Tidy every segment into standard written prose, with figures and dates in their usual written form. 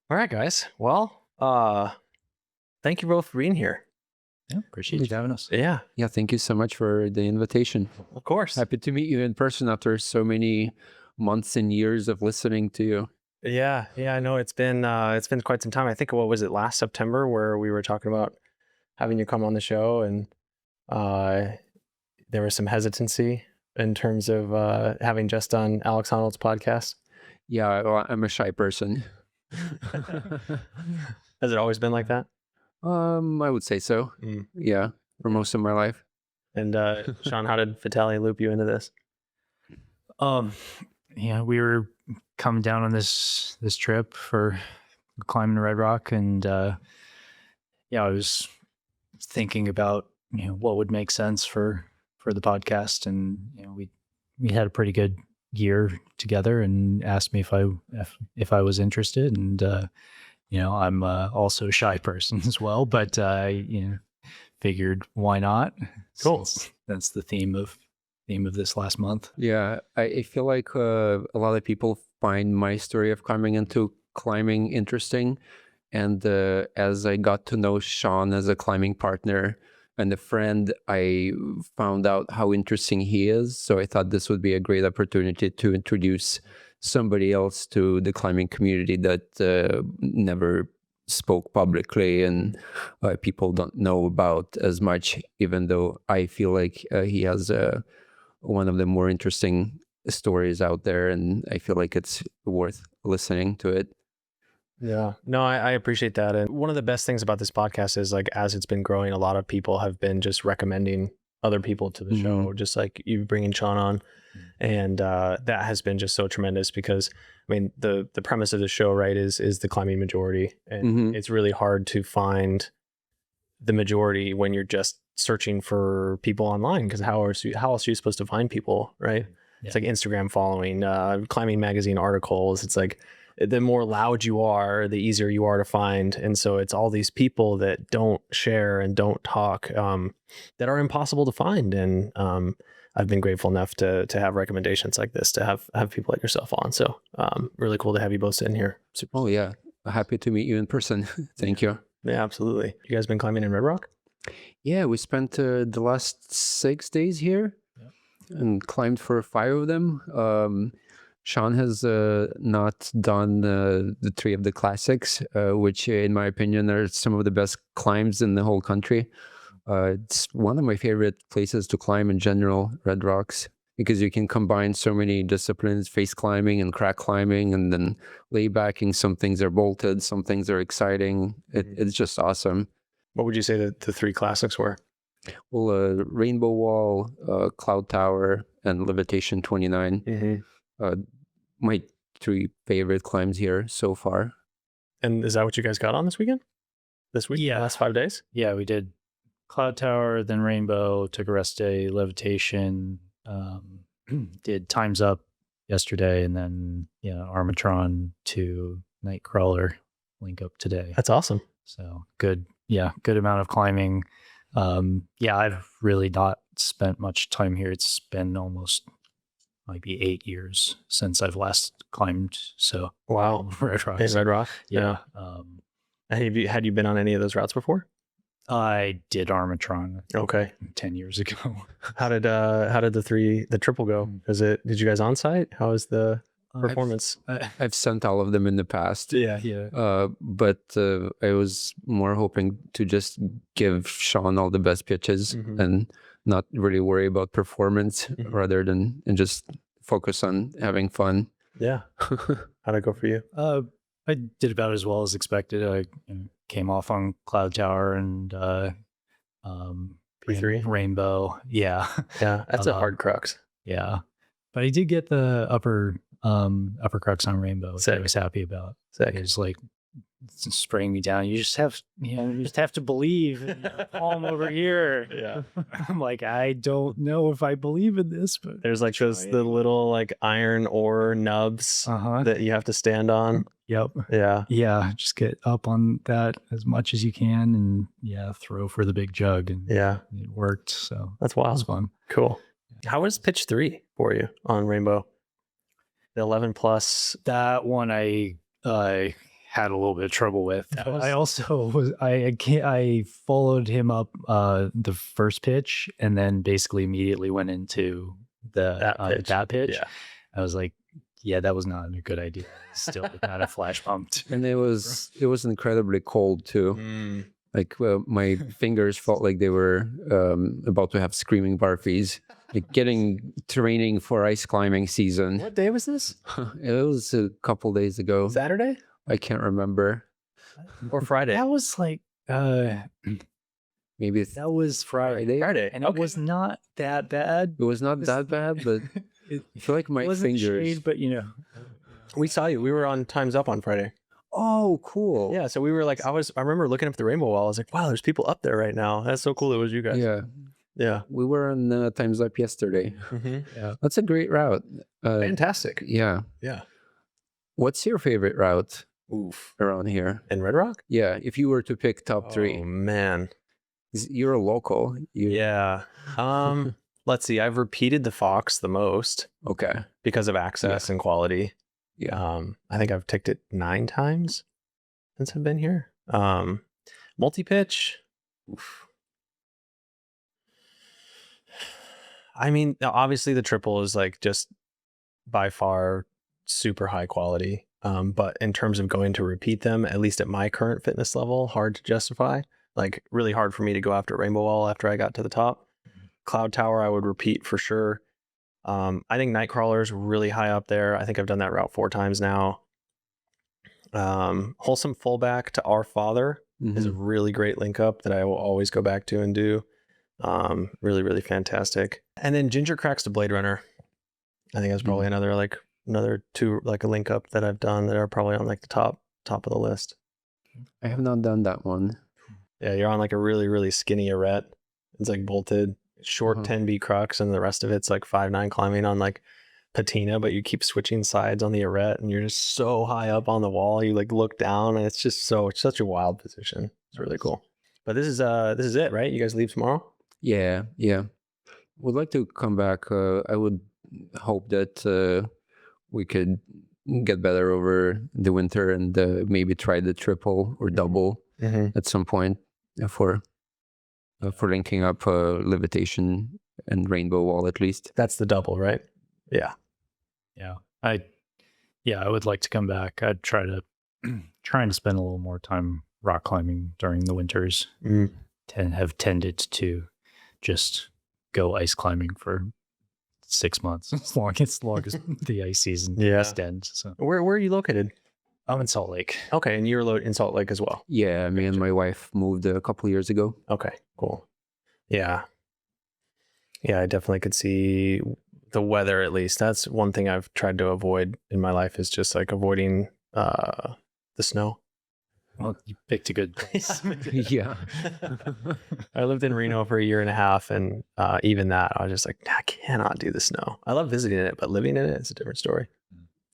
All right, guys. Well, thank you both for being here. Yeah, appreciate you having us. Yeah, Yeah, thank you so much for the invitation. of course. Happy to meet you in person after so many months and years of listening to you. Yeah, I know it's been quite some time. I think what was it last September where we were talking about having you come on the show, and there was some hesitancy in terms of having just done Alex Honnold's podcast. Yeah, well, I'm a shy person. Has it always been like that? I would say so. Yeah, for most of my life. And Sean, how did Vitaliy loop you into this? Yeah, we were coming down on this trip for climbing Red Rock, and I was thinking about what would make sense for the podcast, and we had a pretty good year together, and asked me if I was interested, and I'm also a shy person as well, but figured why not? Cool. That's the theme of this last month. Yeah, I feel like a lot of people find my story of coming into climbing interesting. And as I got to know Sean as a climbing partner and a friend, I found out how interesting he is. So I thought this would be a great opportunity to introduce somebody else to the climbing community that never spoke publicly and people don't know about as much, even though I feel like he has one of the more interesting stories out there, and I feel like it's worth listening to it. Yeah, no, I appreciate that. And one of the best things about this podcast is, like, as it's been growing, a lot of people have been just recommending other people to the show, just like you bringing Sean on. And that has been just so tremendous, because I mean, the premise of the show, right, is the climbing majority. And it's really hard to find the majority when you're just searching for people online, because how else are you supposed to find people, right? Yeah. It's like Instagram following, climbing magazine articles. It's like the more loud you are, the easier you are to find. And so it's all these people that don't share and don't talk, that are impossible to find. And I've been grateful enough to have recommendations like this, to have people like yourself on. So really cool to have you both sitting here. Super. Oh yeah, happy to meet you in person. Thank you. Yeah, absolutely. You guys been climbing in Red Rock? Yeah, we spent the last 6 days here and climbed for 5 of them. Sean has not done the 3 of the classics, which in my opinion are some of the best climbs in the whole country. It's one of my favorite places to climb in general, Red Rocks, because you can combine so many disciplines: face climbing and crack climbing, and then laybacking. Some things are bolted, some things are exciting. It's just awesome. What would you say that the 3 classics were? Well, Rainbow Wall, Cloud Tower, and Levitation 29. My 3 favorite climbs here so far. And is that what you guys got on this weekend? This week? Yeah. Last 5 days? Yeah, we did Cloud Tower, then Rainbow, took a rest day, Levitation, did Time's Up yesterday, and then Armatron to Nightcrawler link up today. That's awesome. So good amount of climbing. I've really not spent much time here. It's been almost might be 8 years since I've last climbed. So wow, Red Rock. Red Rock. Yeah. Had you been on any of those routes before? I did Armatron. Okay. 10 years ago. How did the triple go? Did you guys on site? How was the performance? I've sent all of them in the past. Yeah. But I was more hoping to just give Sean all the best pitches and not really worry about performance, rather than and just focus on having fun. Yeah. How'd it go for you? I did about as well as expected. I came off on Cloud Tower and P3 Rainbow. Yeah. That's a hard crux. Yeah, but I did get the upper crux on Rainbow, which I was happy about. Sick. It was like spraying me down. You just have to believe. Palm over here. Yeah. I'm like, I don't know if I believe in this, but there's like the little like iron ore nubs that you have to stand on. Yep. Yeah. Just get up on that as much as you can, and throw for the big jug, and it worked. So that's wild. It was fun. Cool. How was pitch 3 for you on Rainbow? The 11 plus. That one I had a little bit of trouble with. That But was- I also was I followed him up the first pitch and then basically immediately went into that pitch. Yeah. I was like, yeah, that was not a good idea. Still kind of flash pumped. And it was incredibly cold too. Mm. Like my fingers felt like they were about to have screaming barfies. Like getting training for ice climbing season. What day was this? It was a couple days ago. Saturday I can't remember. or Friday? That was like Maybe that was Friday. Friday. And it was not that bad. it was not that bad, but It I feel like my wasn't fingers. shade, but We saw you. We were on Time's Up on Friday. Oh, cool. Yeah, so we were like, I remember looking up the rainbow wall. I was like, wow, there's people up there right now. That's so cool. It was you guys. Yeah. Yeah. We were on Time's Up yesterday. Mm-hmm. That's a great route. Fantastic. Yeah. Yeah. What's your favorite route Oof. around here? In Red Rock? Yeah, if you were to pick top three, Oh man. you're a local. Yeah. Let's see. I've repeated the Fox the most Okay. because of access and quality. Yeah. I think I've ticked it 9 times since I've been here. Multi-pitch. Oof. I mean, obviously the triple is like just by far super high quality. But in terms of going to repeat them, at least at my current fitness level, hard to justify. Like really hard for me to go after Rainbow Wall after I got to the top. Cloud Tower, I would repeat for sure. I think Nightcrawler's really high up there. I think I've done that route 4 times now. Wholesome Fullback to Our Father is a really great link up that I will always go back to and do. Really, really fantastic. And then Ginger Cracks to Blade Runner. I think that's probably another 2 like a link up that I've done that are probably on like the top of the list. I have not done that one. Yeah, you're on like a really, really skinny arete. It's like bolted, short 10B crux, and the rest of it's like 5'9" climbing on like patina, but you keep switching sides on the arete and you're just so high up on the wall. You like look down and it's just it's such a wild position. It's really cool. But this is it, right? You guys leave tomorrow? Yeah. Would like to come back. I would hope that we could get better over the winter and maybe try the triple or double at some point for linking up Levitation and Rainbow Wall at least. That's the double, right? Yeah. I would like to come back. I'd trying to spend a little more time rock climbing during the winters. Have tended to just go ice climbing for 6 months, as long as the ice season extends. So Where are you located? I'm in Salt Lake. Okay, and you're in Salt Lake as well. Yeah, me and my wife moved a couple years ago. Okay, cool. Yeah, I definitely could see the weather. At least that's one thing I've tried to avoid in my life is just like avoiding the snow. Well, you picked a good place. Yeah. I lived in Reno for 1.5 years, and even that, I was just like, I cannot do the snow. I love visiting it, but living in it is a different story.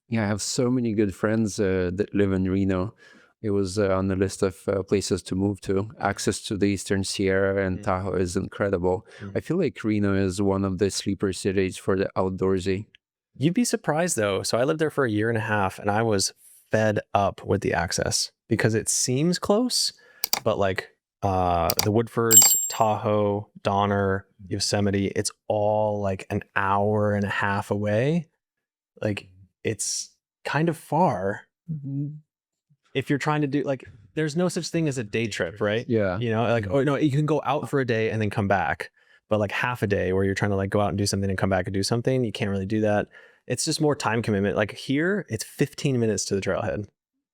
Yeah, I have so many good friends that live in Reno. It was on the list of places to move to. Access to the Eastern Sierra and Tahoe is incredible. I feel like Reno is one of the sleeper cities for the outdoorsy. You'd be surprised though. So I lived there for 1.5 years, and I was fed up with the access because it seems close, but like the Woodfords, Tahoe, Donner, Yosemite, it's all like an 1.5 hours away. Like it's kind of far if you're trying to do like, there's no such thing as a day trip, right? Yeah. You know, like, oh no, you can go out for a day and then come back, but like half a day where you're trying to like go out and do something and come back and do something, you can't really do that. It's just more time commitment. Like here, it's 15 minutes to the trailhead.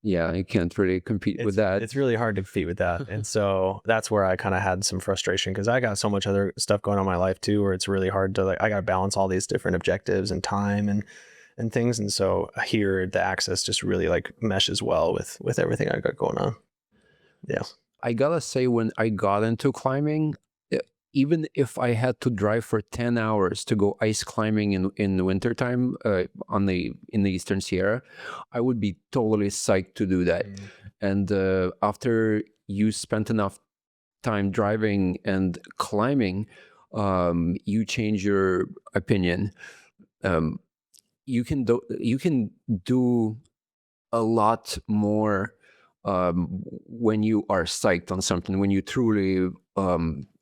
Yeah, you can't really compete with that. It's really hard to compete with that. And so that's where I kind of had some frustration because I got so much other stuff going on in my life too, where it's really hard to like, I got to balance all these different objectives and time and things. And so here the access just really like meshes well with everything I got going on. Yeah. I gotta say, when I got into climbing, even if I had to drive for 10 hours to go ice climbing in the wintertime in the Eastern Sierra, I would be totally psyched to do that. And after you spent enough time driving and climbing, you change your opinion. You can do a lot more when you are psyched on something, when you truly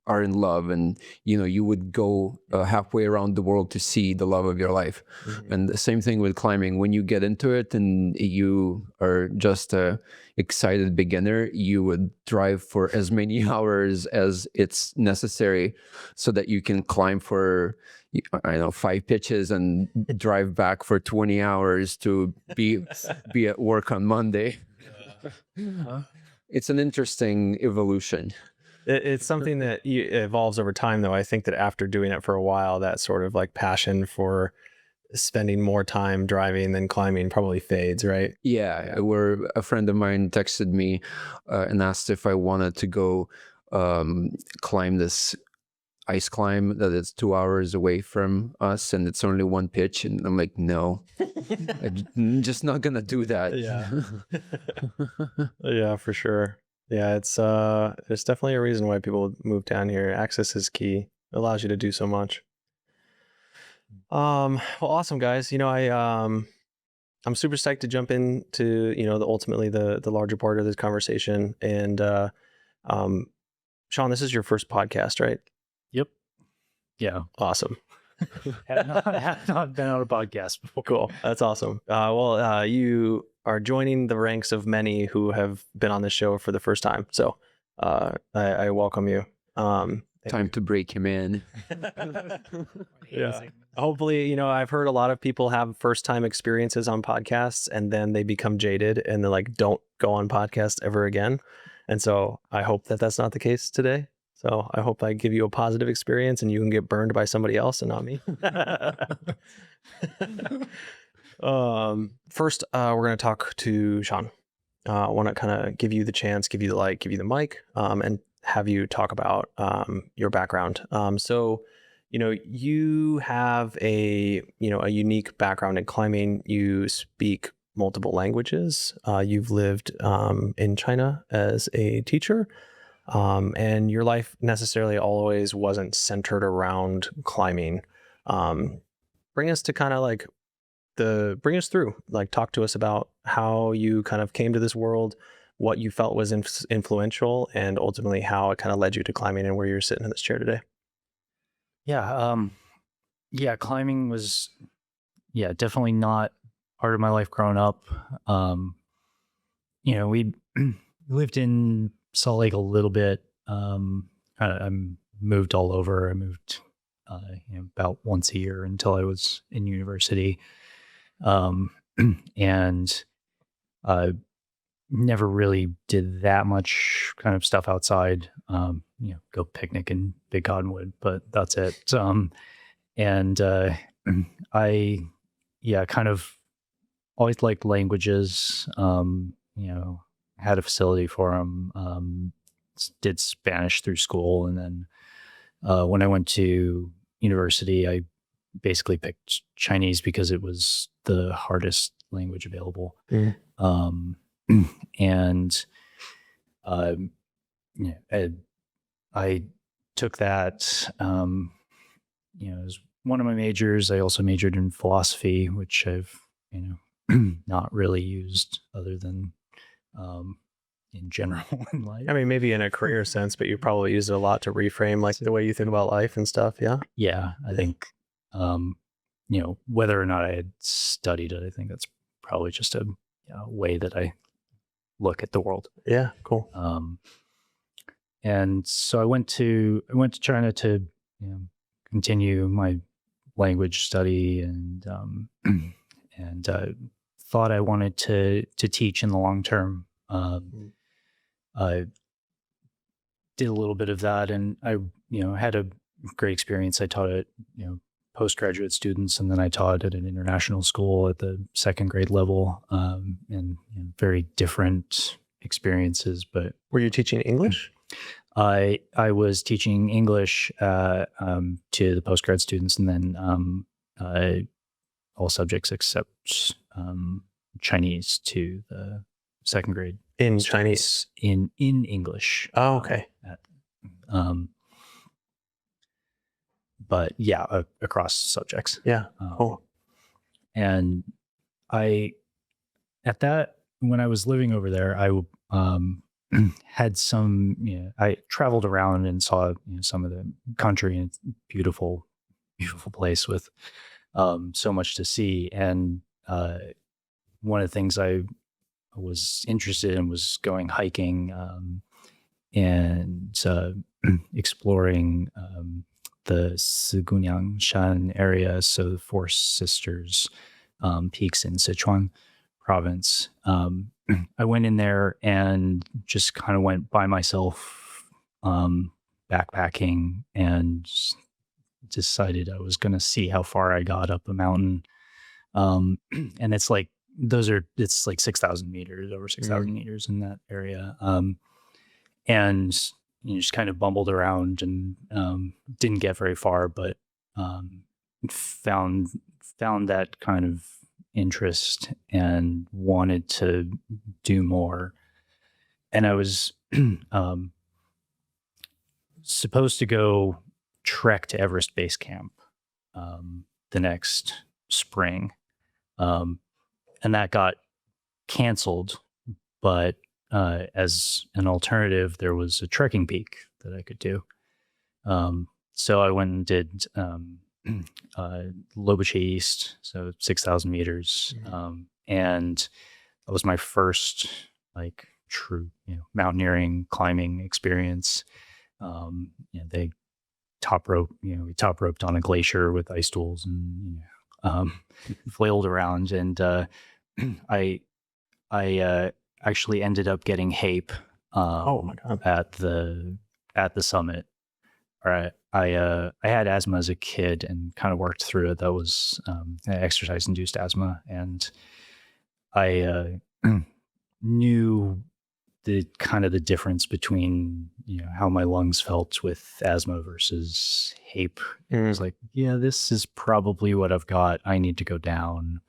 are in love, and you would go halfway around the world to see the love of your life. And the same thing with climbing. When you get into it and you are just a excited beginner, you would drive for as many hours as it's necessary so that you can climb for 5 pitches and drive back for 20 hours to be at work on Monday. It's an interesting evolution. It's something that evolves over time, though. I think that after doing it for a while, that sort of like passion for spending more time driving than climbing probably fades, right? Yeah, where a friend of mine texted me and asked if I wanted to go climb this ice climb that is 2 hours away from us, and it's only 1 pitch, and I'm like, no, I'm just not gonna do that. Yeah. Yeah, for sure. Yeah, it's there's definitely a reason why people move down here. Access is key. It allows you to do so much. Well, awesome, guys. I'm super psyched to jump into ultimately the larger part of this conversation. And Sean, this is your first podcast, right? Yep. Yeah. Awesome. Have not been on a podcast before. Cool. That's awesome. You are joining the ranks of many who have been on this show for the first time. So I welcome you. Time to break him in. Yeah. Hopefully, I've heard a lot of people have first time experiences on podcasts and then they become jaded and they're like, don't go on podcasts ever again. And so I hope that that's not the case today. So I hope I give you a positive experience and you can get burned by somebody else and not me. First, we're going to talk to Sean. I want to kind of give you the chance, give you the mic, and have you talk about your background. So, you have a unique background in climbing. You speak multiple languages. You've lived in China as a teacher. And your life necessarily always wasn't centered around climbing. Bring us to kind of like bring us through, like talk to us about how you kind of came to this world, what you felt was influential, and ultimately how it kind of led you to climbing and where you're sitting in this chair today. Yeah. Climbing was, definitely not part of my life growing up. We lived in Salt Lake a little bit. I moved all over. I moved about once a year until I was in university. And never really did that much kind of stuff outside, go picnic in Big Cottonwood, but that's it. And I kind of always liked languages, had a facility for them, did Spanish through school. And then when I went to university, I basically picked Chinese because it was the hardest language available. And I took that, as one of my majors. I also majored in philosophy, which I've, not really used other than in general in life. I mean, maybe in a career sense, but you probably use it a lot to reframe like the way you think about life and stuff. Yeah. Yeah. I think, whether or not I had studied it, I think that's probably just a way that I look at the world. Yeah. Cool. And so I went to China to, continue my language study and thought I wanted to teach in the long term. I did a little bit of that, and I, had a great experience. I taught at, postgraduate students, and then I taught at an international school at the second grade level, and very different experiences. But were you teaching English? I was teaching English to the postgrad students, and then all subjects except Chinese to the second grade. In Chinese? In English. Oh, okay. But yeah, across subjects. Yeah. Cool. And when I was living over there, had some, I traveled around and saw some of the country, and it's a beautiful, beautiful place with so much to see. And one of the things I was interested in was going hiking and exploring the Siguniangshan area, so the Four Sisters peaks in Sichuan province. I went in there and just kind of went by myself, backpacking, and decided I was going to see how far I got up a mountain. And it's like, it's like 6,000 meters, over 6,000 meters in that area. And just kind of bumbled around and didn't get very far, but found that kind of interest and wanted to do more. And I was supposed to go trek to Everest Base Camp the next spring. And that got canceled, but as an alternative, there was a trekking peak that I could do. So I went and did Lobuche East, so 6,000 meters. And that was my first like true, mountaineering climbing experience. They we top roped on a glacier with ice tools and flailed around. And I actually ended up getting HAPE Oh my God. at the summit. All right. I had asthma as a kid and kind of worked through it. That was exercise induced asthma, and I knew the difference between how my lungs felt with asthma versus HAPE. It was like, yeah, this is probably what I've got. I need to go down.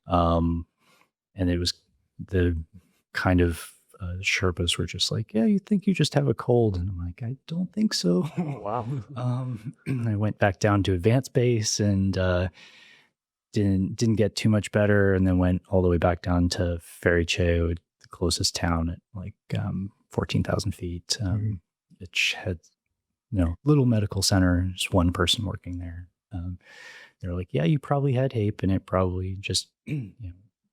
And it was the kind of Sherpas were just like, yeah, you think you just have a cold? And I'm like, I don't think so. Wow. I went back down to advanced base and didn't get too much better, and then went all the way back down to Feriche, the closest town, at like 14,000 feet, which had little medical center, just one person working there. They're like, yeah, you probably had HAPE, and it probably just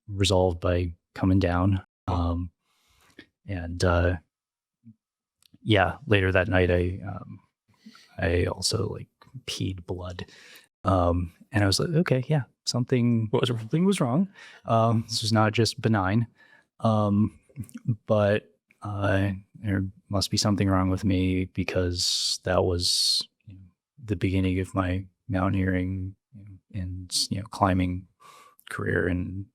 resolved by coming down. Later that night, I also like peed blood. And I was like, okay, yeah, something was wrong. This was not just benign. But there must be something wrong with me, because that was the beginning of my mountaineering and climbing career, and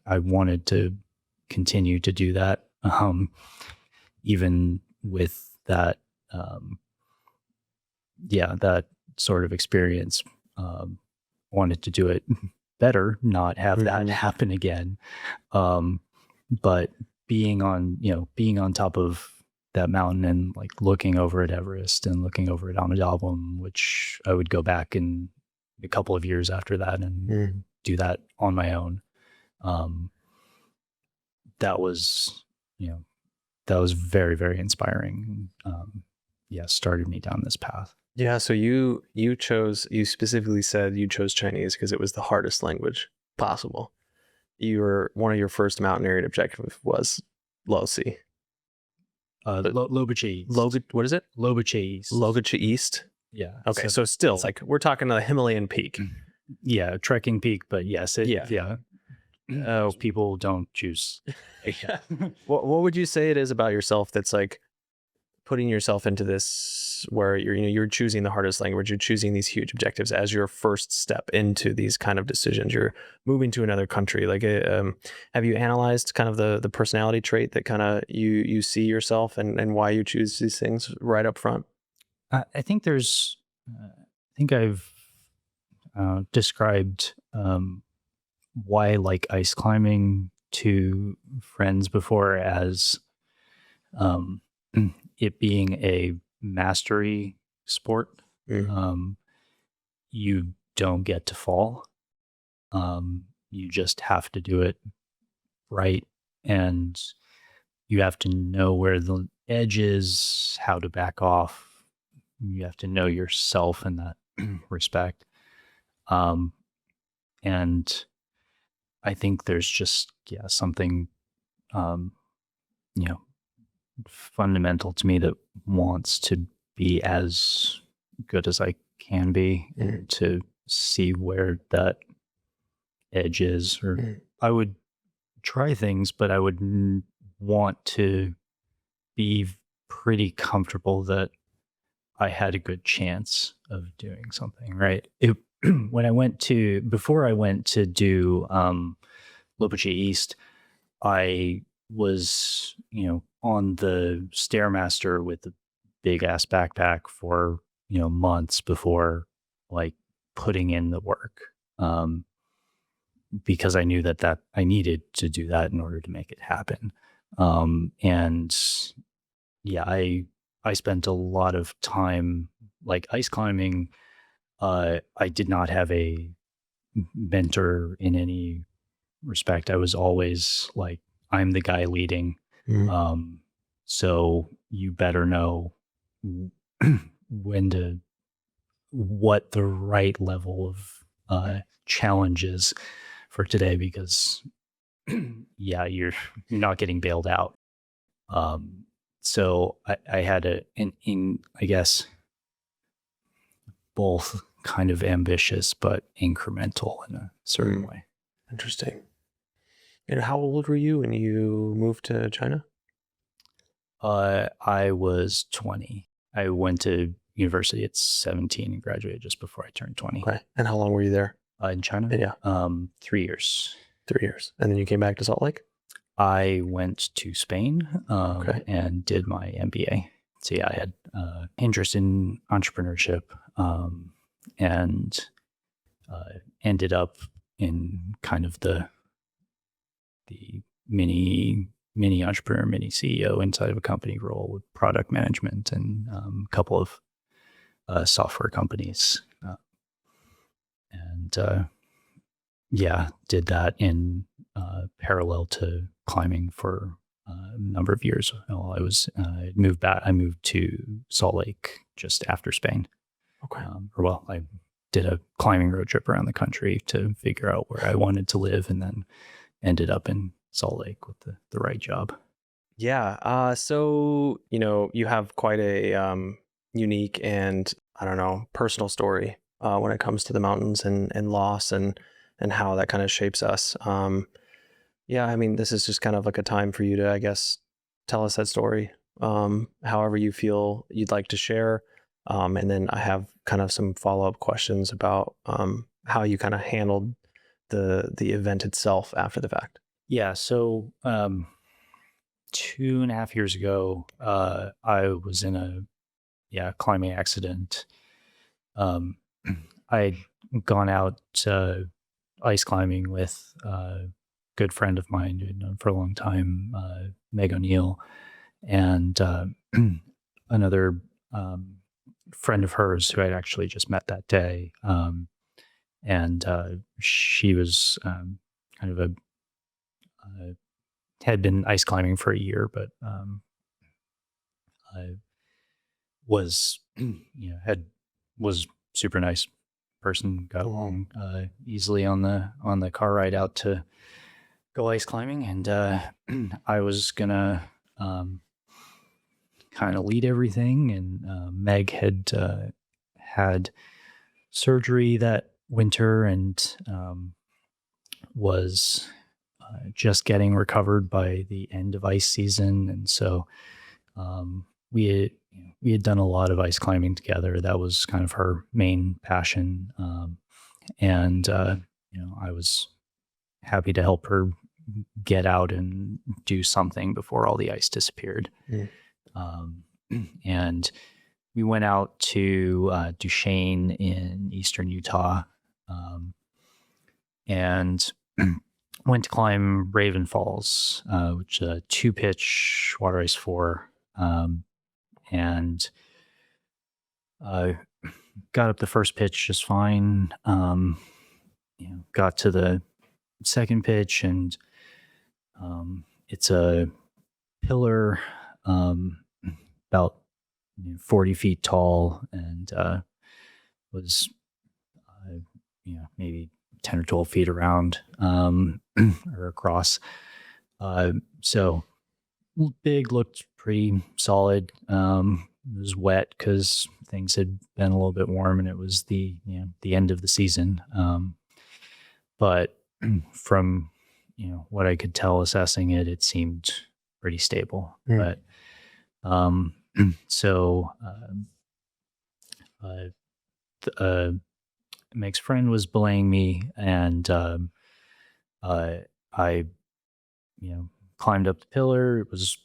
I wanted to continue to do that. Even with that, that sort of experience, wanted to do it better, not have that happen again. But being on top of that mountain and like looking over at Everest and looking over at Amadalbum, which I would go back in a couple of years after that and do that on my own. That was very, very inspiring. Started me down this path. Yeah. So you specifically said you chose Chinese because it was the hardest language possible. One of your first mountaineering objectives was Losi. Lobuche East. What is it? Lobuche East. Lobuche East. Yeah. Okay. So still, like, we're talking a Himalayan peak. Yeah, trekking peak, but yes, people don't choose. Yeah. What would you say it is about yourself that's like putting yourself into this, where you're choosing the hardest language, you're choosing these huge objectives as your first step into these kind of decisions, you're moving to another country? Like, have you analyzed kind of the personality trait that kind of you see yourself and why you choose these things right up front? I think I've described why I like ice climbing to friends before as it being a mastery sport. You don't get to fall. You just have to do it right. And you have to know where the edge is, how to back off. You have to know yourself in that respect. And I think there's just, something, fundamental to me that wants to be as good as I can be and to see where that edge is. Or I would try things, but I would want to be pretty comfortable that I had a good chance of doing something, right? Before I went to do Lopuche East, I was, on the Stairmaster with the big ass backpack for, months before like putting in the work. Because I knew that I needed to do that in order to make it happen. And yeah, I spent a lot of time like ice climbing. I did not have a mentor in any respect. I was always like, I'm the guy leading. So you better know what the right level of challenge is for today, because you're not getting bailed out. So I had I guess both kind of ambitious but incremental in a certain way. Interesting. And how old were you when you moved to China? I was 20. I went to university at 17 and graduated just before I turned 20. Okay. And how long were you there? In China? Yeah. 3 years. 3 years. And then you came back to Salt Lake? I went to Spain and did my MBA. So yeah, I had interest in entrepreneurship and ended up in kind of the mini entrepreneur, mini CEO inside of a company role with product management and a couple of software companies. Did that in parallel to climbing for a number of years. While I moved back. I moved to Salt Lake just after Spain. Okay. I did a climbing road trip around the country to figure out where I wanted to live, and then ended up in Salt Lake with the right job. Yeah. So, you have quite a unique and, I don't know, personal story when it comes to the mountains and loss and how that kind of shapes us. I mean, this is just kind of like a time for you to, I guess, tell us that story, however you feel you'd like to share. And then I have kind of some follow-up questions about how you kind of handled the event itself after the fact. Yeah. So 2.5 years ago, I was in a climbing accident. I'd gone out ice climbing with a good friend of mine who I'd known for a long time, Meg O'Neill, and another friend of hers who I'd actually just met that day. And she was kind of had been ice climbing for a year, but was super nice person. Got along easily on the car ride out to go ice climbing, and I was gonna kind of lead everything. And Meg had surgery that winter and was just getting recovered by the end of ice season, and so we had done a lot of ice climbing together. That was kind of her main passion, and I was happy to help her get out and do something before all the ice disappeared. And we went out to Duchesne in eastern Utah, and went to climb Raven Falls, which is a 2-pitch water ice 4, and got up the first pitch just fine. Got to the second pitch, and it's a pillar about 40 feet tall and was maybe 10 or 12 feet around or across. So big, looked pretty solid. It was wet because things had been a little bit warm, and it was the end of the season. But from what I could tell assessing it, it seemed pretty stable. But so Meg's friend was belaying me, and I climbed up the pillar. It was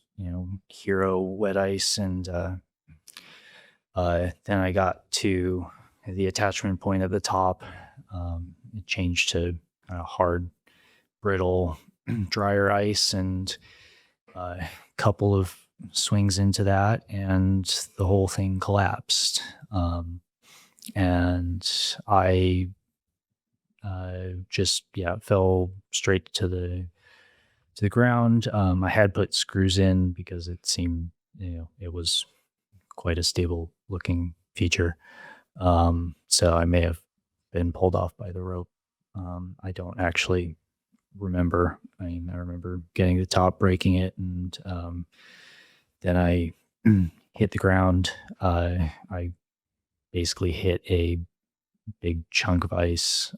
hero wet ice, and then I got to the attachment point at the top. It changed to hard, brittle, drier ice, and a couple of swings into that, and the whole thing collapsed. And I just fell straight to the ground. I had put screws in because it seemed it was quite a stable looking feature. So I may have been pulled off by the rope. I don't actually remember. I remember getting to the top, breaking it, and then I hit the ground. I basically hit a big chunk of ice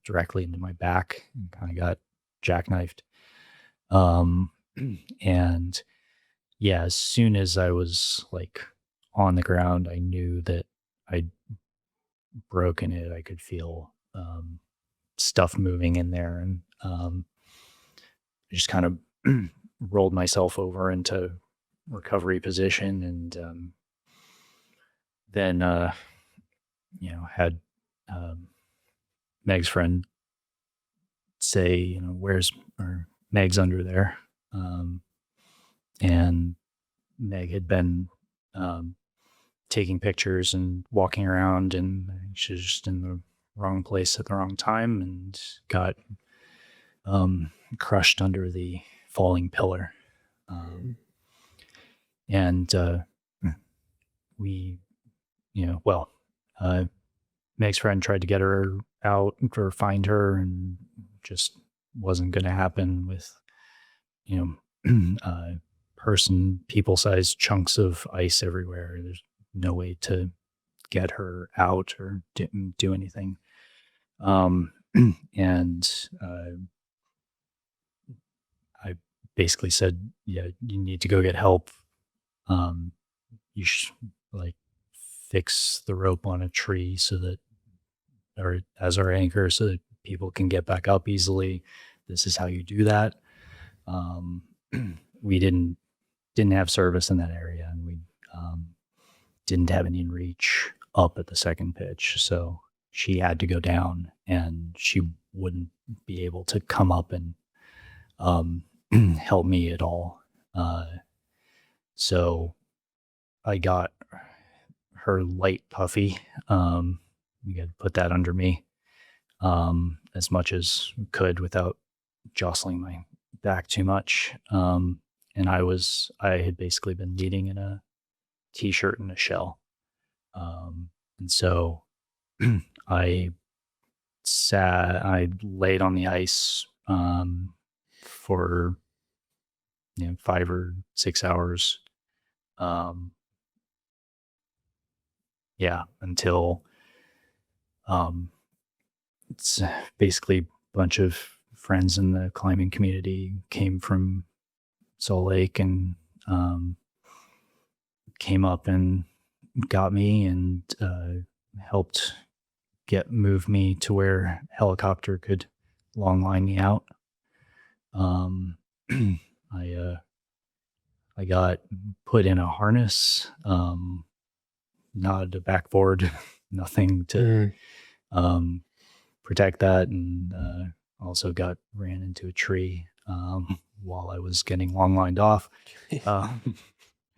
directly into my back and kind of got jackknifed. And as soon as I was on the ground, I knew that I'd broken it. I could feel stuff moving in there, and I just kind of rolled myself over into recovery position, and then had Meg's friend say, where's Meg's under there, and Meg had been taking pictures and walking around, and she was just in the wrong place at the wrong time and got crushed under the falling pillar. And we, Meg's friend tried to get her out or find her, and just wasn't going to happen with, people-sized chunks of ice everywhere. There's no way to get her out or do anything. And I basically said, you need to go get help. You should fix the rope on a tree or as our anchor, so that people can get back up easily. This is how you do that. We didn't have service in that area, and we didn't have any reach up at the second pitch. So she had to go down, and she wouldn't be able to come up and help me at all. So I got her light puffy. We had to put that under me as much as we could without jostling my back too much. And I had basically been leading in a t-shirt and a shell. And so I laid on the ice for 5 or 6 hours. Until it's basically a bunch of friends in the climbing community came from Salt Lake and came up and got me and helped move me to where helicopter could long line me out. I got put in a harness, not a backboard, nothing to protect that, and also ran into a tree while I was getting long lined off.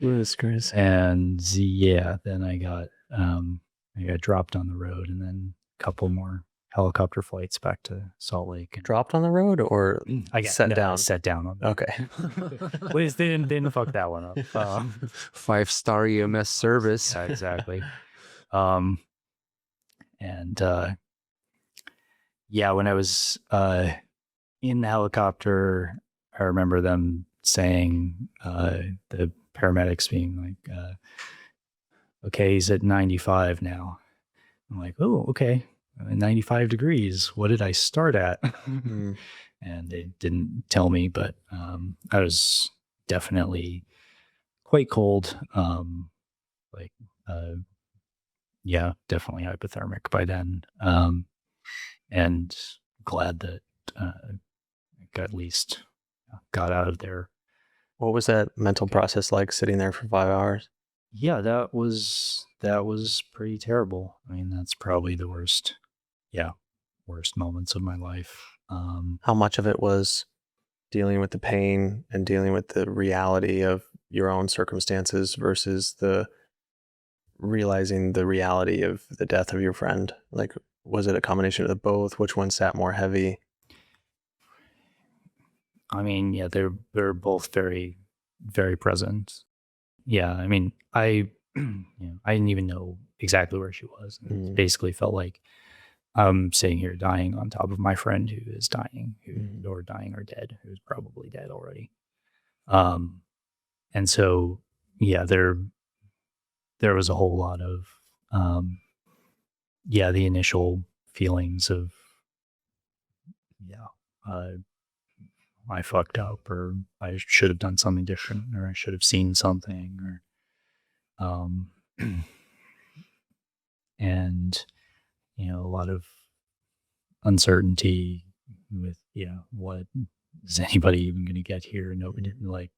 Chris. And then I got dropped on the road, and then a couple more helicopter flights back to Salt Lake. And Dropped on the road or set down? Set down on the Okay. Please didn't fuck that one up. 5-star EMS service. Yeah, exactly. And when I was in the helicopter, I remember them saying, the paramedics being like, okay, he's at 95 now. I'm like, oh, okay, 95 degrees. What did I start at? Mm. And they didn't tell me, but I was definitely quite cold. Definitely hypothermic by then. And glad that I at least got out of there. What was that mental process like, sitting there for 5 hours? Yeah, that was pretty terrible. I mean, that's probably the worst moments of my life. How much of it was dealing with the pain and dealing with the reality of your own circumstances versus realizing the reality of the death of your friend? Like, was it a combination of both? Which one sat more heavy? I mean, yeah, they're both very, very present. Yeah, I mean, I didn't even know exactly where she was. It basically felt like I'm sitting here dying on top of my friend who is dying, or dying or dead, who's probably dead already. And so, yeah, there was a whole lot of, the initial feelings of, I fucked up, or I should have done something different, or I should have seen something, or, and, a lot of uncertainty with, what is anybody even going to get here? Nobody, like,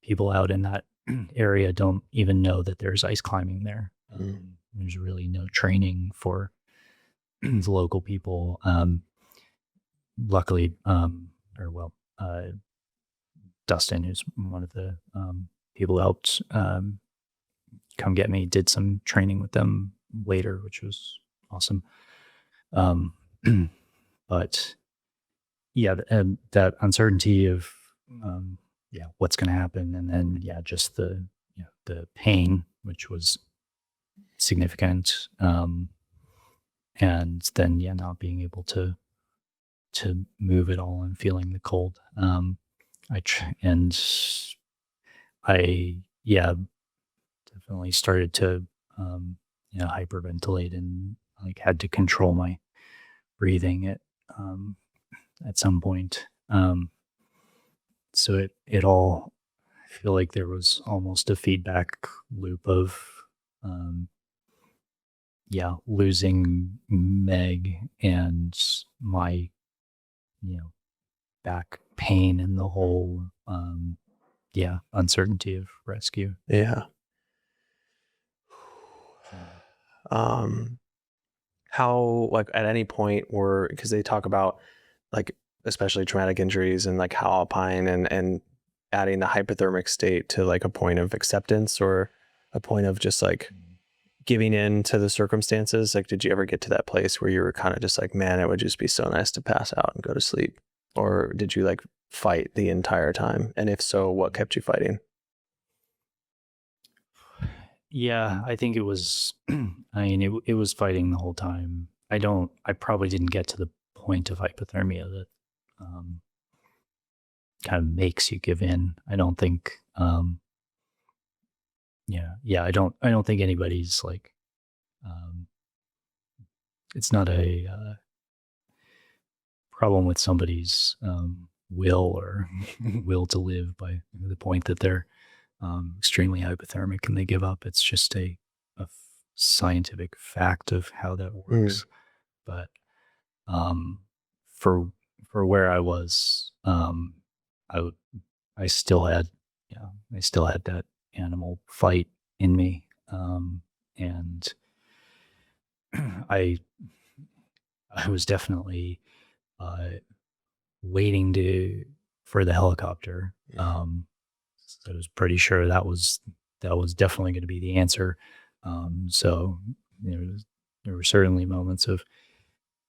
people out in that area don't even know that there's ice climbing there. There's really no training for the local people. Luckily, Dustin, who's one of the people who helped come get me, did some training with them later, which was awesome. But yeah, that uncertainty of what's going to happen, and then just the pain, which was significant, and then not being able to move at all and feeling the cold. I definitely started to hyperventilate, and like had to control my breathing at some point. So it all, I feel like there was almost a feedback loop of losing Meg and my back pain and the whole uncertainty of rescue. How, like, at any point, because they talk about, like, especially traumatic injuries and like how Alpine and adding the hypothermic state to like a point of acceptance or a point of just like giving in to the circumstances. Like, did you ever get to that place where you were kind of just like, man, it would just be so nice to pass out and go to sleep? Or did you like fight the entire time? And if so, what kept you fighting? Yeah, I think it was, it was fighting the whole time. I probably didn't get to the point of hypothermia that kind of makes you give in. I don't think, I don't think anybody's like, it's not a problem with somebody's will or will to live by the point that they're extremely hypothermic and they give up. It's just a scientific fact of how that works. But for where I was, I still had that animal fight in me, and I was definitely waiting for the helicopter. I was pretty sure that was definitely going to be the answer. So there were certainly moments of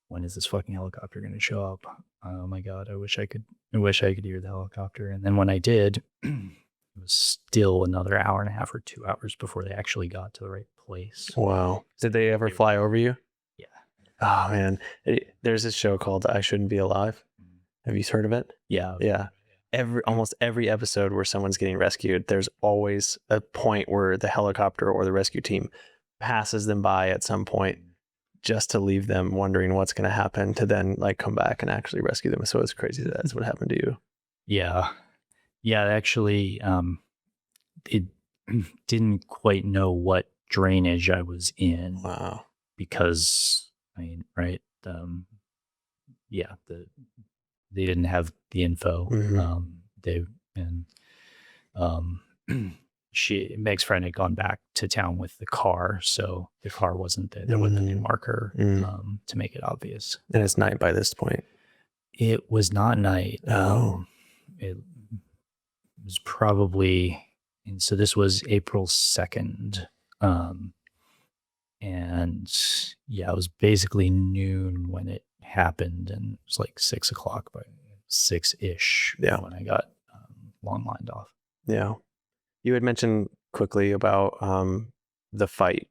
when is this fucking helicopter going to show up? Oh my God, I wish I could hear the helicopter. And then when I did, it was still another hour and a half or 2 hours before they actually got to the right place. Wow. Did they ever fly over you? Yeah. Oh man. There's this show called I Shouldn't Be Alive. Have you heard of it? Yeah. Yeah. Almost every episode where someone's getting rescued, there's always a point where the helicopter or the rescue team passes them by at some point just to leave them wondering what's going to happen, to then like come back and actually rescue them. So it's crazy that that's what happened to you. Yeah. Yeah, actually, it didn't quite know what drainage I was in. Wow. Because, I mean, right, they didn't have the info. Meg's friend had gone back to town with the car, so the car wasn't there. There wasn't a marker to make it obvious. And it's night by this point. It was not night. It was probably, and so this was April 2nd. And yeah, it was basically noon when it happened, and it was like 6 o'clock by 6-ish when I got long lined off. Yeah. You had mentioned quickly about the fight.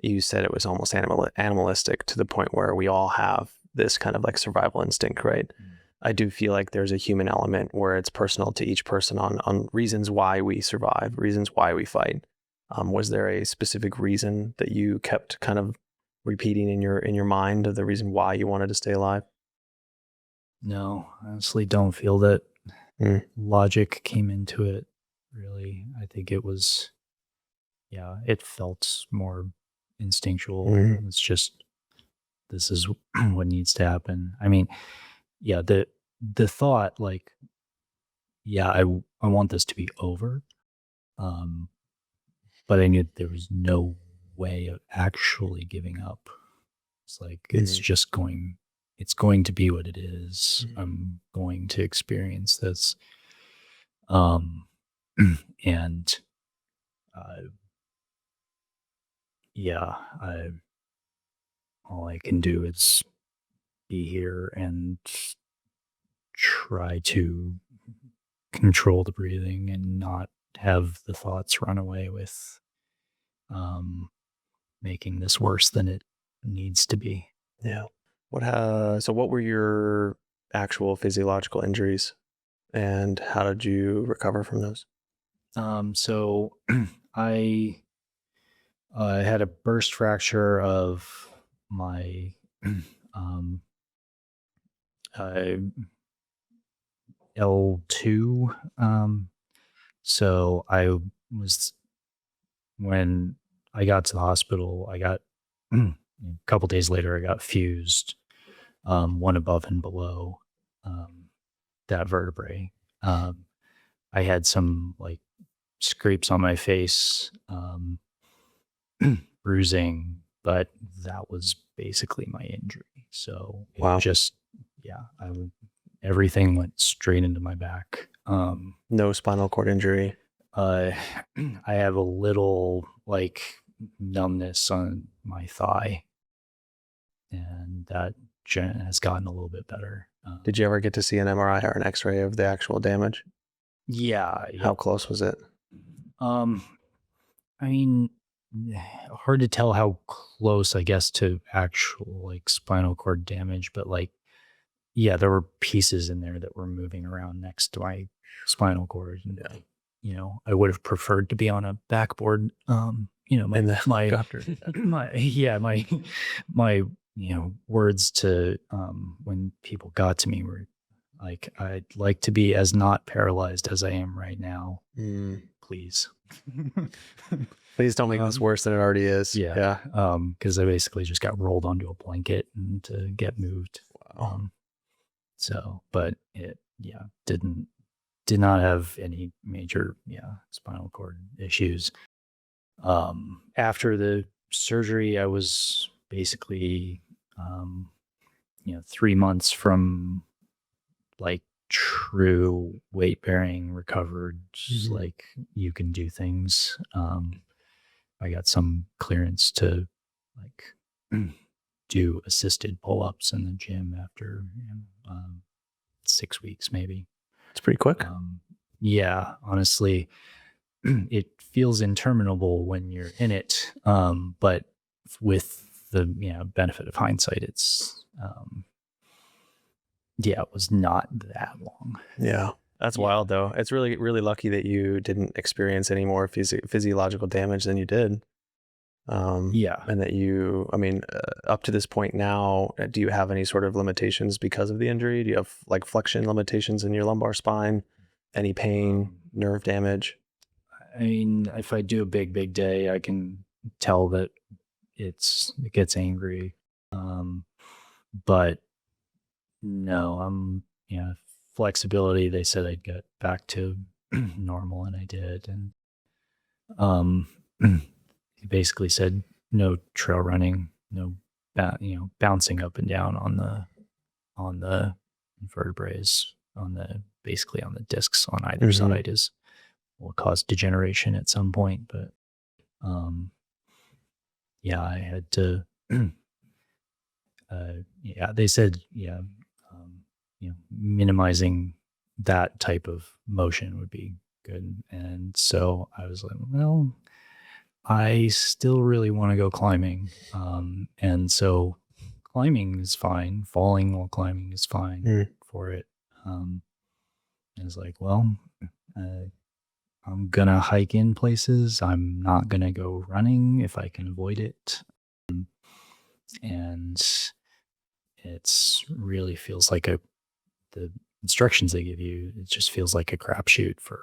You said it was almost animalistic to the point where we all have this kind of like survival instinct, right? I do feel like there's a human element where it's personal to each person on reasons why we survive, reasons why we fight. Was there a specific reason that you kept kind of repeating in your mind of the reason why you wanted to stay alive? No, I honestly don't feel that logic came into it, really. I think it was, it felt more instinctual. It's just, this is what needs to happen. I mean, the thought, like, I want this to be over. But I knew there was no way of actually giving up. It's like, it's just it's going to be what it is. I'm going to experience this. And all I can do is be here and try to control the breathing and not have the thoughts run away with making this worse than it needs to be. Yeah. So what were your actual physiological injuries, and how did you recover from those? So I had a burst fracture of my L2. So when I got to the hospital, I got a couple days later, I got fused, one above and below that vertebrae. I had some like scrapes on my face, bruising, but that was basically my injury. So everything went straight into my back. No spinal cord injury. I have a little like numbness on my thigh, and that has gotten a little bit better. Did you ever get to see an MRI or an X-ray of the actual damage? Yeah. How close was it? I mean, hard to tell how close, I guess, to actual like spinal cord damage, but like, there were pieces in there that were moving around next to my spinal cord. And, I would have preferred to be on a backboard. My words to when people got to me were like, I'd like to be as not paralyzed as I am right now. Please. Please don't make this worse than it already is. Yeah. Because I basically just got rolled onto a blanket and to get moved. Wow. But it did not have any major spinal cord issues. After the surgery, I was basically 3 months from like true weight bearing, recovered, like you can do things. I got some clearance to like do assisted pull-ups in the gym after 6 weeks, maybe. It's pretty quick. Yeah, honestly, it feels interminable when you're in it. But with the benefit of hindsight, it's it was not that long. Yeah. That's wild though. It's really, really lucky that you didn't experience any more physiological damage than you did. And that you, I mean, up to this point now, do you have any sort of limitations because of the injury? Do you have like flexion limitations in your lumbar spine? Any pain, nerve damage? I mean, if I do a big day, I can tell that it gets angry. But no, flexibility, they said I'd get back to normal, and I did. And he basically said no trail running, no bouncing up and down on the vertebrae, basically on the discs on either side will cause degeneration at some point. But I had to they said minimizing that type of motion would be good. And so I was like, well, I still really want to go climbing. And so climbing is fine. Falling while climbing is fine for it. I was like, well, I'm going to hike in places. I'm not going to go running if I can avoid it. And it's really feels like the instructions they give you, it just feels like a crapshoot for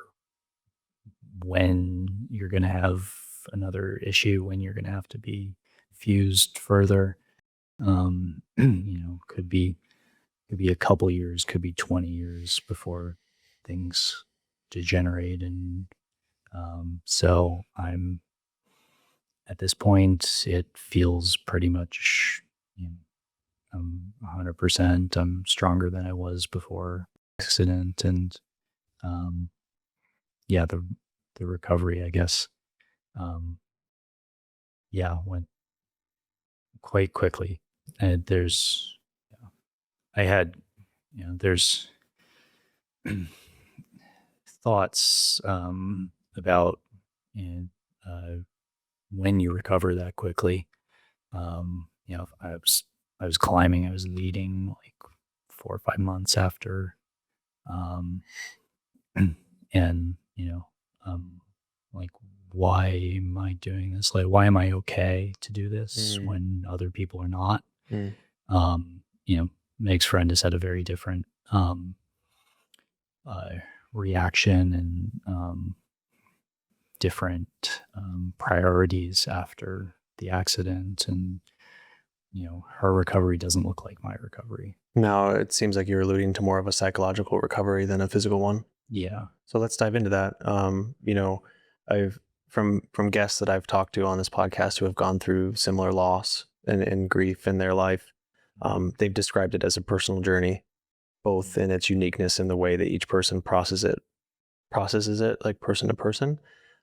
when you're going to have another issue, when you're going to have to be fused further. Could be a couple years, could be 20 years before things degenerate. And so I'm at this point, it feels pretty much, I'm 100%. I'm stronger than I was before accident. And the recovery, I guess, went quite quickly. And there's thoughts about when you recover that quickly. I was climbing, I was leading like 4 or 5 months after, and like, why am I doing this? Like, why am I okay to do this when other people are not? Meg's friend has had a very different reaction and different priorities after the accident, and her recovery doesn't look like my recovery. No, it seems like you're alluding to more of a psychological recovery than a physical one. Yeah. So let's dive into that. I've from guests that I've talked to on this podcast who have gone through similar loss and grief in their life, they've described it as a personal journey, both in its uniqueness in the way that each person processes it like person to person,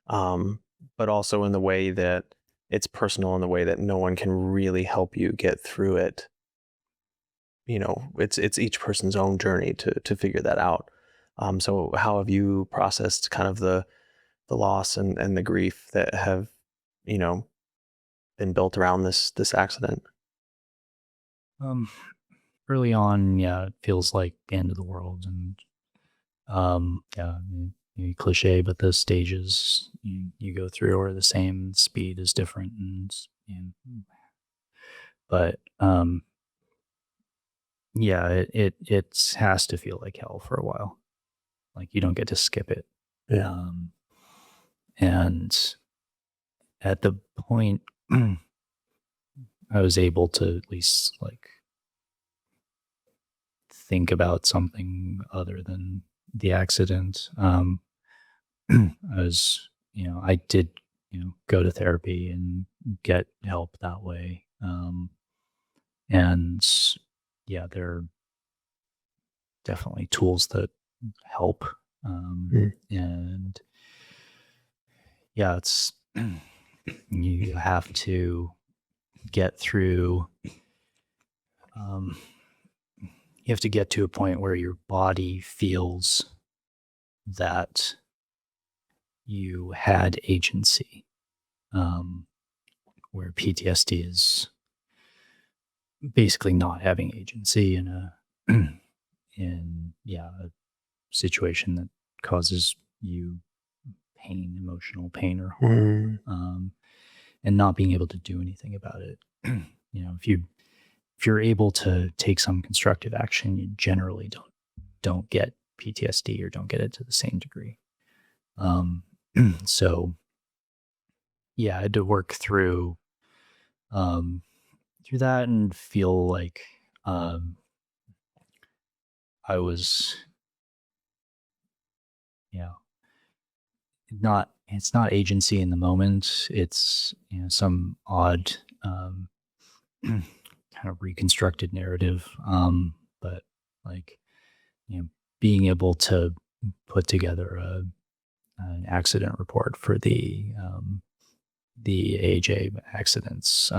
but also in the way that it's personal, in the way that no one can really help you get through it. It's each person's own journey to figure that out. So how have you processed kind of the loss and the grief that have, been built around this accident? Early on, it feels like the end of the world, and cliche, but the stages you go through are the same, speed is different, but it has to feel like hell for a while. Like you don't get to skip it. Yeah. And at the point I was able to at least like think about something other than the accident. I did, go to therapy and get help that way. And there are definitely tools that help. And it's, you have to get through you have to get to a point where your body feels that you had agency, where PTSD is basically not having agency in a a situation that causes you pain, emotional pain or harm, and not being able to do anything about it. If you're able to take some constructive action, you generally don't get PTSD or don't get it to the same degree. So yeah, I had to work through that and feel like I was it's not agency in the moment. It's some odd kind of reconstructed narrative. But like being able to put together an accident report for the AJ accidents.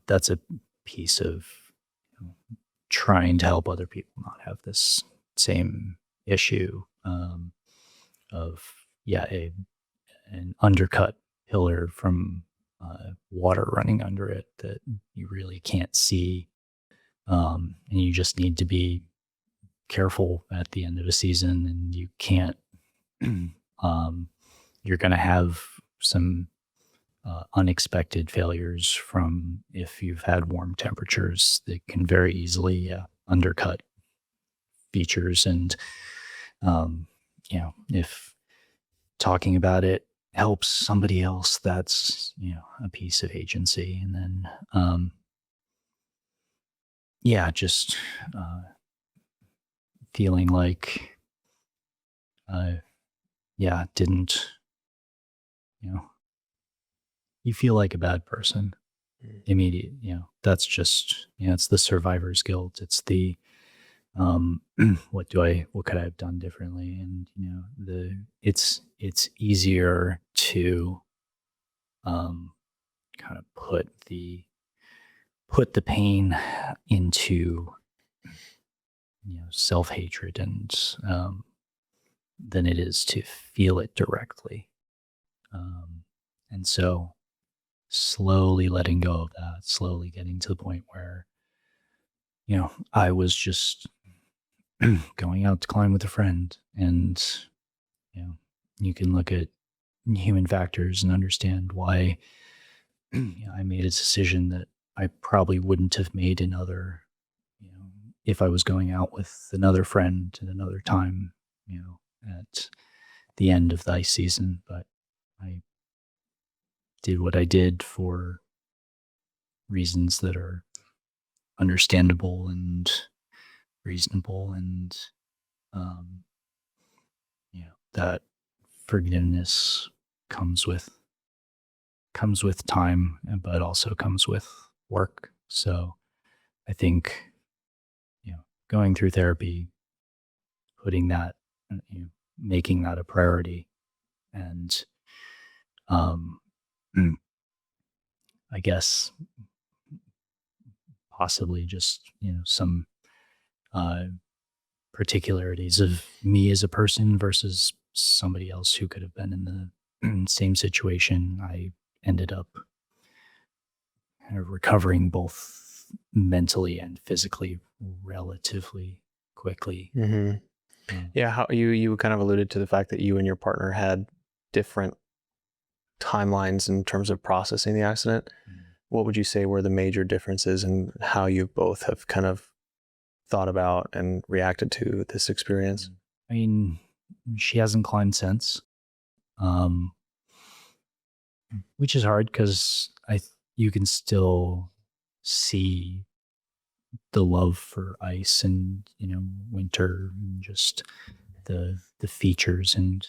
That's a piece of trying to help other people not have this same issue of an undercut pillar from water running under it that you really can't see, and you just need to be careful at the end of a season, and you can't you're going to have some unexpected failures from if you've had warm temperatures that can very easily undercut features. And if talking about it helps somebody else, that's a piece of agency. And then just feeling like didn't you feel like a bad person immediate. That's just it's the survivor's guilt. It's the what could I have done differently? And it's easier to kind of put the pain into self-hatred and than it is to feel it directly. And so slowly letting go of that, slowly getting to the point where I was just going out to climb with a friend, and you can look at human factors and understand why I made a decision that I probably wouldn't have made if I was going out with another friend at another time, at the end of the ice season. But I did what I did for reasons that are understandable and reasonable, and that forgiveness comes with time, but also comes with work. So I think going through therapy, putting that, making that a priority, and I guess possibly just some particularities of me as a person versus somebody else who could have been in the same situation. I ended up kind of recovering both mentally and physically relatively quickly. Mm-hmm. Yeah, how you kind of alluded to the fact that you and your partner had different timelines in terms of processing the accident. What would you say were the major differences in how you both have kind of thought about and reacted to this experience? I mean, she hasn't climbed since, which is hard because you can still see the love for ice and winter and just the features, and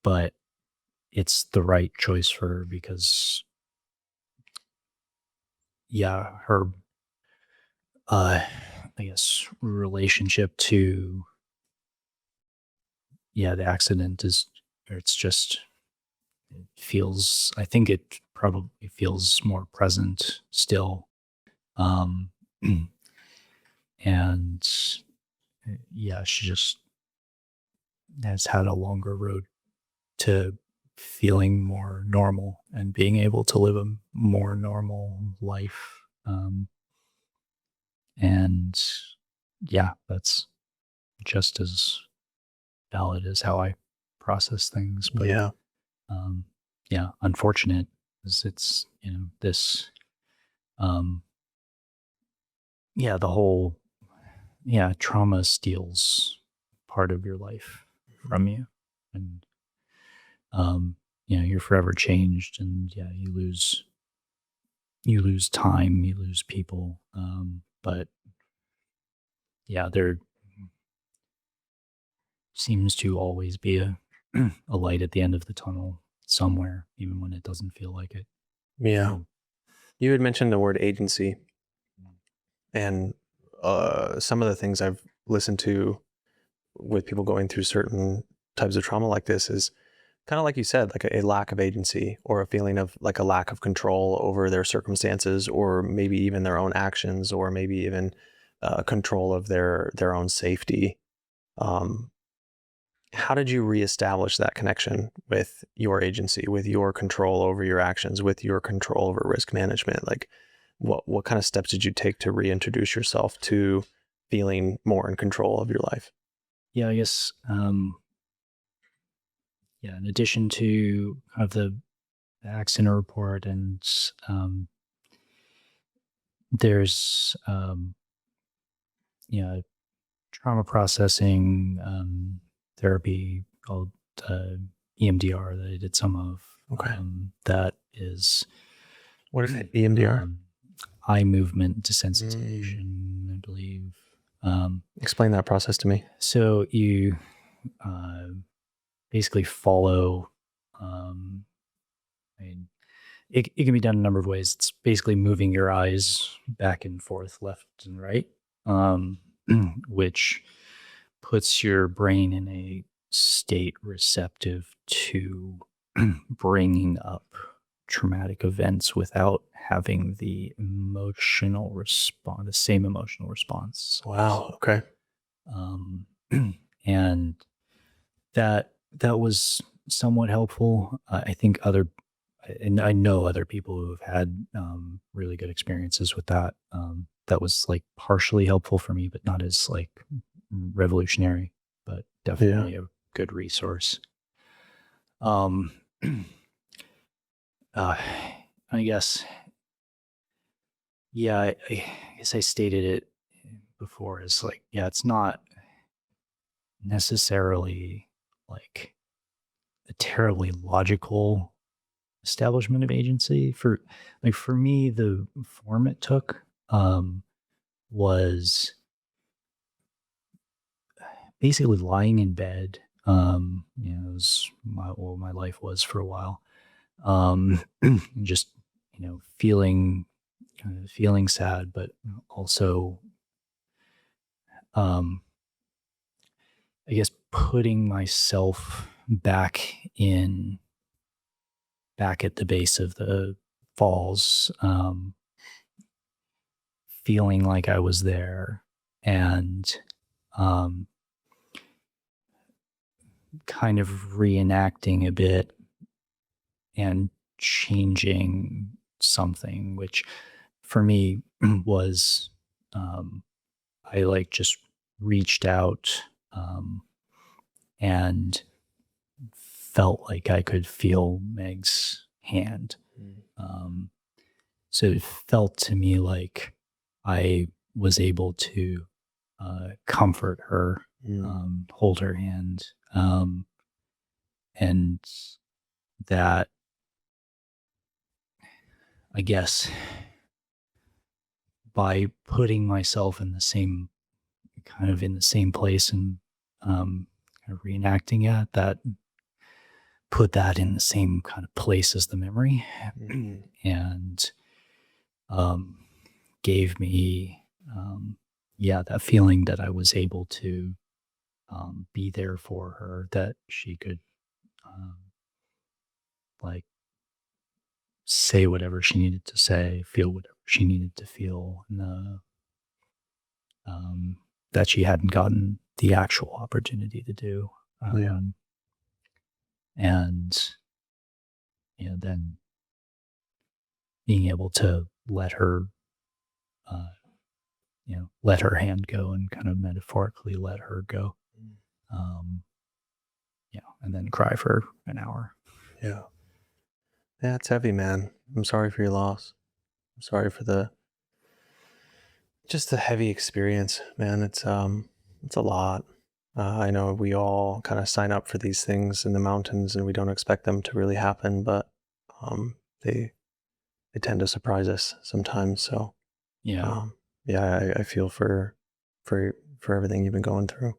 but it's the right choice for her because her I guess relationship to the accident it feels, I think it probably feels more present still. Um, and yeah, she just has had a longer road to feeling more normal and being able to live a more normal life. And yeah, that's just as valid as how I process things. But Yeah. yeah, unfortunate is it's, this, yeah, the whole, trauma steals part of your life from you. And, you're forever changed, and yeah, you lose time, you lose people. But yeah, there seems to always be a a light at the end of the tunnel somewhere, even when it doesn't feel like it. Yeah. You had mentioned the word agency, and some of the things I've listened to with people going through certain types of trauma like this is kind of like you said, like a lack of agency, or a feeling of like a lack of control over their circumstances, or maybe even their own actions, or maybe even control of their own safety. Um, how did you reestablish that connection with your agency, with your control over your actions, with your control over risk management? Like, what kind of steps did you take to reintroduce yourself to feeling more in control of your life? Yeah, I guess, in addition to kind of the accident report, and there's, trauma processing therapy called EMDR that I did some of. Okay. That is, What is it? EMDR? eye movement desensitization, I believe. Explain that process to me. So you basically follow. I mean, it can be done a number of ways. It's basically moving your eyes back and forth, left and right, which puts your brain in a state receptive to bringing up traumatic events without having the same emotional response. Wow. Okay. And that was somewhat helpful. I think and I know other people who have had really good experiences with that. That was like partially helpful for me, but not as like revolutionary, but definitely a good resource. I guess, I guess I stated it before, is like, it's not necessarily like a terribly logical establishment of agency. For me, the form it took was basically lying in bed. It was my life was for a while. Just feeling sad, but also I guess putting myself back at the base of the falls, feeling like I was there, and kind of reenacting a bit and changing something, which for me was, I like just reached out and felt like I could feel Meg's hand. So it felt to me like I was able to comfort her, hold her hand, and that, I guess, by putting myself in the same place and kind of reenacting it, that put that in the same kind of place as the memory, and gave me that feeling that I was able to be there for her, that she could like say whatever she needed to say, feel whatever she needed to feel, and that she hadn't gotten the actual opportunity to do. And then being able to let her let her hand go and kind of metaphorically let her go. And then cry for an hour. Yeah. Yeah, it's heavy, man. I'm sorry for your loss. I'm sorry for just the heavy experience, man. It's a lot. I know we all kind of sign up for these things in the mountains and we don't expect them to really happen, but they tend to surprise us sometimes. So I feel for everything you've been going through.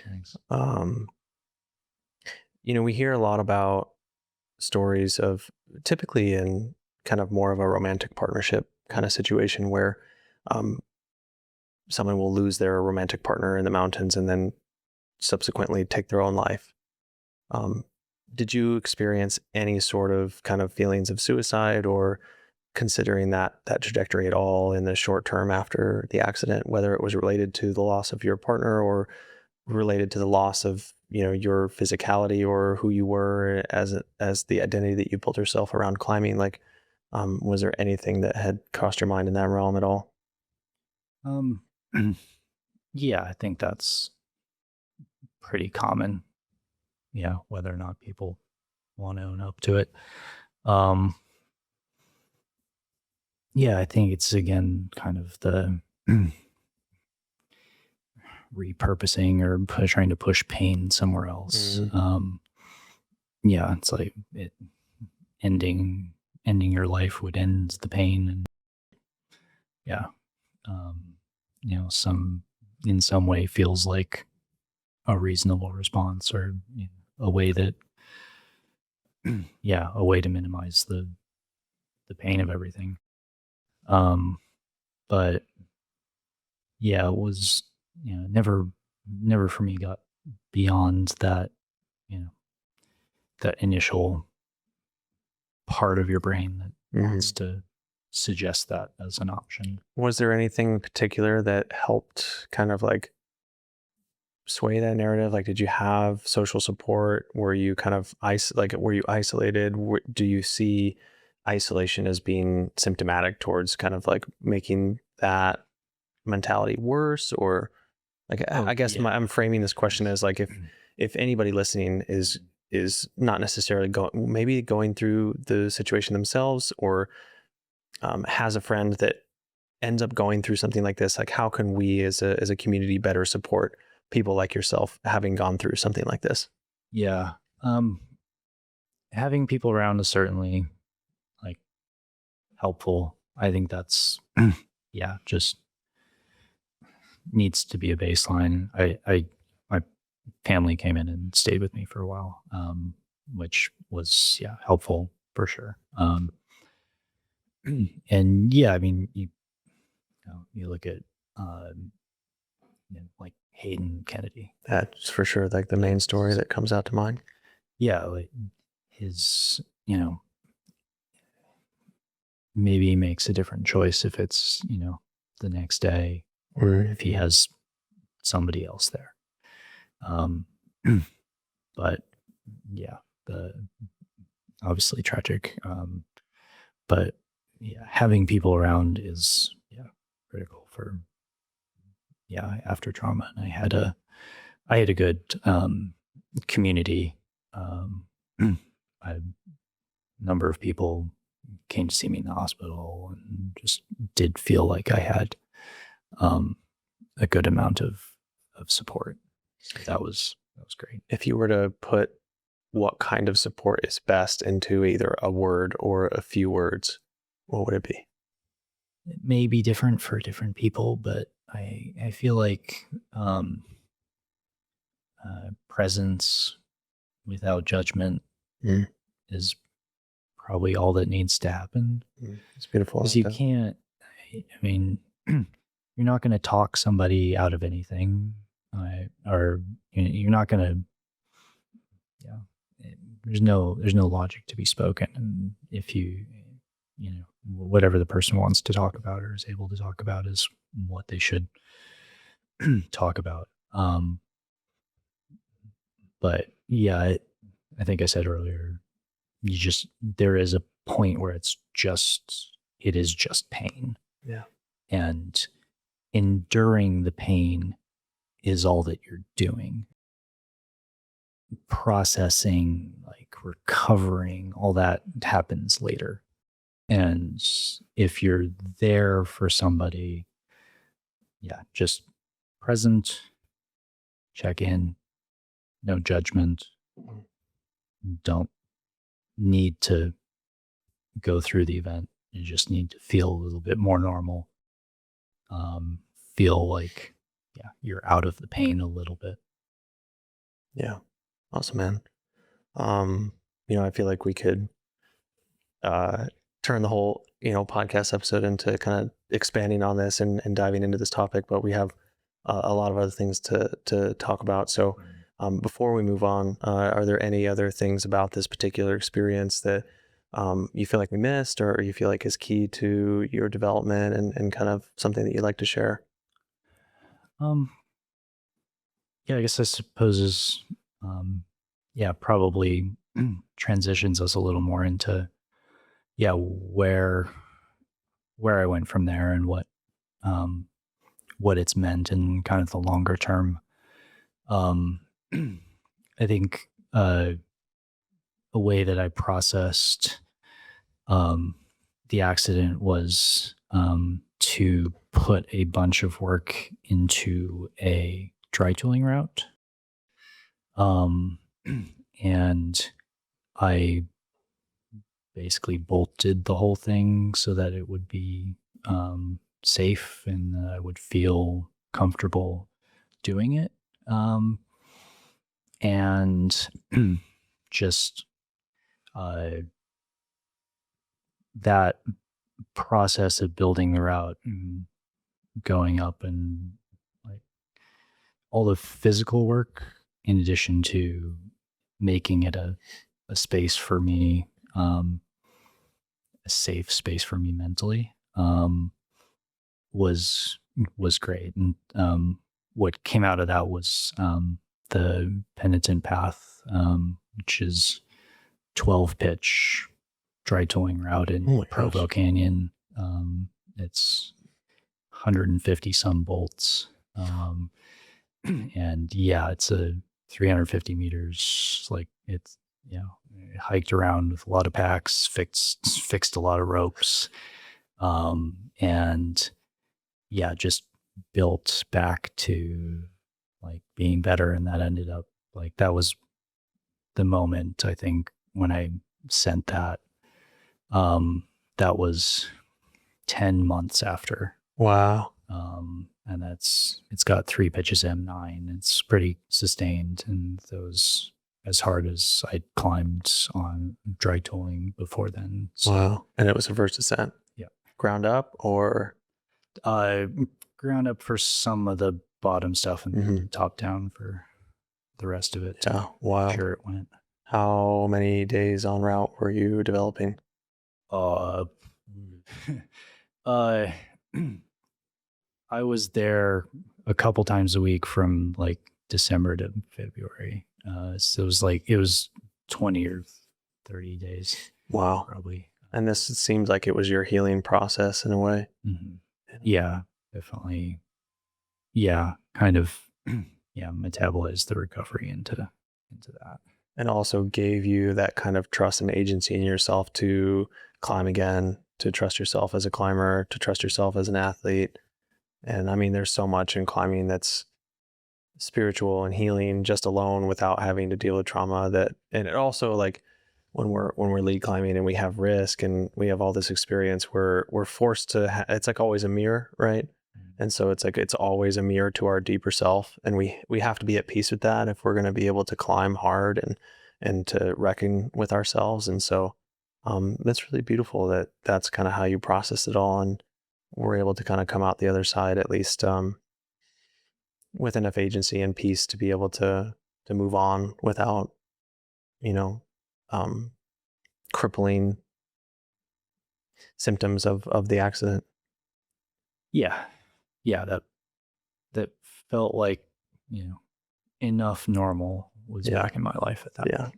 Thanks. We hear a lot about stories of, typically in kind of more of a romantic partnership kind of situation, where someone will lose their romantic partner in the mountains and then subsequently take their own life. Did you experience any sort of kind of feelings of suicide or considering that trajectory at all in the short term after the accident, whether it was related to the loss of your partner or related to the loss of your physicality or who you were as the identity that you built yourself around climbing? Like, was there anything that had crossed your mind in that realm at all? Yeah, I think that's pretty common. Yeah, whether or not people want to own up to it. Yeah, I think it's again kind of the repurposing or trying to push pain somewhere else. Yeah, it's like ending your life would end the pain, and in some way feels like a reasonable response, or a way that a way to minimize the pain of everything. But it was never for me got beyond that that initial part of your brain that wants to suggest that as an option. Was there anything in particular that helped kind of like sway that narrative? Like, did you have social support? Were you kind of were you isolated? Do you see isolation as being symptomatic towards kind of like making that mentality worse? Or like, I guess I'm framing this question as like, if anybody listening is not necessarily going through the situation themselves, or has a friend that ends up going through something like this, like how can we as a community better support people like yourself having gone through something like this? Yeah. Having people around is certainly like helpful. I think that's just needs to be a baseline. My family came in and stayed with me for a while, which was helpful for sure. And I mean, you look at like Hayden Kennedy. That's for sure like the main story that comes out to mind. Yeah, like his, maybe he makes a different choice if it's, the next day, or if he has somebody else there. But the obviously tragic. But having people around is critical for after trauma. And I had a good community. A number of people came to see me in the hospital and just did feel like I had a good amount of support. So that was great. If you were to put what kind of support is best into either a word or a few words, what would it be? It may be different for different people, but I feel like presence without judgment is probably all that needs to happen. It's beautiful. Because you can't, I mean, you're not going to talk somebody out of anything, or you're not going to, there's no logic to be spoken. And if you know, whatever the person wants to talk about or is able to talk about is what they should talk about. But yeah, I think I said earlier, there is a point where it is just pain. Yeah. And enduring the pain is all that you're doing. Processing, like recovering, all that happens later. And if you're there for somebody, just present, check in, no judgment. Don't need to go through the event. You just need to feel a little bit more normal. Feel like, you're out of the pain a little bit. Yeah. Awesome, man. I feel like we could turn the whole, podcast episode into kind of expanding on this and diving into this topic, but we have a lot of other things to talk about. So before we move on, are there any other things about this particular experience that you feel like we missed, or you feel like is key to your development and kind of something that you'd like to share? I guess I suppose is, probably transitions us a little more into, where I went from there and what it's meant in kind of the longer term. I think a way that I processed the accident was to put a bunch of work into a dry tooling route. And I basically bolted the whole thing so that it would be safe and I would feel comfortable doing it. And just that process of building the route and going up and like all the physical work in addition to making it a space for me, a safe space for me mentally, was great. And what came out of that was the Penitent Path, which is 12 pitch dry tooling route in Provo Canyon. It's 150 some bolts. And it's a 350 meters. Like it's, hiked around with a lot of packs, fixed a lot of ropes. And just built back to like being better. And that ended up like, that was the moment, I think, when I sent that. That was 10 months after. Wow. And it's got 3 pitches M9. It's pretty sustained, and those as hard as I'd climbed on dry tooling before then. So, wow. And it was a first ascent? Yeah. Ground up or? Ground up for some of the bottom stuff and top down for the rest of it. Yeah. Wow. Sure it went. How many days on route were you developing? I was there a couple times a week from like December to February. So it was 20 or 30 days. Wow. Probably. And this seems like it was your healing process in a way. Mm-hmm. Yeah, definitely. Yeah, kind of. Metabolized the recovery into that. And also gave you that kind of trust and agency in yourself to climb again, to trust yourself as a climber, to trust yourself as an athlete. And I mean, there's so much in climbing that's spiritual and healing just alone without having to deal with trauma. And it also, like, when we're lead climbing and we have risk and we have all this experience, we're forced to it's like always a mirror, right? And so it's like it's always a mirror to our deeper self, and we have to be at peace with that if we're going to be able to climb hard and to reckon with ourselves. And so that's really beautiful that that's kind of how you process it all, and we're able to kind of come out the other side at least with enough agency and peace to be able to move on without crippling symptoms of the accident? Yeah. That felt like, enough normal was back in my life at that point.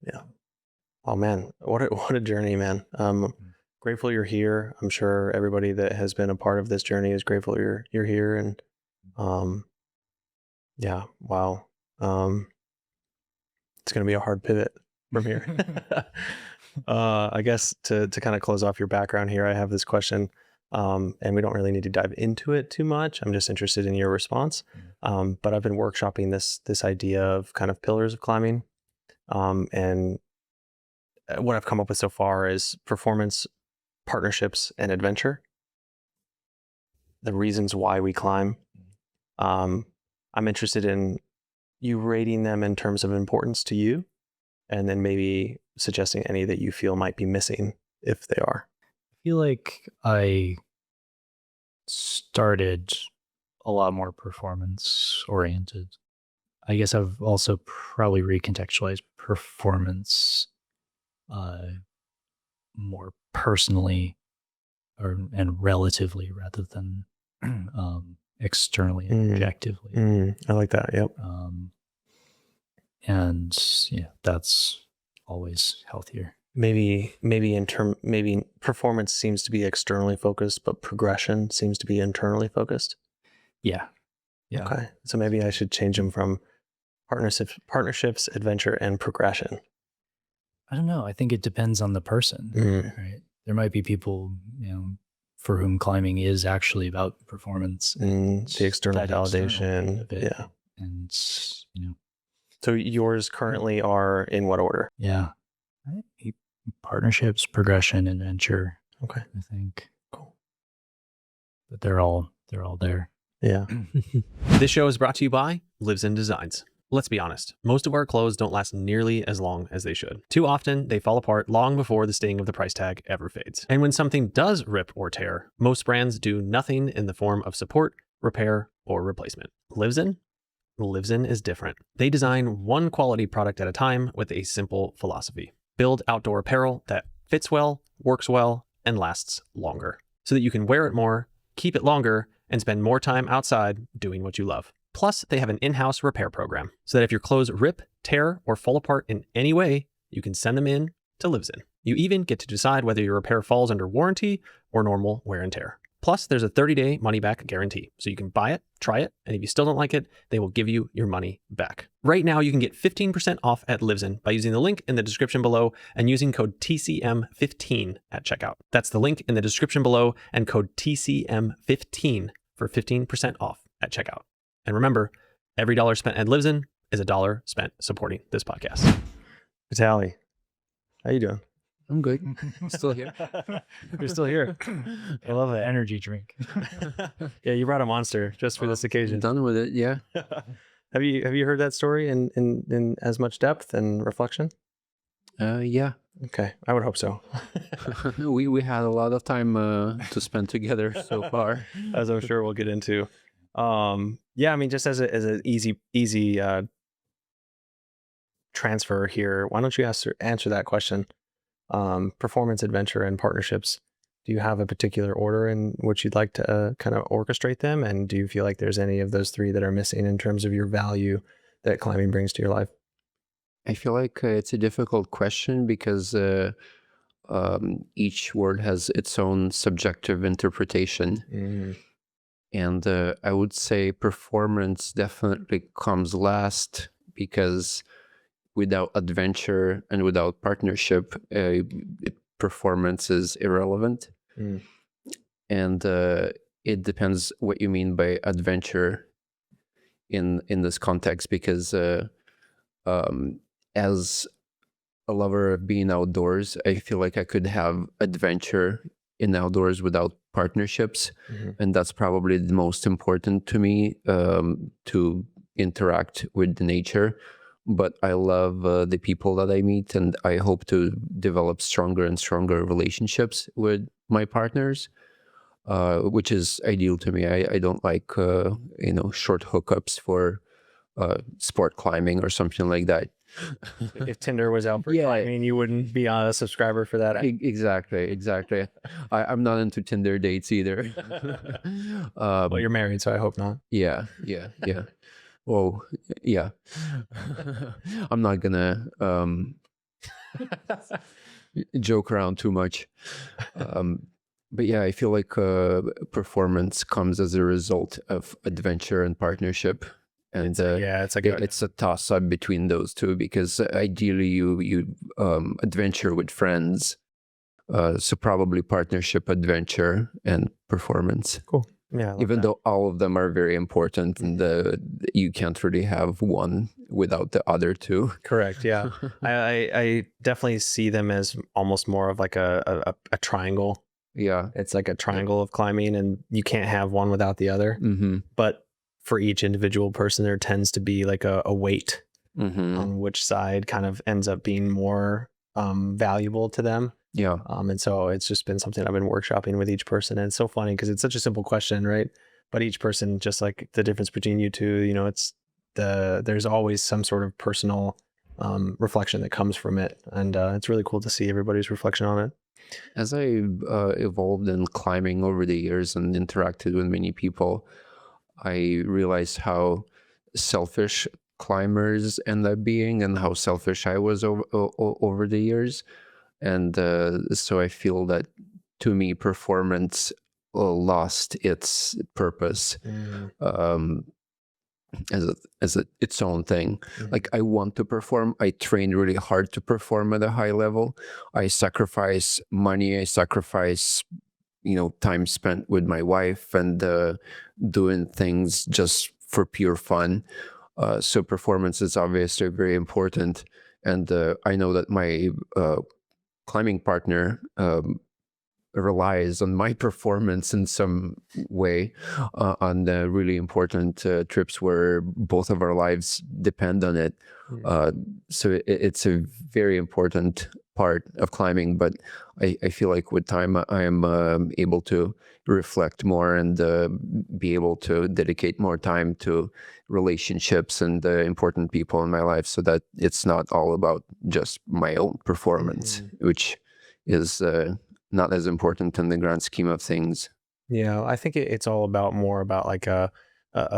Yeah. Oh man, what a journey, man. Grateful you're here. I'm sure everybody that has been a part of this journey is grateful you're here. And yeah, wow. It's gonna be a hard pivot from here. I guess to kind of close off your background here, I have this question, and we don't really need to dive into it too much. I'm just interested in your response. But I've been workshopping this idea of kind of pillars of climbing, and what I've come up with so far is performance, partnerships, and adventure. The reasons why we climb. I'm interested in you rating them in terms of importance to you, and then maybe suggesting any that you feel might be missing if they are. I feel like I started a lot more performance oriented. I guess I've also probably recontextualized performance more personally and relatively rather than externally and objectively. I like that. Yep. And yeah, that's always healthier. Maybe performance seems to be externally focused, but progression seems to be internally focused. Yeah. Okay. So maybe I should change them from partnerships, adventure, and progression. I don't know. I think it depends on the person, right? There might be people, for whom climbing is actually about performance and the external validation. Yeah. And, So yours currently are in what order? Yeah. Partnerships, progression, adventure. Okay. I think. Cool. But they're all there. Yeah. This show is brought to you by Lives in Designs. Let's be honest, most of our clothes don't last nearly as long as they should. Too often, they fall apart long before the sting of the price tag ever fades. And when something does rip or tear, most brands do nothing in the form of support, repair, or replacement. Lives in is different. They design one quality product at a time with a simple philosophy. Build outdoor apparel that fits well, works well, and lasts longer, so that you can wear it more, keep it longer, and spend more time outside doing what you love. Plus, they have an in-house repair program, so that if your clothes rip, tear, or fall apart in any way, you can send them in to Lives In. You even get to decide whether your repair falls under warranty or normal wear and tear. Plus, there's a 30-day money-back guarantee, so you can buy it, try it, and if you still don't like it, they will give you your money back. Right now, you can get 15% off at Lives In by using the link in the description below and using code TCM15 at checkout. That's the link in the description below and code TCM15 for 15% off at checkout. And remember, every dollar spent at Lives In is a dollar spent supporting this podcast. Vitaliy, how you doing? I'm good. Still here. You're still here. I love an energy drink. Yeah, you brought a monster just for this occasion. Done with it, yeah. Have you heard that story in as much depth and reflection? Yeah. Okay, I would hope so. we had a lot of time to spend together so far, as I'm sure we'll get into. Yeah, I mean, just as an easy transfer here, why don't you answer that question? Performance, adventure, and partnerships. Do you have a particular order in which you'd like to kind of orchestrate them? And do you feel like there's any of those three that are missing in terms of your value that climbing brings to your life? I feel like it's a difficult question because each word has its own subjective interpretation. And I would say performance definitely comes last because without adventure and without partnership, performance is irrelevant. And it depends what you mean by adventure in this context, because as a lover of being outdoors, I feel like I could have adventure in outdoors without partnerships. And that's probably the most important to me, to interact with the nature. But I love the people that I meet, and I hope to develop stronger and stronger relationships with my partners, which is ideal to me. I don't like short hookups for sport climbing or something like that. If Tinder was out for Yeah. climbing, you wouldn't be a subscriber for that. Exactly. I'm not into Tinder dates either. Well, you're married, so I hope not. Yeah. Oh, yeah. I'm not gonna joke around too much. But yeah, I feel like performance comes as a result of adventure and partnership. And It's like it's a toss-up between those two, because ideally you adventure with friends. So probably partnership, adventure, and performance. cool. Yeah, Even though all of them are very important, and you can't really have one without the other two. correct. Yeah, I definitely see them as almost more of like a triangle. Yeah. It's like a triangle of climbing, and you can't have one without the other. Mm-hmm. But for each individual person, there tends to be like a weight Mm-hmm. on which side kind of ends up being more valuable to them. Yeah. And so it's just been something I've been workshopping with each person. And it's so funny because it's such a simple question, right? But each person, just like the difference between you two, you know, there's always some sort of personal reflection that comes from it. And it's really cool to see everybody's reflection on it. As I evolved in climbing over the years and interacted with many people, I realized how selfish climbers end up being, and how selfish I was over the years. And so I feel that, to me, performance lost its purpose as its own thing. Mm-hmm. Like, I want to perform. I train really hard to perform at a high level. I sacrifice money. I sacrifice, time spent with my wife, and doing things just for pure fun. So performance is obviously very important. And I know that my climbing partner relies on my performance in some way on the really important trips where both of our lives depend on it. So it's a very important part of climbing, but I feel like with time I am able to reflect more and be able to dedicate more time to relationships and the important people in my life, so that it's not all about just my own performance, which is not as important in the grand scheme of things. Yeah, I think it's all about more about like a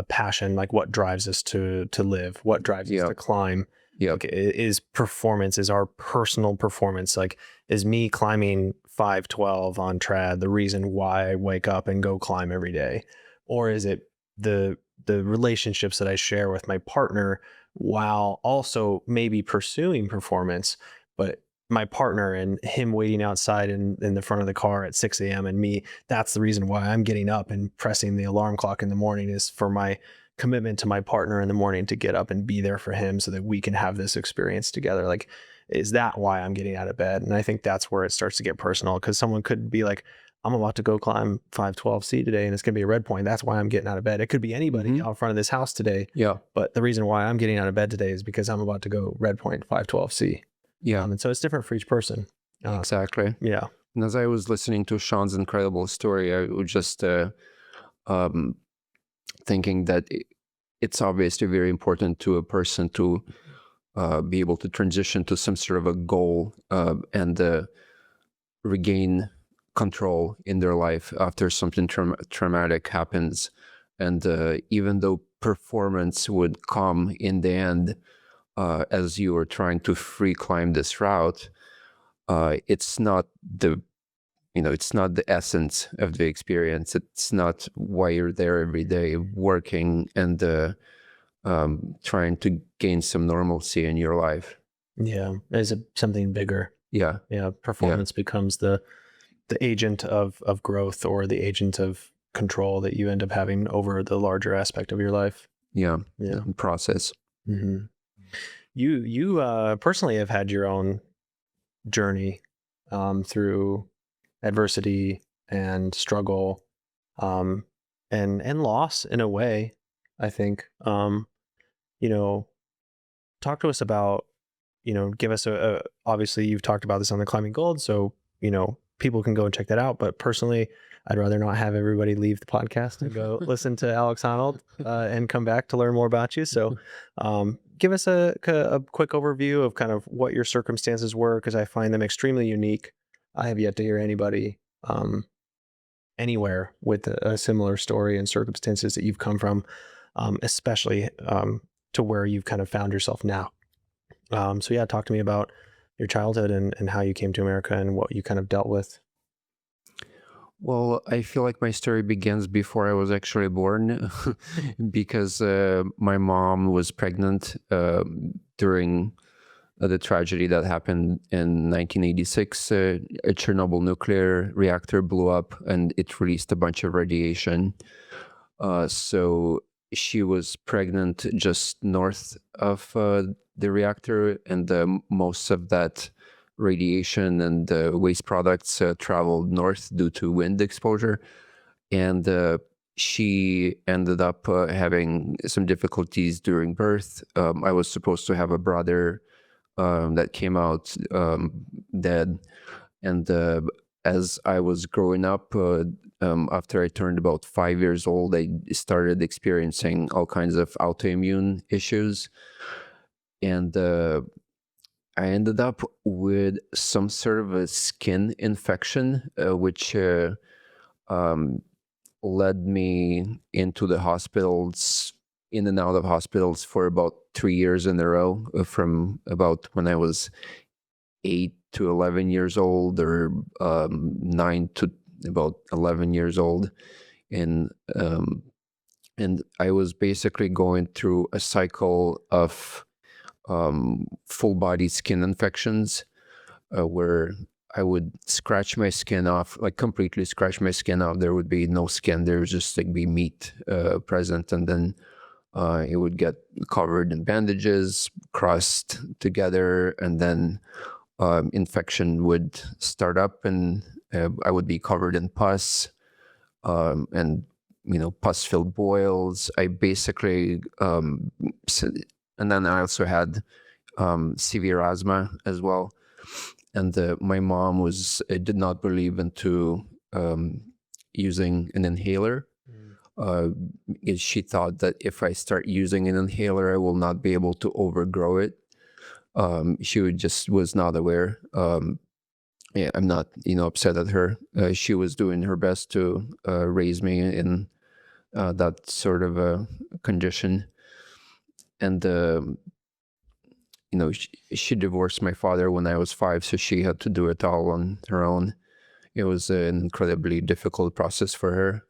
passion, like what drives us to live, what drives us to climb. Yeah. Like, is performance, is our personal performance, like, is me climbing 512 on trad the reason why I wake up and go climb every day? Or is it the relationships that I share with my partner while also maybe pursuing performance, but my partner and him waiting outside in the front of the car at 6 a.m. and me, that's the reason why I'm getting up and pressing the alarm clock in the morning, is for my commitment to my partner in the morning to get up and be there for him so that we can have this experience together. Like, is that why I'm getting out of bed? And I think that's where it starts to get personal, because someone could be like, I'm about to go climb 512C today and it's going to be a red point. That's why I'm getting out of bed. It could be anybody out front of this house today. Yeah. But the reason why I'm getting out of bed today is because I'm about to go red point 512C. Yeah. And so it's different for each person. Exactly. Yeah. And as I was listening to Sean's incredible story, I was just thinking that it's obviously very important to a person to be able to transition to some sort of a goal and regain control in their life after something traumatic happens. And even though performance would come in the end as you are trying to free climb this route, it's not the essence of the experience. It's not why you're there every day working and trying to gain some normalcy in your life. Yeah. There's something bigger. Yeah. Yeah. Performance becomes the agent of growth, or the agent of control that you end up having over the larger aspect of your life. Yeah. Yeah. Process. Mm-hmm. You personally have had your own journey through adversity and struggle and loss in a way, I think. Talk to us about, give us obviously you've talked about this on the Climbing Gold, so people can go and check that out. But personally, I'd rather not have everybody leave the podcast and go listen to Alex Honnold and come back to learn more about you. So give us a quick overview of kind of what your circumstances were, because I find them extremely unique. I have yet to hear anybody anywhere with a similar story and circumstances that you've come from, especially to where you've kind of found yourself now. So yeah, talk to me about your childhood and how you came to America and what you kind of dealt with. Well, I feel like my story begins before I was actually born because my mom was pregnant during the tragedy that happened in 1986. A Chernobyl nuclear reactor blew up and it released a bunch of radiation. So she was pregnant just north of the reactor, and most of that radiation and waste products traveled north due to wind exposure. And she ended up having some difficulties during birth. I was supposed to have a brother that came out dead. And as I was growing up, after I turned about 5 years old, I started experiencing all kinds of autoimmune issues. And I ended up with some sort of a skin infection, which led me into the hospitals, in and out of hospitals for about 3 years in a row, from about when I was 8 to 11 years old, or 9 to about 11 years old. And I was basically going through a cycle of full body skin infections, where I would scratch my skin off, like completely scratch my skin off. There would be no skin. There would just like be meat present. And then it would get covered in bandages, crossed together, and then infection would start up, and I would be covered in pus, and pus-filled boils. I basically, and then I also had severe asthma as well. And my mom did not believe into using an inhaler. She thought that if I start using an inhaler, I will not be able to overgrow it. She was not aware. Yeah, I'm not, upset at her. She was doing her best to raise me in that sort of a condition. And she divorced my father when I was 5, so she had to do it all on her own. It was an incredibly difficult process for her.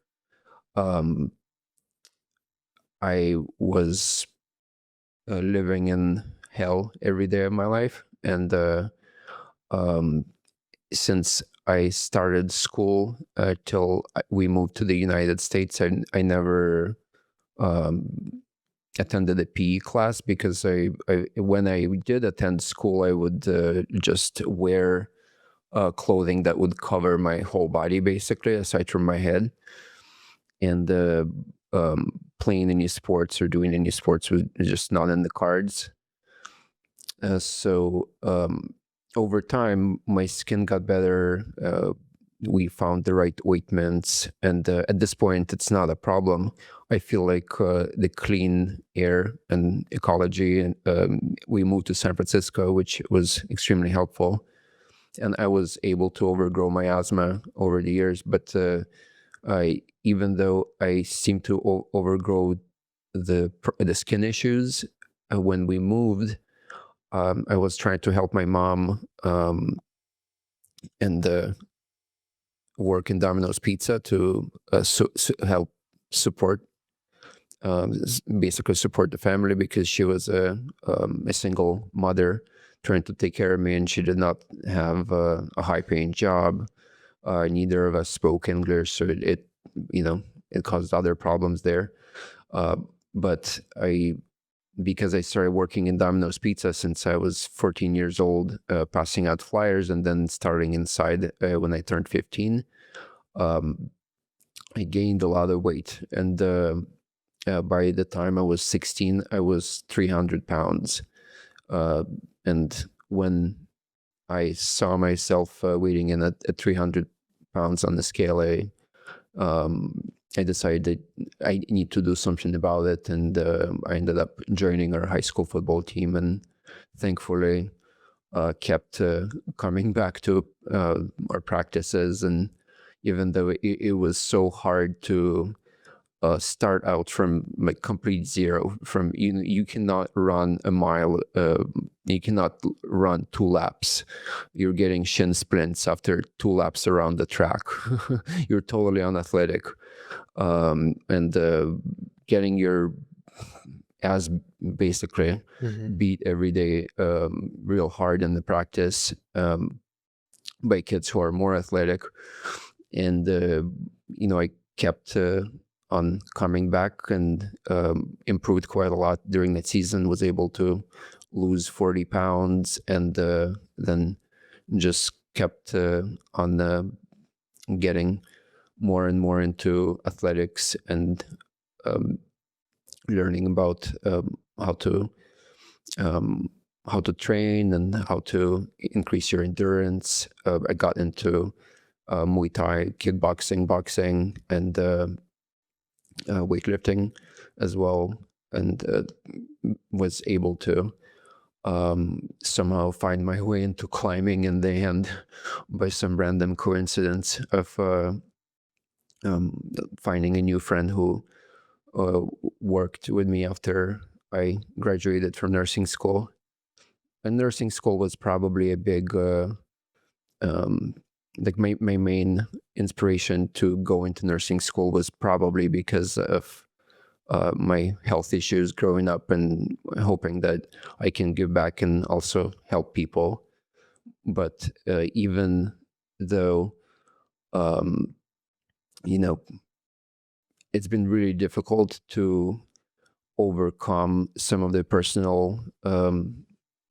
I was living in hell every day of my life, and since I started school till we moved to the United States, I never attended a PE class, because when I did attend school, I would just wear clothing that would cover my whole body, basically, aside from my head. And playing any sports or doing any sports was just not in the cards. So over time, my skin got better. We found the right ointments, and at this point, it's not a problem. I feel like the clean air and ecology, and we moved to San Francisco, which was extremely helpful, and I was able to overgrow my asthma over the years. But even though I seemed to overgrow the skin issues, when we moved, I was trying to help my mom and work in Domino's Pizza to help support, basically support the family, because she was a single mother trying to take care of me, and she did not have a high-paying job. Neither of us spoke English, so it caused other problems there. But because I started working in Domino's Pizza since I was 14 years old, passing out flyers, and then starting inside when I turned 15, I gained a lot of weight. And by the time I was 16, I was 300 pounds. And when I saw myself weighing in at 300 pounds on the scale, I decided that I need to do something about it, and I ended up joining our high school football team, and thankfully kept coming back to our practices. And even though it was so hard to start out from like complete zero, from you cannot run a mile, you cannot run 2 laps, you're getting shin splints after 2 laps around the track. You're totally unathletic, and getting your ass basically beat every day real hard in the practice by kids who are more athletic. And I kept on coming back, and improved quite a lot during that season. Was able to lose 40 pounds, and then just kept on getting more and more into athletics, and learning about how to train and how to increase your endurance. I got into Muay Thai, kickboxing, boxing, and weightlifting as well, and was able to somehow find my way into climbing in the end by some random coincidence of finding a new friend who worked with me after I graduated from nursing school. And nursing school was probably a big like my main inspiration to go into nursing school was probably because of my health issues growing up, and hoping that I can give back and also help people. But even though it's been really difficult to overcome some of the personal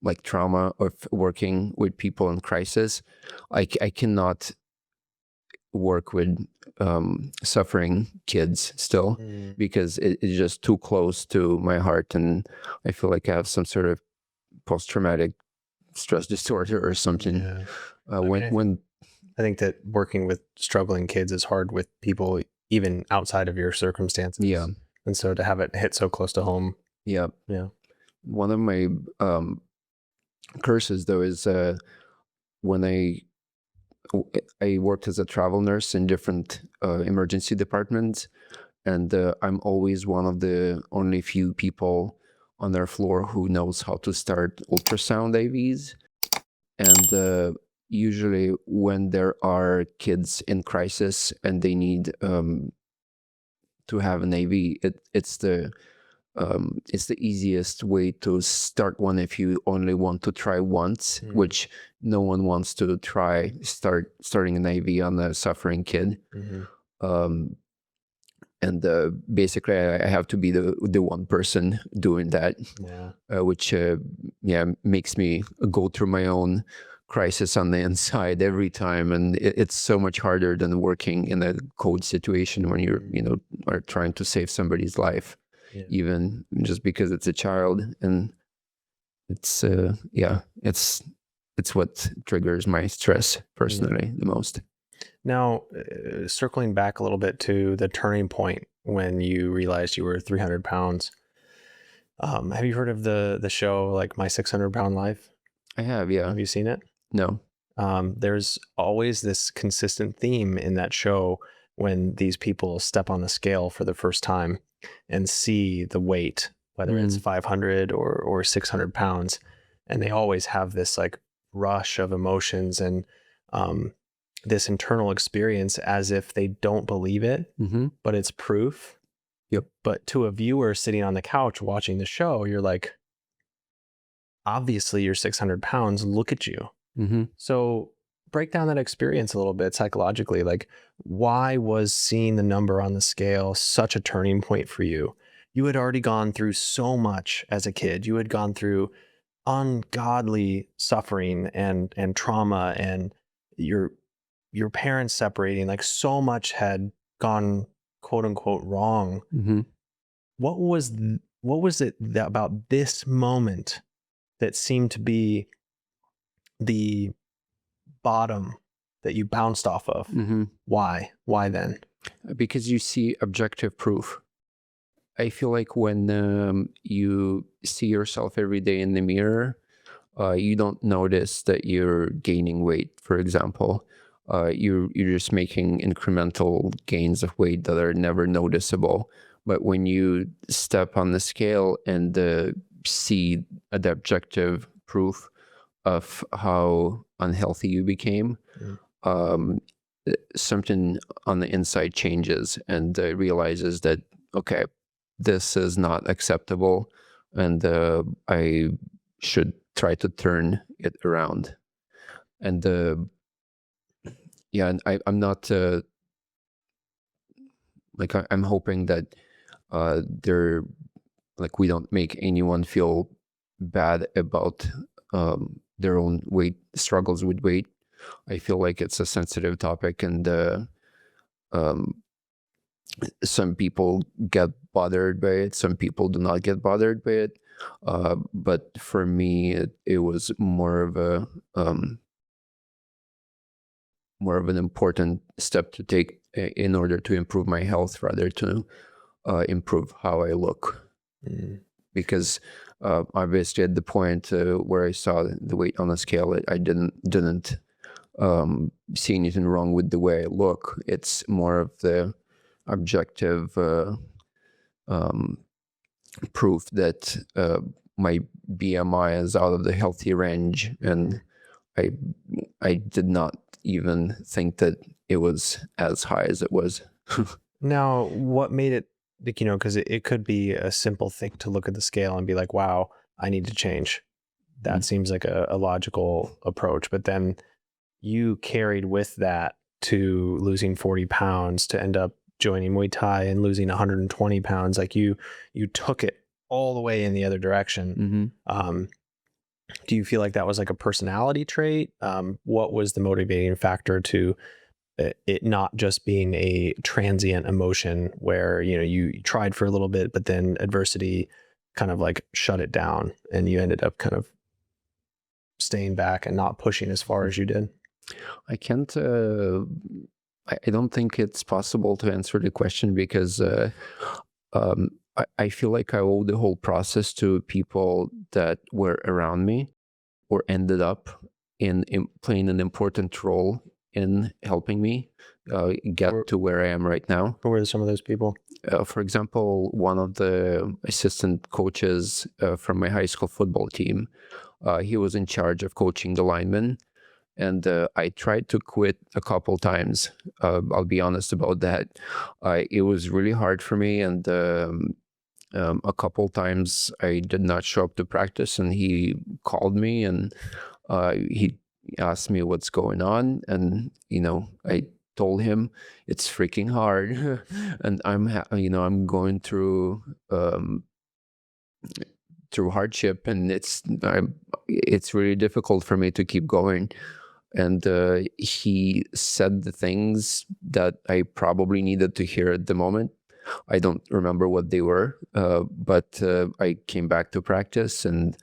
like trauma of working with people in crisis, I cannot work with suffering kids still, because it's just too close to my heart, and I feel like I have some sort of post-traumatic stress disorder or something. I think that working with struggling kids is hard with people even outside of your circumstances. Yeah. And so to have it hit so close to home. Yeah. Yeah. One of my curses though is when I worked as a travel nurse in different emergency departments, and I'm always one of the only few people on their floor who knows how to start ultrasound IVs. And usually when there are kids in crisis and they need to have an IV, it's the easiest way to start one if you only want to try once, which no one wants to try starting an IV on a suffering kid. And basically I have to be the one person doing that, which makes me go through my own crisis on the inside every time, and it's so much harder than working in a cold situation when you're are trying to save somebody's life. Even just because it's a child, and it's what triggers my stress personally the most. Now, circling back a little bit to the turning point when you realized you were 300 pounds, have you heard of the show like My 600 Pound Life? I have, yeah. Have you seen it? No. There's always this consistent theme in that show when these people step on the scale for the first time and see the weight, whether it's 500 or 600 pounds. And they always have this like rush of emotions and this internal experience as if they don't believe it, but it's proof. Yep. But to a viewer sitting on the couch watching the show, you're like, obviously you're 600 pounds, look at you. So break down that experience a little bit psychologically. Like, why was seeing the number on the scale such a turning point for you? You had already gone through so much as a kid. You had gone through ungodly suffering and trauma, and your parents separating. Like, so much had gone quote unquote wrong. What was it about this moment that seemed to be the bottom that you bounced off of? Why then? Because you see objective proof. I feel like when you see yourself every day in the mirror, you don't notice that you're gaining weight, for example. You're just making incremental gains of weight that are never noticeable. But when you step on the scale and see the objective proof of how unhealthy you became, um, something on the inside changes and realizes that, okay, this is not acceptable, and I should try to turn it around. And and I'm not I'm hoping that they're like, we don't make anyone feel bad about their own weight struggles with weight. I feel like it's a sensitive topic, and um, some people get bothered by it, some people do not get bothered by it. But for me, it was more of an important step to take in order to improve my health, rather to improve how I look. Because obviously at the point where I saw the weight on the scale, I didn't see anything wrong with the way I look. It's more of the objective proof that my BMI is out of the healthy range, and I did not even think that it was as high as it was. Now, what made it, like, because it could be a simple thing to look at the scale and be like, wow, I need to change. That seems like a logical approach. But then you carried with that to losing 40 pounds to end up joining Muay Thai and losing 120 pounds. Like you took it all the way in the other direction. Do you feel like that was like a personality trait? What was the motivating factor to it not just being a transient emotion where, you tried for a little bit, but then adversity kind of like shut it down and you ended up kind of staying back and not pushing as far as you did? I can't, I don't think it's possible to answer the question, because I feel like I owe the whole process to people that were around me or ended up in playing an important role in helping me get to where I am right now. Who were some of those people? For example, one of the assistant coaches from my high school football team, he was in charge of coaching the linemen. And I tried to quit a couple times. I'll be honest about that. It was really hard for me, and a couple times I did not show up to practice, and he called me and he asked me what's going on, and I told him it's freaking hard, and I'm going through hardship, and it's really difficult for me to keep going. And he said the things that I probably needed to hear at the moment. I don't remember what they were, but I came back to practice, and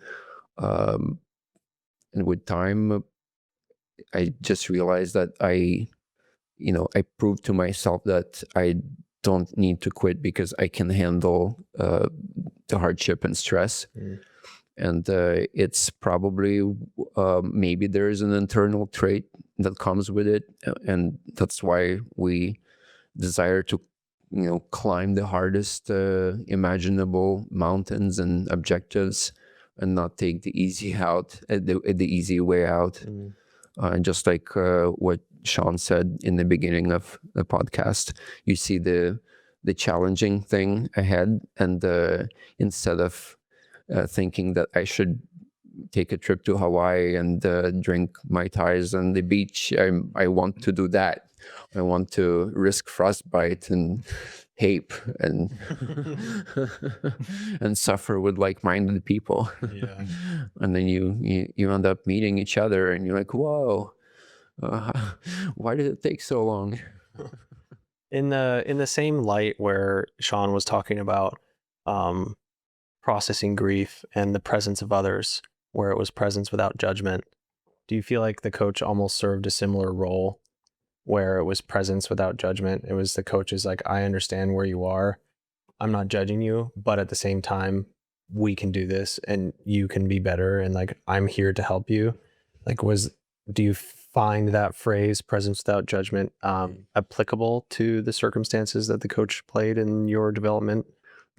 with time, I just realized that I proved to myself that I don't need to quit, because I can handle the hardship and stress. And it's probably maybe there is an internal trait that comes with it, and that's why we desire to climb the hardest imaginable mountains and objectives, and not take the easy easy way out. And just like what Sean said in the beginning of the podcast, you see the challenging thing ahead, and instead of thinking that I should take a trip to Hawaii and drink Mai Tais on the beach, I want to do that. I want to risk frostbite and hape and and suffer with like-minded people. Yeah. And then you end up meeting each other, and you're like, whoa, why did it take so long? In the same light where Sean was talking about processing grief and the presence of others, where it was presence without judgment, do you feel like the coach almost served a similar role where it was presence without judgment. It was the coaches like, I understand where you are. I'm not judging you, but at the same time, we can do this and you can be better. And like, I'm here to help you. Like, do you find that phrase, presence without judgment, applicable to the circumstances that the coach played in your development?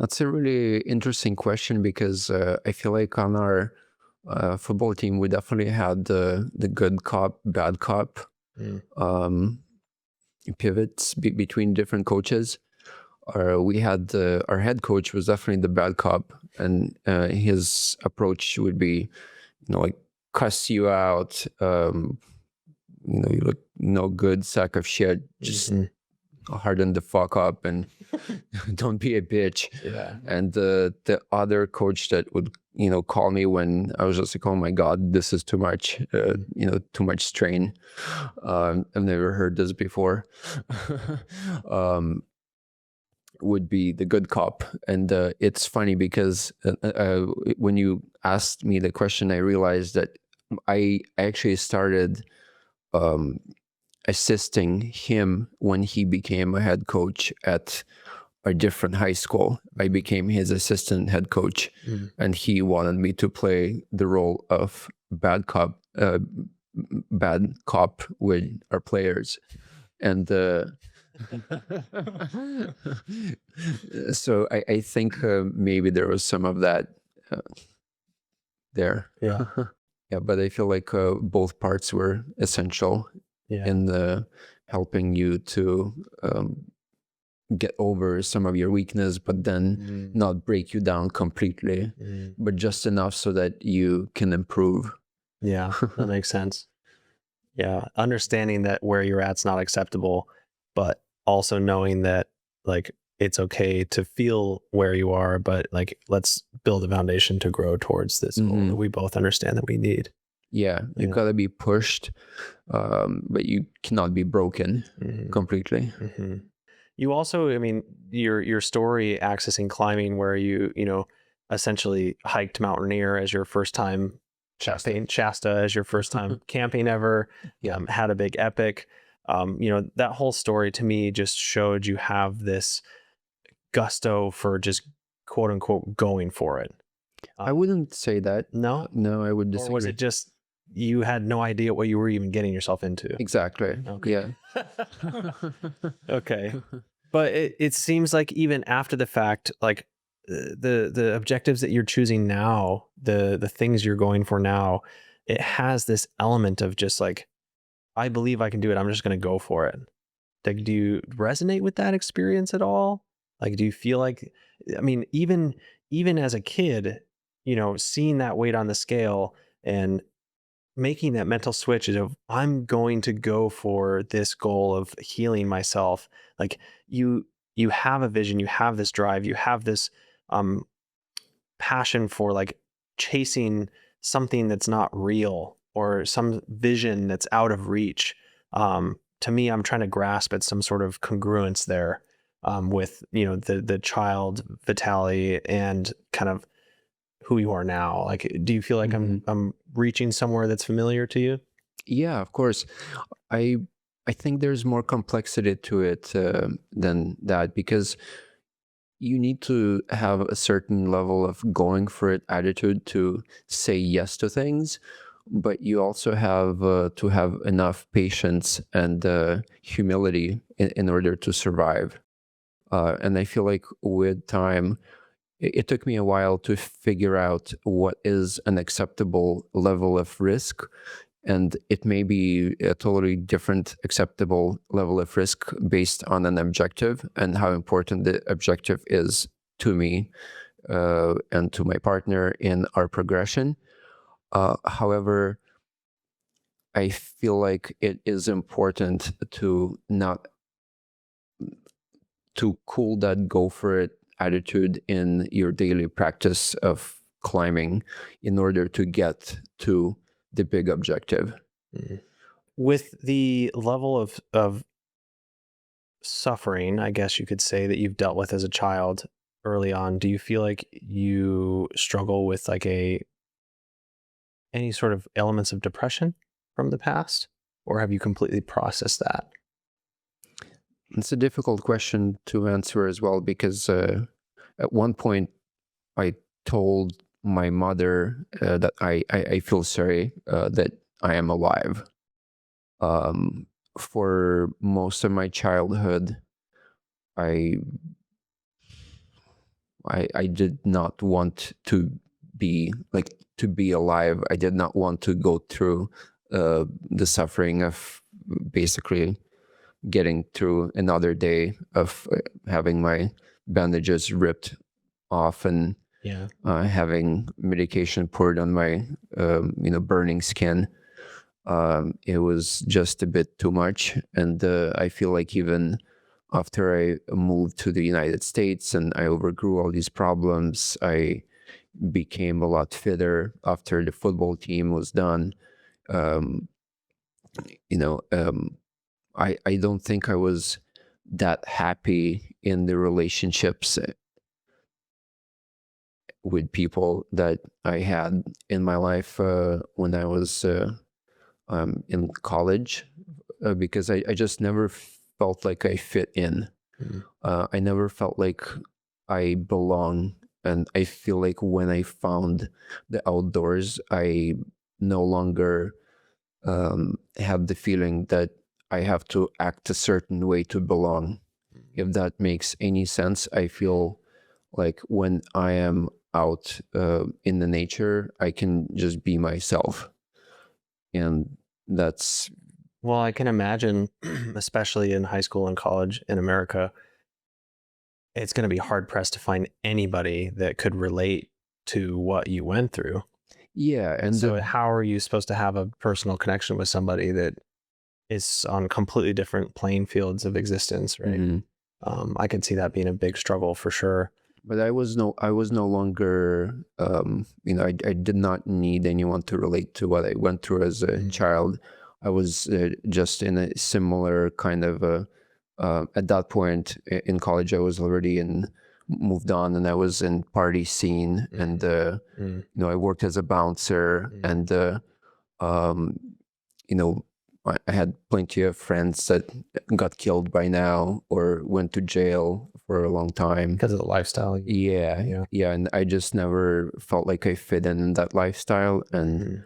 That's a really interesting question, because I feel like on our football team, we definitely had the good cop, bad cop pivots between different coaches. We had our head coach was definitely the bad cop, and his approach would be, like, cuss you out. You look no good, sack of shit. Just harden the fuck up and don't be a bitch. Yeah. And the other coach that would call me when I was just like, oh my god, this is too much, too much strain. I've never heard this before. Would be the good cop. And it's funny because when you asked me the question, I realized that I actually started assisting him when he became a head coach at a different high school. I became his assistant head coach, and he wanted me to play the role of bad cop with our players. And so I think maybe there was some of that there. Yeah. Yeah, but I feel like both parts were essential in helping you to get over some of your weakness, but then not break you down completely, but just enough so that you can improve. Yeah, that makes sense. Yeah, understanding that where you're at's not acceptable, but also knowing that like it's okay to feel where you are, but like let's build a foundation to grow towards this goal that we both understand that we need. Yeah, you gotta be pushed, but you cannot be broken completely. You also, I mean, your story accessing climbing, where you essentially hiked Mount Rainier as your first time, Shasta as your first time camping ever, had a big epic. That whole story to me just showed you have this gusto for just quote unquote going for it. I wouldn't say that. No, I would disagree. or was it just you had no idea what you were even getting yourself into? Exactly. Okay. Yeah. Okay. But it seems like even after the fact, like the objectives that you're choosing now, the things you're going for now, it has this element of just like, I believe I can do it. I'm just going to go for it. Like, do you resonate with that experience at all? Like, do you feel like, I mean, even as a kid, seeing that weight on the scale and making that mental switch of I'm going to go for this goal of healing myself. Like you have a vision, you have this drive, you have this passion for like chasing something that's not real or some vision that's out of reach. To me, I'm trying to grasp at some sort of congruence there with the child Vitaliy and kind of who you are now. Like, do you feel like I'm reaching somewhere that's familiar to you? Yeah, of course. I think there's more complexity to it than that, because you need to have a certain level of going for it attitude to say yes to things, but you also have to have enough patience and humility in order to survive. And I feel like with time, it took me a while to figure out what is an acceptable level of risk. And it may be a totally different acceptable level of risk based on an objective and how important the objective is to me and to my partner in our progression. However, I feel like it is important to cool that go for it attitude in your daily practice of climbing in order to get to the big objective. With the level of suffering, I guess you could say, that you've dealt with as a child early on, do you feel like you struggle with like any sort of elements of depression from the past, or have you completely processed that? It's a difficult question to answer as well, because at one point I told my mother that I feel sorry that I am alive. For most of my childhood, I I did not want to be alive. I did not want to go through the suffering of basically getting through another day of having my bandages ripped off and Yeah. having medication poured on my burning skin. It was just a bit too much, and I feel like even after I moved to the United States and I overgrew all these problems, I became a lot fitter after the football team was done. Um, you know, I don't think I was that happy in the relationships with people that I had in my life when I was in college, because I just never felt like I fit in. I never felt like I belong. And I feel like when I found the outdoors, I no longer have the feeling that I have to act a certain way to belong. If that makes any sense, I feel like when I am out in the nature, I can just be myself. And that's, Well, I can imagine, especially in high school and college in America, it's going to be hard pressed to find anybody that could relate to what you went through. yeah. And So how are you supposed to have a personal connection with somebody that is on completely different playing fields of existence, right? Mhm. I could see that being a big struggle for sure. But I was no longer, I did not need anyone to relate to what I went through as a child. I was just in a similar kind of at that point in college. I was already moved on, and I was in party scene, and I worked as a bouncer, and I had plenty of friends that got killed by now or went to jail for a long time. Because of the lifestyle. Yeah, and I just never felt like I fit in that lifestyle, and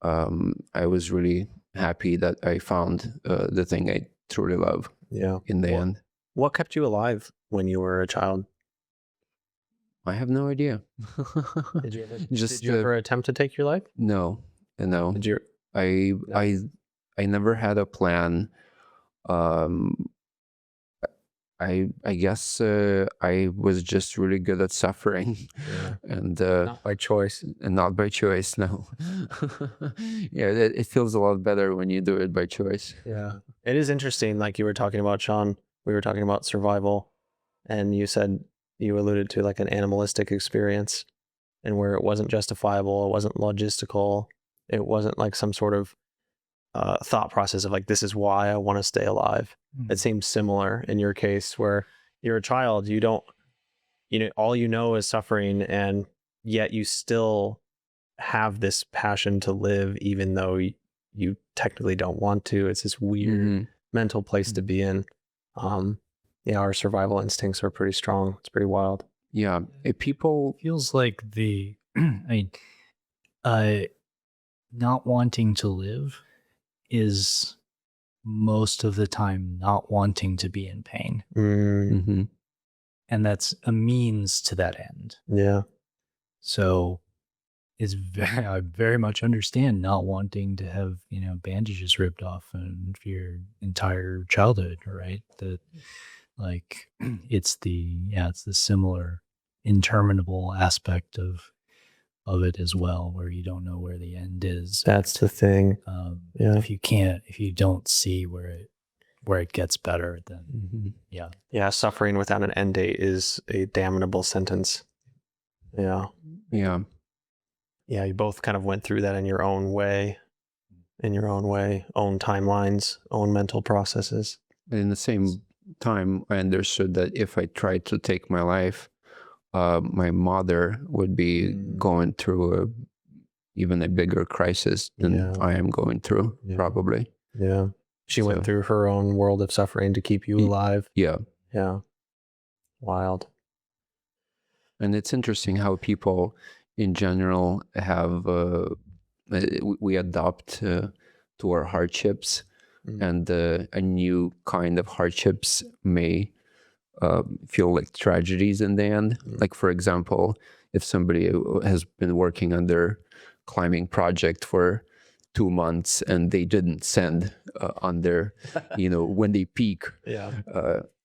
I was really happy that I found the thing I truly love. Yeah. In the end, What kept you alive when you were a child? I have no idea. Did you ever, Just did you ever attempt to take your life? no. Did you? I never had a plan. Um, I guess I was just really good at suffering, and Not by choice. not by choice. No. Yeah, it feels a lot better when you do it by choice. Yeah. It is interesting. Like you were talking about, Sean, we were talking about survival, and you alluded to like an animalistic experience, and where it wasn't justifiable, it wasn't logistical, it wasn't like some sort of thought process of like, this is why I want to stay alive. It seems similar in your case, where you're a child, you don't, all you know is suffering, and yet you still have this passion to live, even though you technically don't want to. It's this weird mental place to be in. Our survival instincts are pretty strong. It's pretty wild. Yeah, people feels like the not wanting to live is most of the time not wanting to be in pain. And that's a means to that end. Yeah. So I very much understand not wanting to have, bandages ripped off and for your entire childhood, right? That like it's the similar interminable aspect of it as well, where you don't know where the end is. That's the thing. If you don't see where it gets better, then suffering without an end date is a damnable sentence. Yeah. You both kind of went through that in your own way, own timelines, own mental processes. In the same time, I understood that if I tried to take my life, my mother would be going through even a bigger crisis than I am going through, probably. Yeah. She went through her own world of suffering to keep you alive. Yeah. Yeah. Wild. And it's interesting how people in general have, we adopt to our hardships, and a new kind of hardships may feel like tragedies in the end. Like, for example, if somebody has been working on their climbing project for 2 months and they didn't send on their, when they peak,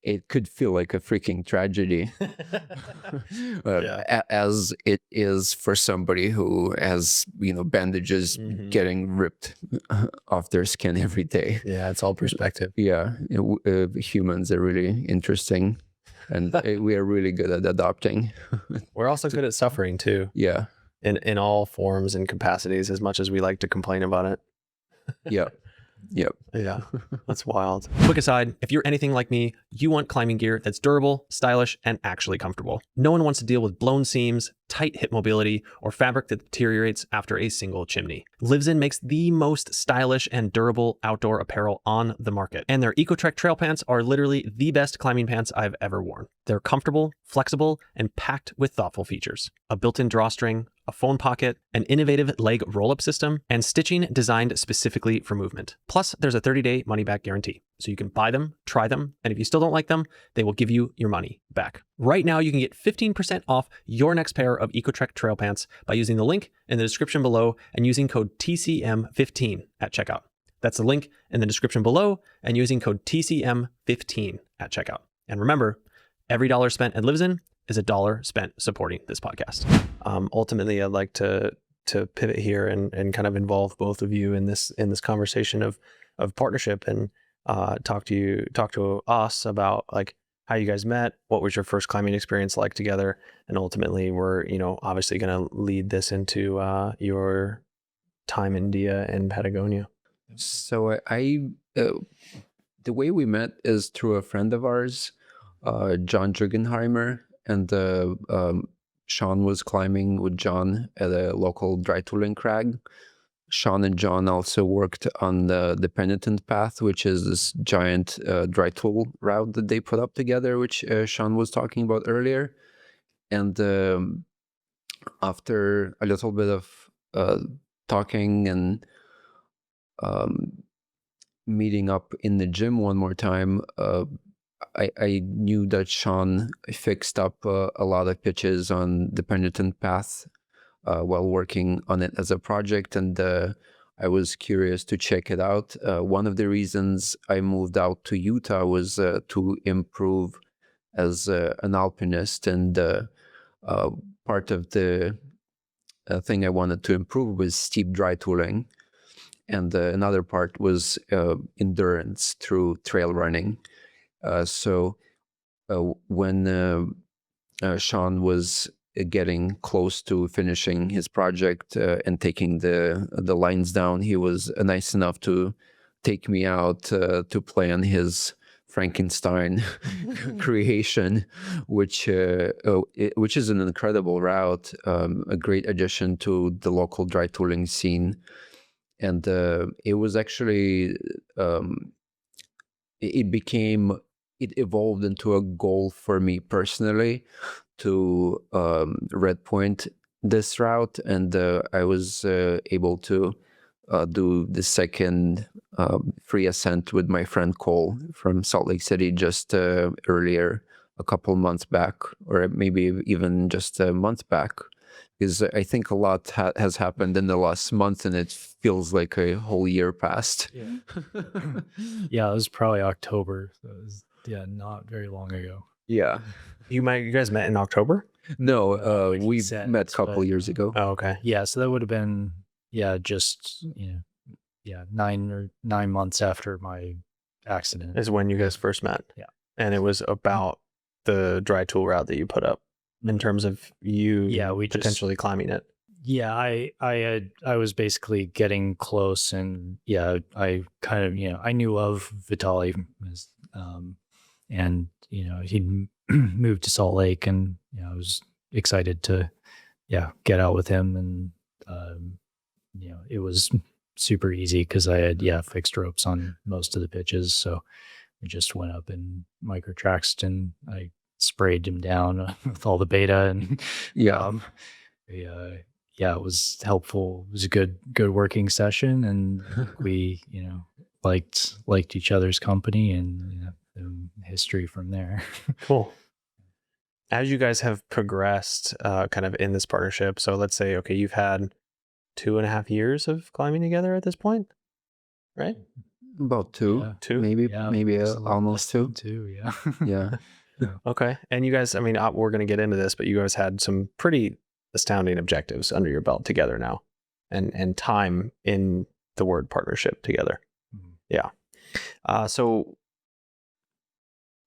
it could feel like a freaking tragedy, as it is for somebody who has, bandages getting ripped off their skin every day. Yeah, it's all perspective. Yeah, humans are really interesting, and we are really good at adopting. We're also good at suffering too. Yeah. In all forms and capacities, as much as we like to complain about it. Yeah. Yep. Yeah, that's wild. Quick aside, if you're anything like me, you want climbing gear that's durable, stylish, and actually comfortable. No one wants to deal with blown seams, tight hip mobility, or fabric that deteriorates after a single chimney. Livzen makes the most stylish and durable outdoor apparel on the market, and their EcoTrek trail pants are literally the best climbing pants I've ever worn. They're comfortable, flexible, and packed with thoughtful features. A built-in drawstring, a phone pocket, an innovative leg roll-up system, and stitching designed specifically for movement. Plus, there's a 30-day money-back guarantee. So you can buy them, try them, and if you still don't like them, they will give you your money back. Right now, you can get 15% off your next pair of EcoTrek trail pants by using the link in the description below and using code TCM15 at checkout. That's the link in the description below and using code TCM15 at checkout. And remember, every dollar spent at Livzen is a dollar spent supporting this podcast. Ultimately, I'd like to pivot here and kind of involve both of you in this conversation of partnership, and talk to us about like how you guys met, what was your first climbing experience like together, and ultimately we're obviously going to lead this into your time in India and Patagonia. So the way we met is through a friend of ours, John Jugenheimer, and Sean was climbing with John at a local dry tooling crag. Sean and John also worked on the Penitent Path, which is this giant dry tool route that they put up together, which Sean was talking about earlier. And after a little bit of talking and meeting up in the gym one more time, I knew that Sean fixed up a lot of pitches on the Penitent Path while working on it as a project, and I was curious to check it out. One of the reasons I moved out to Utah was to improve as an alpinist, and part of the thing I wanted to improve was steep dry tooling, and another part was endurance through trail running. So when Sean was getting close to finishing his project and taking the lines down, he was nice enough to take me out to play on his Frankenstein creation, which is an incredible route, a great addition to the local dry tooling scene. And it was actually it evolved into a goal for me personally to red point this route, and I was able to do the second free ascent with my friend Cole from Salt Lake City just earlier, a couple months back, or maybe even just a month back, because I think a lot has happened in the last month, and it feels like a whole year passed. Yeah, it was probably October. So it was, not very long ago. Yeah. You guys met in October? No, we met a couple years ago. Oh, okay. Yeah, so that would have been just 9 months after my accident Is when you guys first met. Yeah. And it was about the dry tool route that you put up in terms of you we potentially climbing it. Yeah, I was basically getting close, and I kind of I knew of Vitaliy, and he'd moved to Salt Lake, and I was excited to get out with him, and it was super easy because I had fixed ropes on most of the pitches, so we just went up and microtraxed, and I sprayed him down with all the beta, and it was helpful. It was a good working session, and we liked each other's company, and history from there. Cool. As you guys have progressed kind of in this partnership, so let's say, okay, you've had 2.5 years of climbing together at this point, right? About two, Yeah. Two? maybe Just a little almost less than two. 2, yeah. Yeah. Okay. And you guys, I mean, we're going to get into this, but you guys had some pretty astounding objectives under your belt together now, and time in the word partnership together. Yeah. So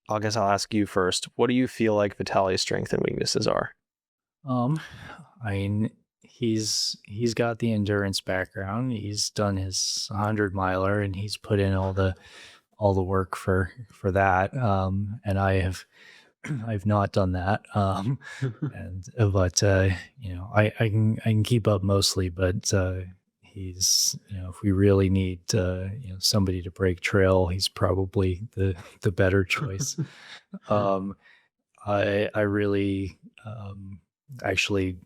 I guess I'll ask you first. What do you feel like Vitaliy's strengths and weaknesses are? I mean, he's got the endurance background. He's done his 100-miler, and he's put in all the work for that. And I've not done that. But I can keep up mostly, but he's, if we really need somebody to break trail, he's probably the better choice. I really actually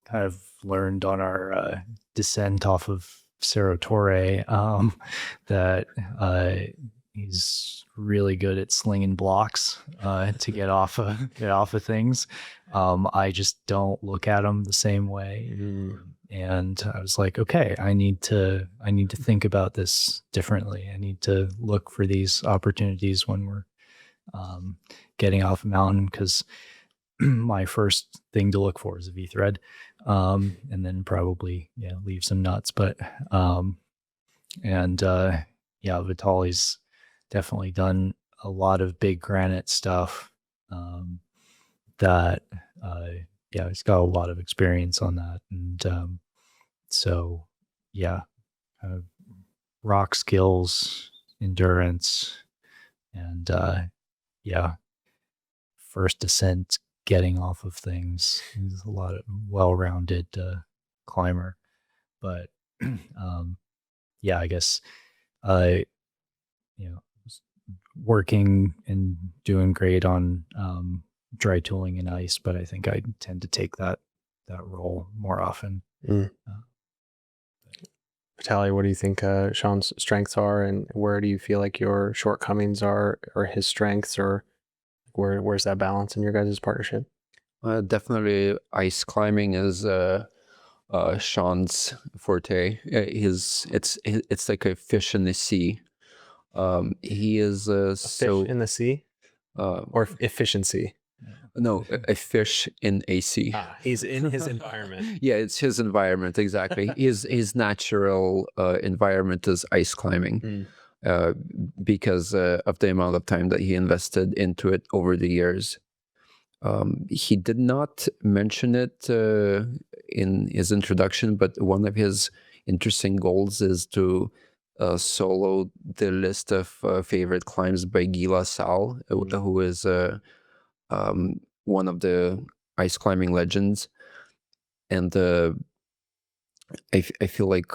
kind of learned on our descent off of Cerro Torre that he's really good at slinging blocks to get off of things. I just don't look at them the same way. And I was like, okay, I need to think about this differently. I need to look for these opportunities when we're getting off a mountain, because my first thing to look for is a V-thread, and then probably leave some nuts. But Vitaliy's definitely done a lot of big granite stuff that he's got a lot of experience on that. And rock skills, endurance, and first descent, getting off of things. He's a lot of well-rounded climber. But I guess working and doing great on dry tooling and ice, but I think I tend to take that role more often. Vitaliy, what do you think Sean's strengths are, and where do you feel like your shortcomings are, or his strengths, or where's that balance in your guys' partnership? Definitely ice climbing is Sean's forte. It's like a fish in the sea. He is Fish in the sea, or efficiency. No, a fish in a sea. He's in his environment. Yeah, it's his environment, exactly. His natural environment is ice climbing, because of the amount of time that he invested into it over the years. He did not mention it in his introduction, but one of his interesting goals is to solo the list of favorite climbs by Guy LaSalle, who is one of the ice climbing legends. And I feel like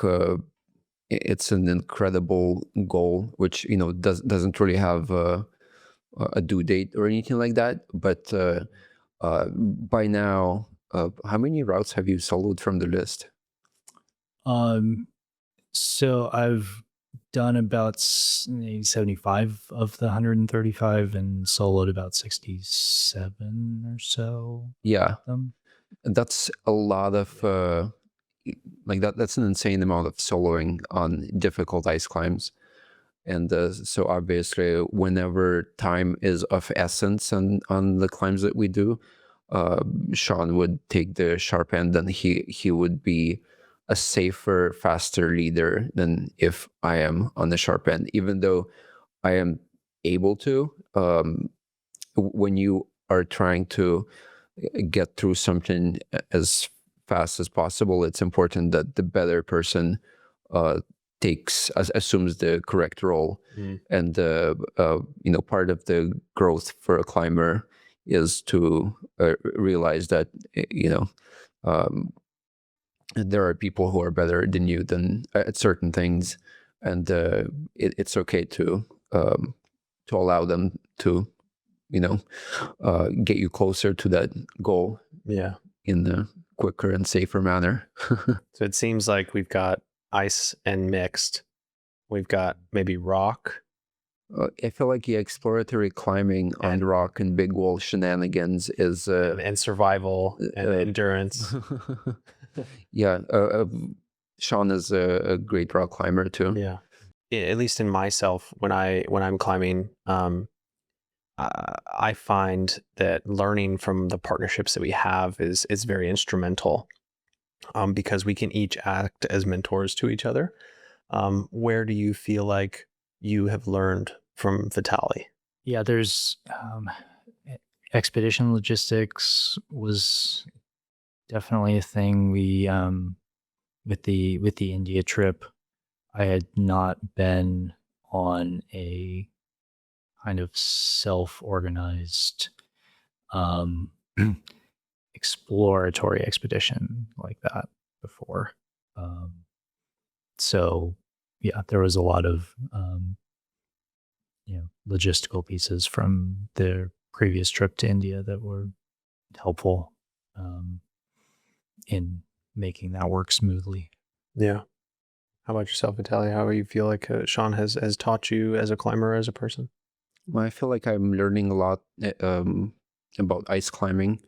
it's an incredible goal, which doesn't really have a due date or anything like that. But by now, how many routes have you soloed from the list? So I've done about 75 of the 135 and soloed about 67 or so. Yeah, that's a lot of that's an insane amount of soloing on difficult ice climbs. And so obviously, whenever time is of essence on the climbs that we do, Sean would take the sharp end, and he would be a safer, faster leader than if I am on the sharp end. Even though I am able to, when you are trying to get through something as fast as possible, it's important that the better person assumes the correct role. And part of the growth for a climber is to realize that And there are people who are better than you at certain things, and it's okay to allow them to, get you closer to that goal. Yeah. In a quicker and safer manner. So it seems like we've got ice and mixed. We've got maybe rock. I feel like exploratory climbing on rock and big wall shenanigans is and survival and endurance. Yeah, Sean is a great rock climber too. Yeah, at least in myself, when I'm climbing, I find that learning from the partnerships that we have is very instrumental, because we can each act as mentors to each other. Where do you feel like you have learned from Vitaliy? Yeah, there's expedition logistics was definitely a thing. We with the India trip, I had not been on a kind of self-organized exploratory expedition like that before. So yeah, there was a lot of logistical pieces from the previous trip to India that were helpful in making that work smoothly. Yeah. How about yourself, Vitaliy? How do you feel like Sean has taught you as a climber, as a person? Well, I feel like I'm learning a lot about ice climbing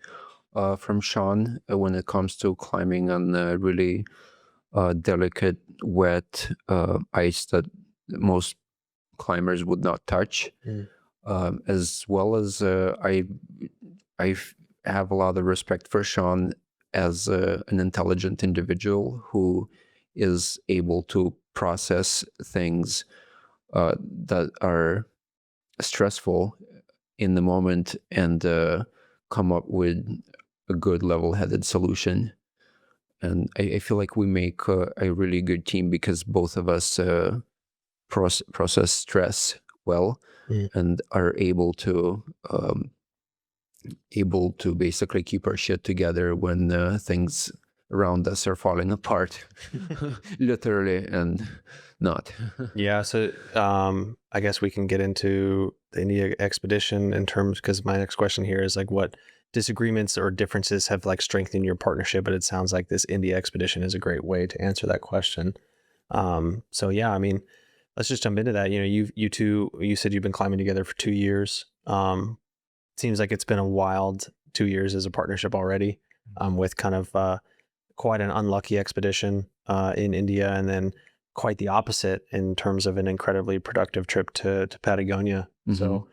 from Sean when it comes to climbing on really delicate, wet ice that most climbers would not touch. As well as I have a lot of respect for Sean as an intelligent individual who is able to process things that are stressful in the moment and come up with a good level-headed solution. And I feel like we make a really good team because both of us process stress well and are able to basically keep our shit together when things around us are falling apart, literally and not. Yeah, so I guess we can get into the India expedition in terms, because my next question here is like, what disagreements or differences have like strengthened your partnership? But it sounds like this India expedition is a great way to answer that question. So yeah, I mean, let's just jump into that. You two, you said you've been climbing together for 2 years. Seems like it's been a wild 2 years as a partnership already, with kind of quite an unlucky expedition in India, and then quite the opposite in terms of an incredibly productive trip to Patagonia. So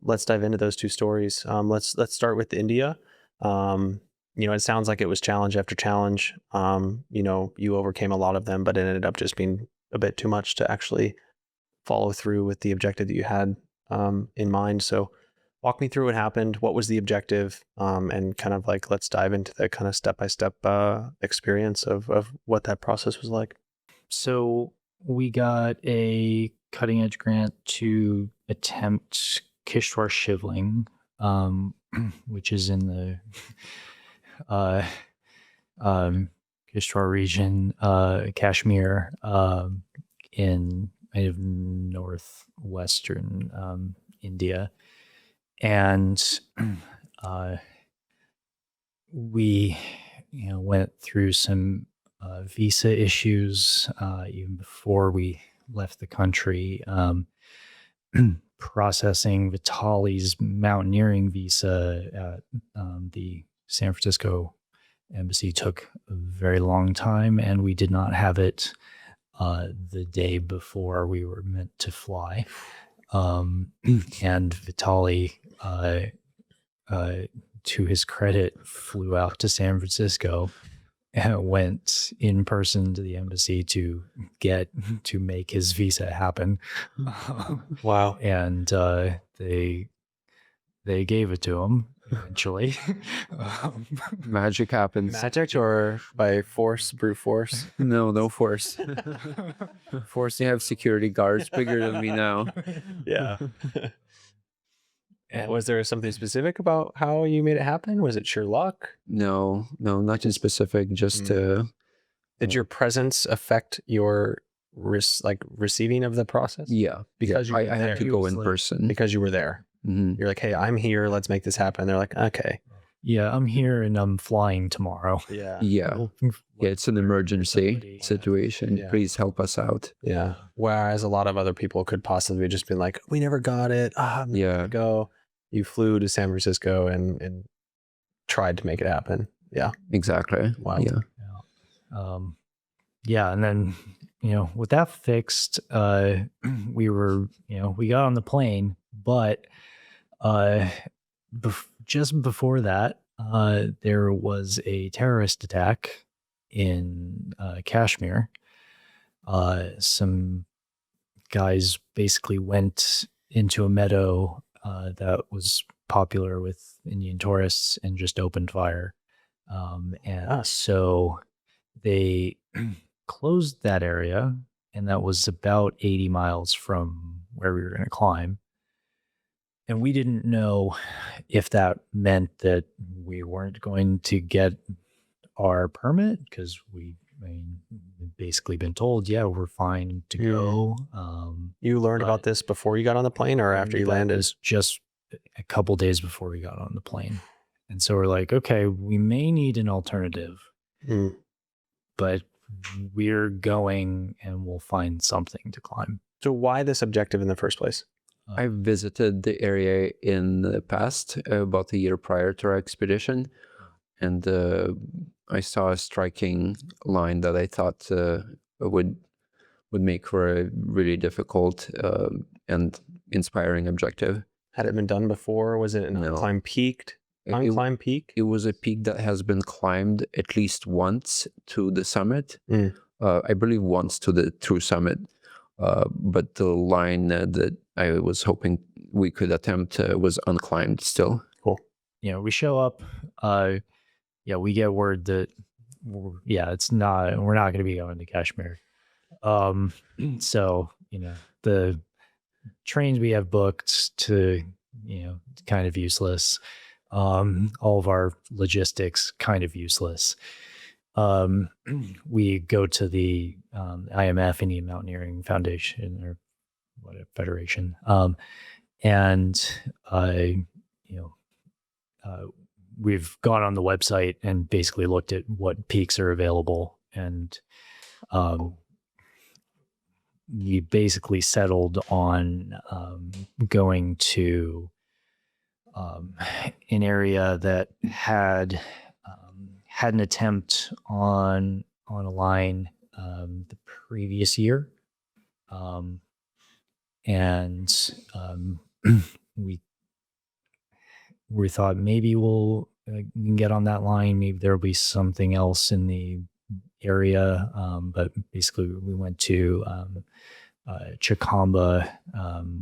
let's dive into those two stories. Let's start with India. It sounds like it was challenge after challenge. You overcame a lot of them, but it ended up just being a bit too much to actually follow through with the objective that you had in mind. So walk me through what happened. What was the objective? And kind of like, let's dive into the kind of step-by-step experience of what that process was like. So we got a cutting edge grant to attempt Kishwar Shivling, which is in the Kishwar region, Kashmir, in kind of northwestern India. And we went through some visa issues even before we left the country. Processing Vitaliy's mountaineering visa at the San Francisco embassy took a very long time, and we did not have it the day before we were meant to fly. And Vitaliy, to his credit, flew out to San Francisco and went in person to the embassy to make his visa happen. Wow. And they gave it to him eventually. Magic happens. Magic, or by force, brute force? No force. Force, you have security guards bigger than me now. Yeah. And was there something specific about how you made it happen? Was it sheer luck? No, nothing specific. Just Did your presence affect your receiving of the process? Yeah, Because I had to go in person. Because you were there. Mhm. You're like, hey, I'm here. Let's make this happen. They're like, okay. Yeah, I'm here and I'm flying tomorrow. Yeah. Yeah, it's an emergency situation. Yeah. Please help us out. Yeah. Whereas a lot of other people could possibly just be like, we never got it. I'm not gonna go. You flew to San Francisco and tried to make it happen. Yeah. Exactly. Wild. Yeah. And then, with that fixed, we got on the plane, but just before that, there was a terrorist attack in Kashmir. Some guys basically went into a meadow that was popular with Indian tourists and just opened fire. So they closed that area, and that was about 80 miles from where we were going to climb. And we didn't know if that meant that we weren't going to get our permit, because we'd basically been told, yeah, we're fine to go. You learned about this before you got on the plane or after you landed? It was just a couple days before we got on the plane. And so we're like, okay, we may need an alternative, but we're going and we'll find something to climb. So why this objective in the first place? I visited the area in the past, about a year prior to our expedition, and I saw a striking line that I thought would make for a really difficult and inspiring objective. Had it been done before? Was it an unclimbed peak? Unclimbed peak? It was a peak that has been climbed at least once to the summit. I believe once to the true summit. But the line that I was hoping we could attempt was unclimbed still. Cool. We show up. We get word that we're not going to be going to Kashmir. So the trains we have booked to kind of useless. All of our logistics kind of useless. We go to the IMF, Indian Mountaineering Foundation, or whatever federation, and we've gone on the website and basically looked at what peaks are available, and we basically settled on going to an area that had an attempt on a line the previous year, and we thought maybe we'll get on that line. Maybe there'll be something else in the area, but basically we went to Chicamba,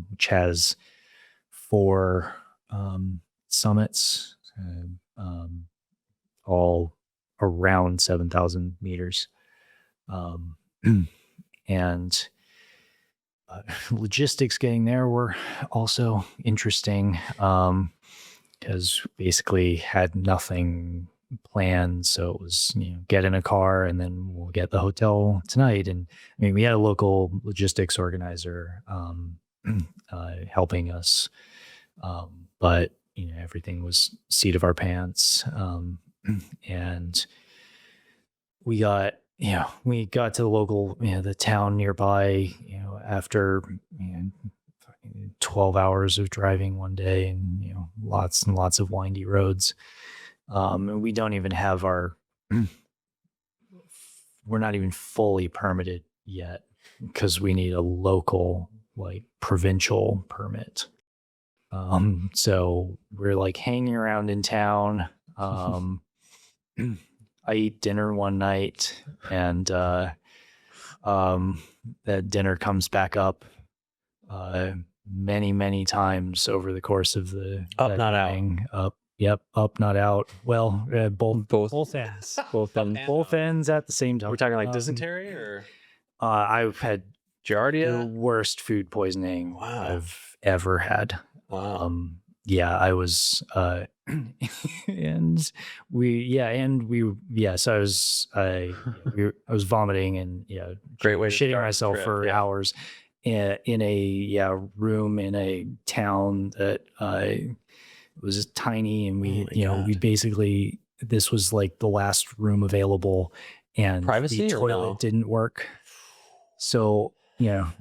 which has 4 summits, all around 7,000 meters. And logistics getting there were also interesting, because basically had nothing planned. So it was, get in a car and then we'll get the hotel tonight. And we had a local logistics organizer helping us, but everything was seat of our pants. And we got to the local, the town nearby, after 12 hours of driving one day, and lots and lots of windy roads. And we don't even have we're not even fully permitted yet, because we need a local, provincial permit. So we're hanging around in town. I eat dinner one night, and that dinner comes back up many, many times over the course of the up, not thing. Up, yep, up, not out. Well, both ends, both ends at the same time. We're talking dysentery, or I've had Giardia, the worst food poisoning I've ever had. Wow. yeah, I was, and so I was vomiting and, Great way to shitting start the myself trip, for yeah. hours in a room in a town that, was tiny. And Oh my we God. basically, this was like the last room available, and Privacy the or toilet no? didn't work. So,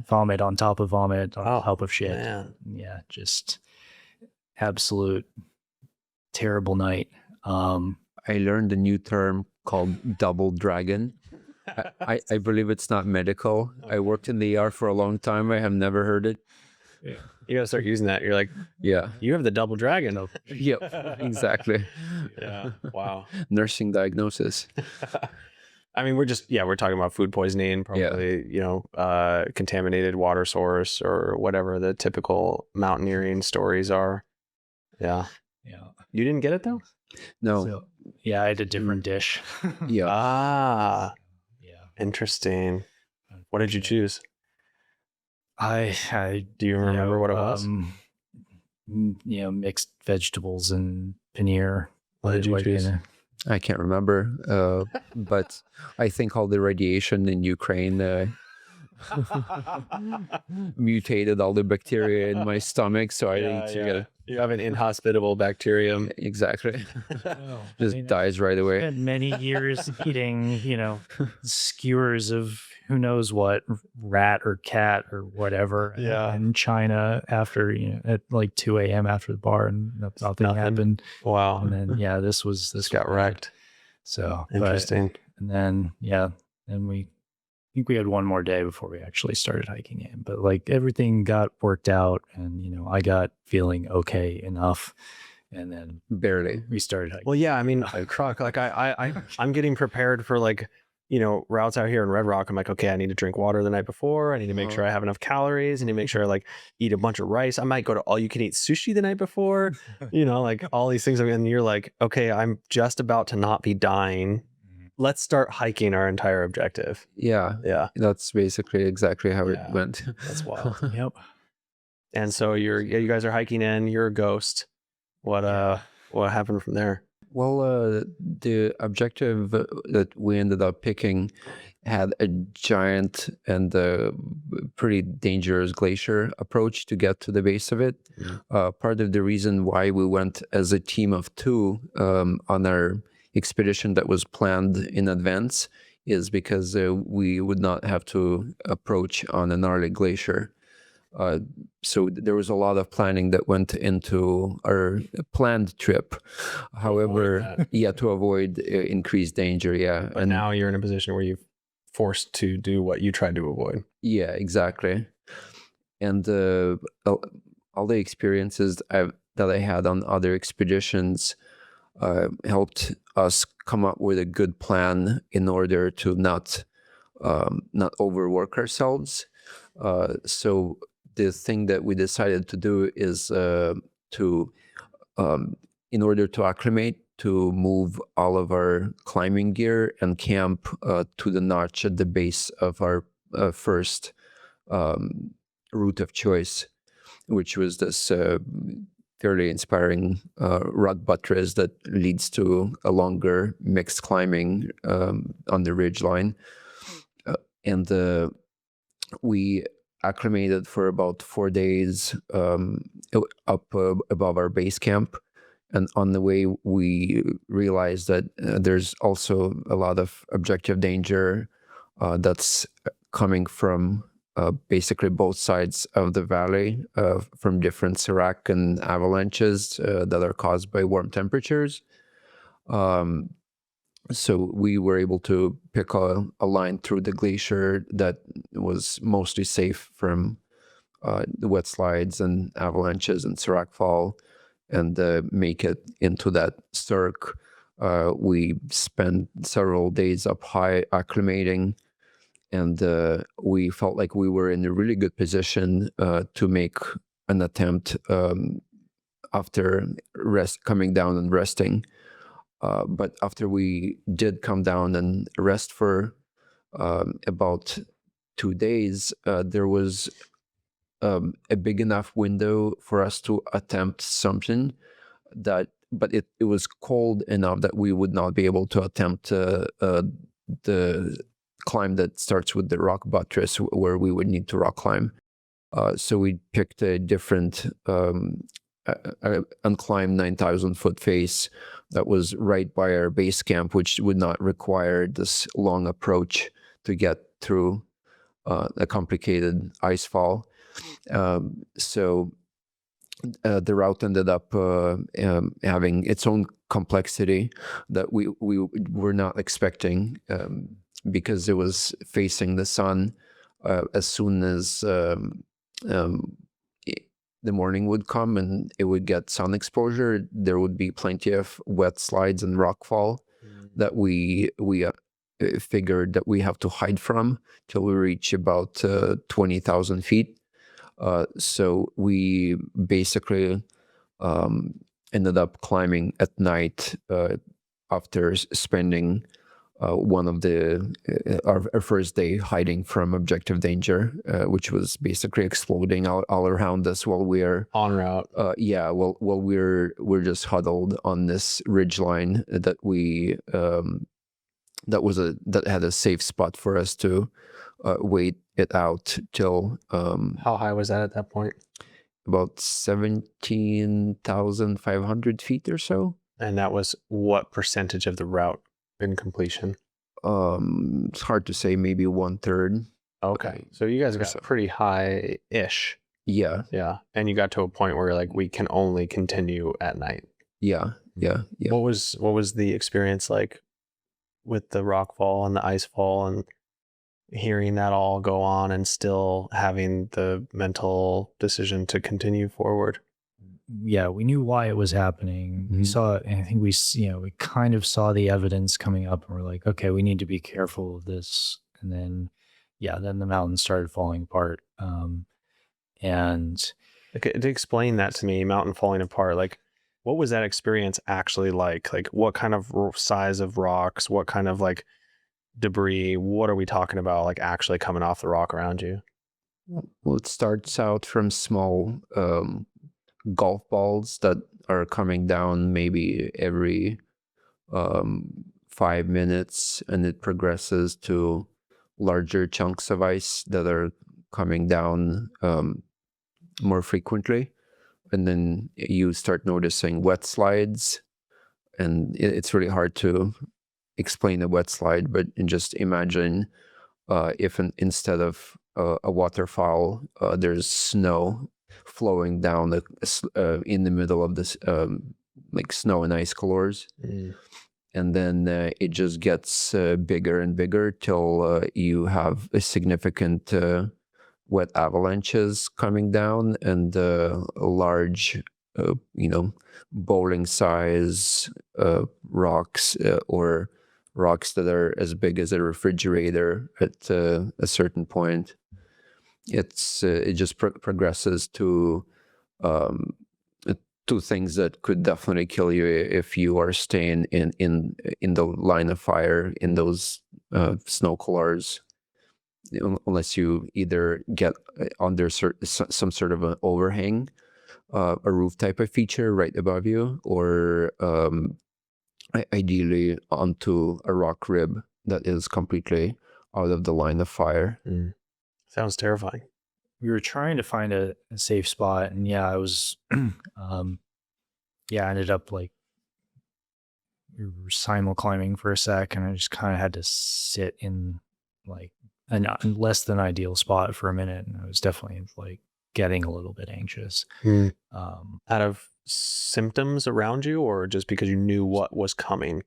vomit on top of vomit on top of shit. Man. Yeah, just absolute terrible night. I learned a new term called double dragon. I believe it's not medical. I worked in the ER for a long time. I have never heard it. You gotta start using that. You're like, Yeah. you have the double dragon. Yep. Exactly. Yeah. Wow. Nursing diagnosis. I mean, we're talking about food poisoning, probably, contaminated water source or whatever the typical mountaineering stories are. Yeah. Yeah. You didn't get it though? No. So, yeah, I had a different dish. Yeah. Ah, Yeah. interesting. What did you choose? I Do you remember what it was? Mixed vegetables and paneer. What did you choose? I can't remember, but I think all the radiation in Ukraine mutated all the bacteria in my stomach, so I didn't get it. You have an inhospitable bacterium. Exactly. Oh, Just dies right away. Spent many years eating, skewers of who knows what, rat or cat or whatever. Yeah. In China after, at like 2 a.m. after the bar, and nothing happened. Wow. And then, this got wrecked. So Interesting. And then, I think we had one more day before we actually started hiking in, but like everything got worked out, and I got feeling okay enough, and then Barely. we started hiking. Well, yeah, I mean, Kruk, like I'm getting prepared for like, routes out here in Red Rock. I'm like, okay, I need to drink water the night before. I need to make sure I have enough calories. I need to make sure I like eat a bunch of rice. I might go to all you can eat sushi the night before, like all these things. And you're like, okay, I'm just about to not be dying. Let's start hiking our entire objective. Yeah. Yeah. That's basically exactly how it went. That's wild. Yep. And so you guys are hiking in, you're a ghost. What happened from there? Well, the objective that we ended up picking had a giant and pretty dangerous glacier approach to get to the base of it. Part of the reason why we went as a team of two on our expedition that was planned in advance is because we would not have to approach on a gnarly glacier. So there was a lot of planning that went into our planned trip. However, to avoid increased danger. Yeah. But now you're in a position where you're forced to do what you tried to avoid. Yeah, exactly. And all the experiences that I had on other expeditions helped us come up with a good plan in order to not overwork ourselves. So the thing that we decided to do is in order to acclimate, to move all of our climbing gear and camp to the notch at the base of our first route of choice, which was this fairly inspiring rock buttress that leads to a longer mixed climbing on the ridge line. And we acclimated for about 4 days up above our base camp. And on the way, we realized that there's also a lot of objective danger that's coming from basically both sides of the valley, from different serac and avalanches that are caused by warm temperatures. So we were able to pick a line through the glacier that was mostly safe from the wet slides and avalanches and serac fall, and make it into that cirque. We spent several days up high acclimating, and we felt like we were in a really good position to make an attempt after coming down and resting. But after we did come down and rest for about 2 days, there was a big enough window for us to attempt something but it was cold enough that we would not be able to attempt the climb that starts with the rock buttress where we would need to rock climb. So we picked a different unclimbed 9,000 foot face that was right by our base camp, which would not require this long approach to get through a complicated ice fall. So the route ended up having its own complexity that we were not expecting, because it was facing the sun. As soon as the morning would come and it would get sun exposure, there would be plenty of wet slides and rockfall that we figured that we have to hide from till we reach about 20,000 feet. So we basically ended up climbing at night after spending one of our first day hiding from objective danger, which was basically exploding all around us while we're en route. While we're just huddled on this ridgeline that that had a safe spot for us to wait it out till. How high was that at that point? About 17,500 feet or so. And that was what percentage of the route in completion? It's hard to say, maybe 1/3. Okay. So you guys got pretty high-ish. Yeah. Yeah. And you got to a point where like we can only continue at night. Yeah. What was the experience like with the rock fall and the ice fall and hearing that all go on and still having the mental decision to continue forward? Yeah, we knew why it was happening. We saw it, and I think we kind of saw the evidence coming up, and we're like, okay, we need to be careful of this. And then, then the mountain started falling apart. And to explain that to me, mountain falling apart, like what was that experience actually like? Like what kind of size of rocks, what kind of like debris, what are we talking about, like actually coming off the rock around you? Well, it starts out from small golf balls that are coming down maybe every 5 minutes, and it progresses to larger chunks of ice that are coming down more frequently. And then you start noticing wet slides, and it's really hard to explain a wet slide, but just imagine if instead of a waterfall, there's snow flowing down in the middle of this like snow and ice colors. And then it just gets bigger and bigger till you have a significant wet avalanches coming down, and large bowling size rocks or rocks that are as big as a refrigerator at a certain point. It just progresses to things that could definitely kill you if you are staying in the line of fire in those snow collars, unless you either get under some sort of an overhang, a roof type of feature right above you, or ideally onto a rock rib that is completely out of the line of fire. Sounds terrifying. We were trying to find a safe spot, and I was I ended up like we were simul climbing for a sec, and I just kind of had to sit in like a less than ideal spot for a minute, and I was definitely like getting a little bit anxious. Out of symptoms around you, or just because you knew what was coming,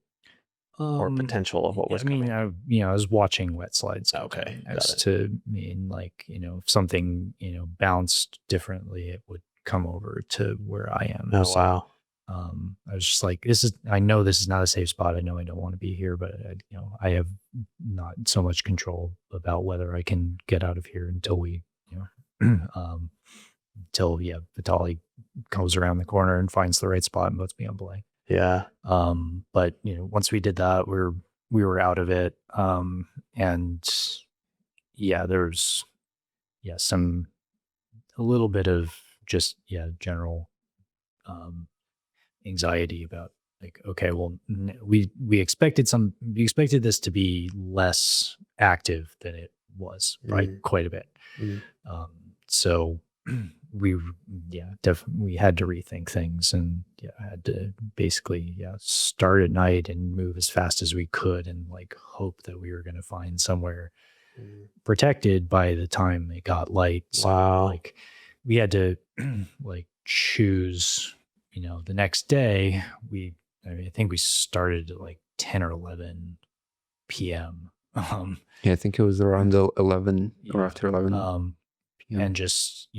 or potential of what was coming? I was watching wet slides. Okay, as to mean like if something bounced differently, it would come over to where I am. Oh, wow. I was just like, I know this is not a safe spot. I know I don't want to be here, but I have not so much control about whether I can get out of here until we, until Vitaliy comes around the corner and finds the right spot and puts me on belay. Yeah. But once we did that, we were out of it. And there's some a little bit of just general anxiety about like, okay, well, we expected this to be less active than it was by quite a bit. So we we had to rethink things, and had to basically start at night and move as fast as we could, and like hope that we were going to find somewhere protected by the time it got light. So like we had to like choose, the next day I think we started at like 10 or 11 p.m. I think it was around 11 or after 11. And just,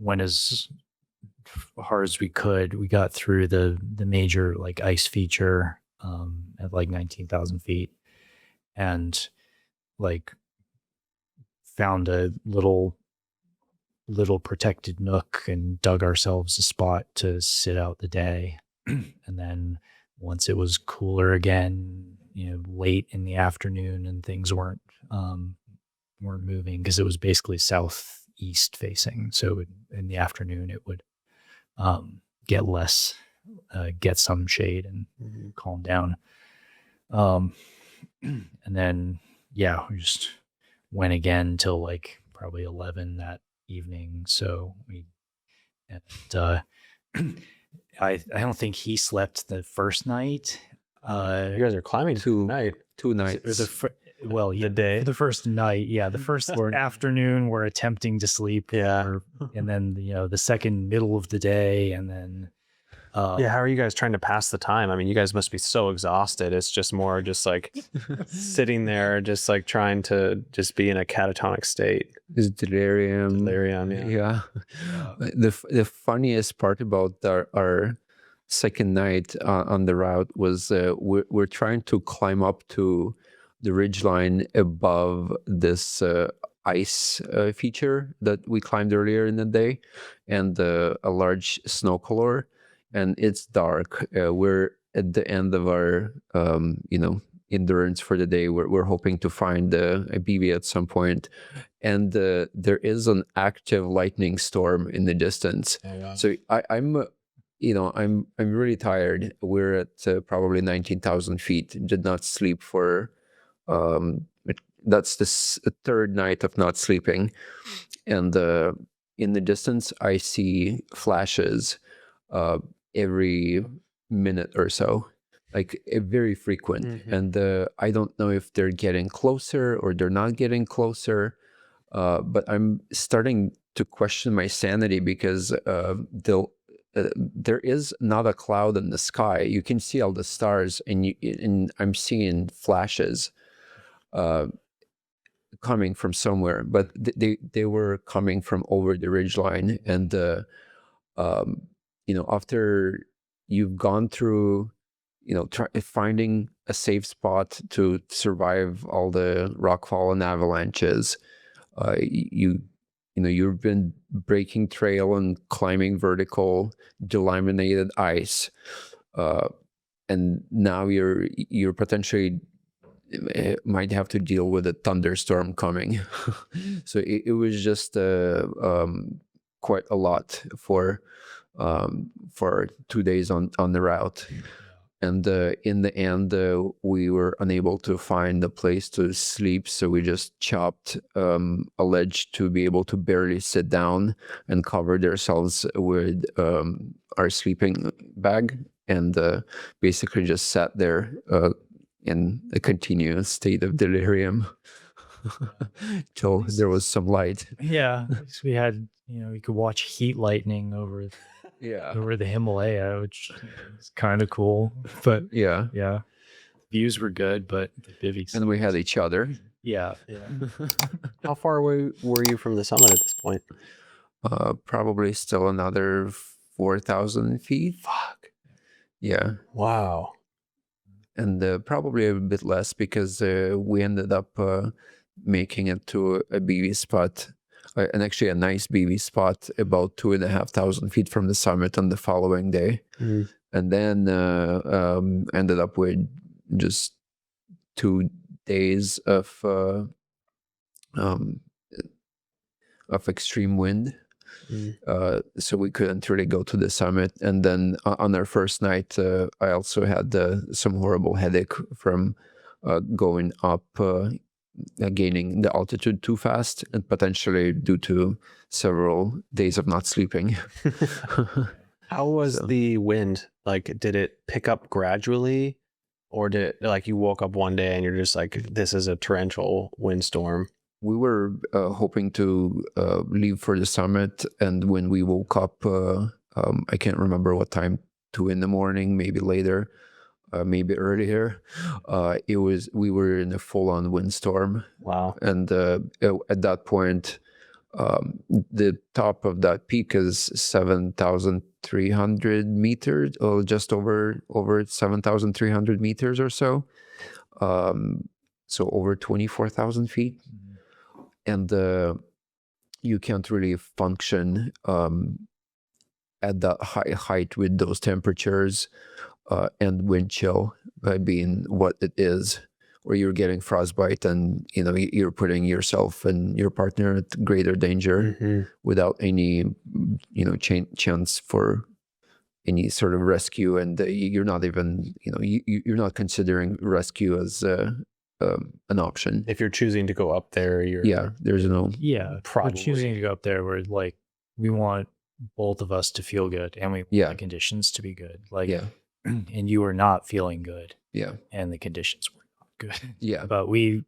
went as hard as we could. We got through the major like ice feature at like 19,000 feet, and like found a little protected nook and dug ourselves a spot to sit out the day. And then once it was cooler again, late in the afternoon, and things weren't moving, because it was basically southeast facing. So in the afternoon, it would get some shade and calm down. And then, we just went again till like probably 11 that evening. So I don't think he slept the first night. You guys are climbing two nights. The day. The first night, the first afternoon we're attempting to sleep. And then the second middle of the day, and then how are you guys trying to pass the time? I mean, you guys must be so exhausted. It's just more just like sitting there, just like trying to just be in a catatonic state. It's delirium. Yeah. The funniest part about our second night on the route was we're trying to climb up to the ridgeline above this ice feature that we climbed earlier in the day, and a large snow color. And it's dark. We're at the end of our, endurance for the day. We're hoping to find a BB at some point, and there is an active lightning storm in the distance. Oh, wow. So I'm really tired. We're at probably 19,000 feet. Did not sleep for. That's the third night of not sleeping, and in the distance I see flashes every minute or so, like very frequent. And I don't know if they're getting closer or they're not getting closer, but I'm starting to question my sanity, because there is not a cloud in the sky. You can see all the stars, and I'm seeing flashes coming from somewhere, but they were coming from over the ridgeline. And after you've gone through, finding a safe spot to survive all the rockfall and avalanches, you've been breaking trail and climbing vertical delaminated ice, and now you're potentially might have to deal with a thunderstorm coming. So it was just quite a lot for 2 days on the route. And in the end, we were unable to find a place to sleep, so we just chopped a ledge to be able to barely sit down, and covered ourselves with our sleeping bag, and basically just sat there in a continuous state of delirium till there was some light. We had, we could watch heat lightning over the Himalaya, which is kind of cool. But views were good, but the bivvies. And we had each other. How far away were you from the summit at this point? Probably still another 4,000 feet. Fuck. Yeah. Wow. And probably a bit less, because we ended up making it to a BV spot, and actually a nice BV spot, about 2,500 feet from the summit on the following day. And then ended up with just 2 days of of extreme wind. Mm. So we couldn't really go to the summit. And then on our first night, I also had some horrible headache from going up, gaining the altitude too fast, and potentially due to several days of not sleeping. How was So- the wind? Like, did it pick up gradually, or did it, like, you woke up one day and you're just like, this is a torrential windstorm? We were hoping to leave for the summit, and when we woke up, I can't remember what time, 2 a.m, maybe later, maybe earlier. We were in a full-on windstorm, Wow. and at that point, the top of that peak is 7,300 meters, or just over 7,300 meters or so. So over 24,000 feet. And you can't really function at that high height with those temperatures and wind chill being what it is, or you're getting frostbite, and you're putting yourself and your partner at greater danger without any chance for any sort of rescue, and you're not even you're not considering rescue as an option. If you're choosing to go up there, There's no probably we're choosing to go up there. We're like, we want both of us to feel good, and we want the conditions to be good. Like, and you were not feeling good, and the conditions were not good. But we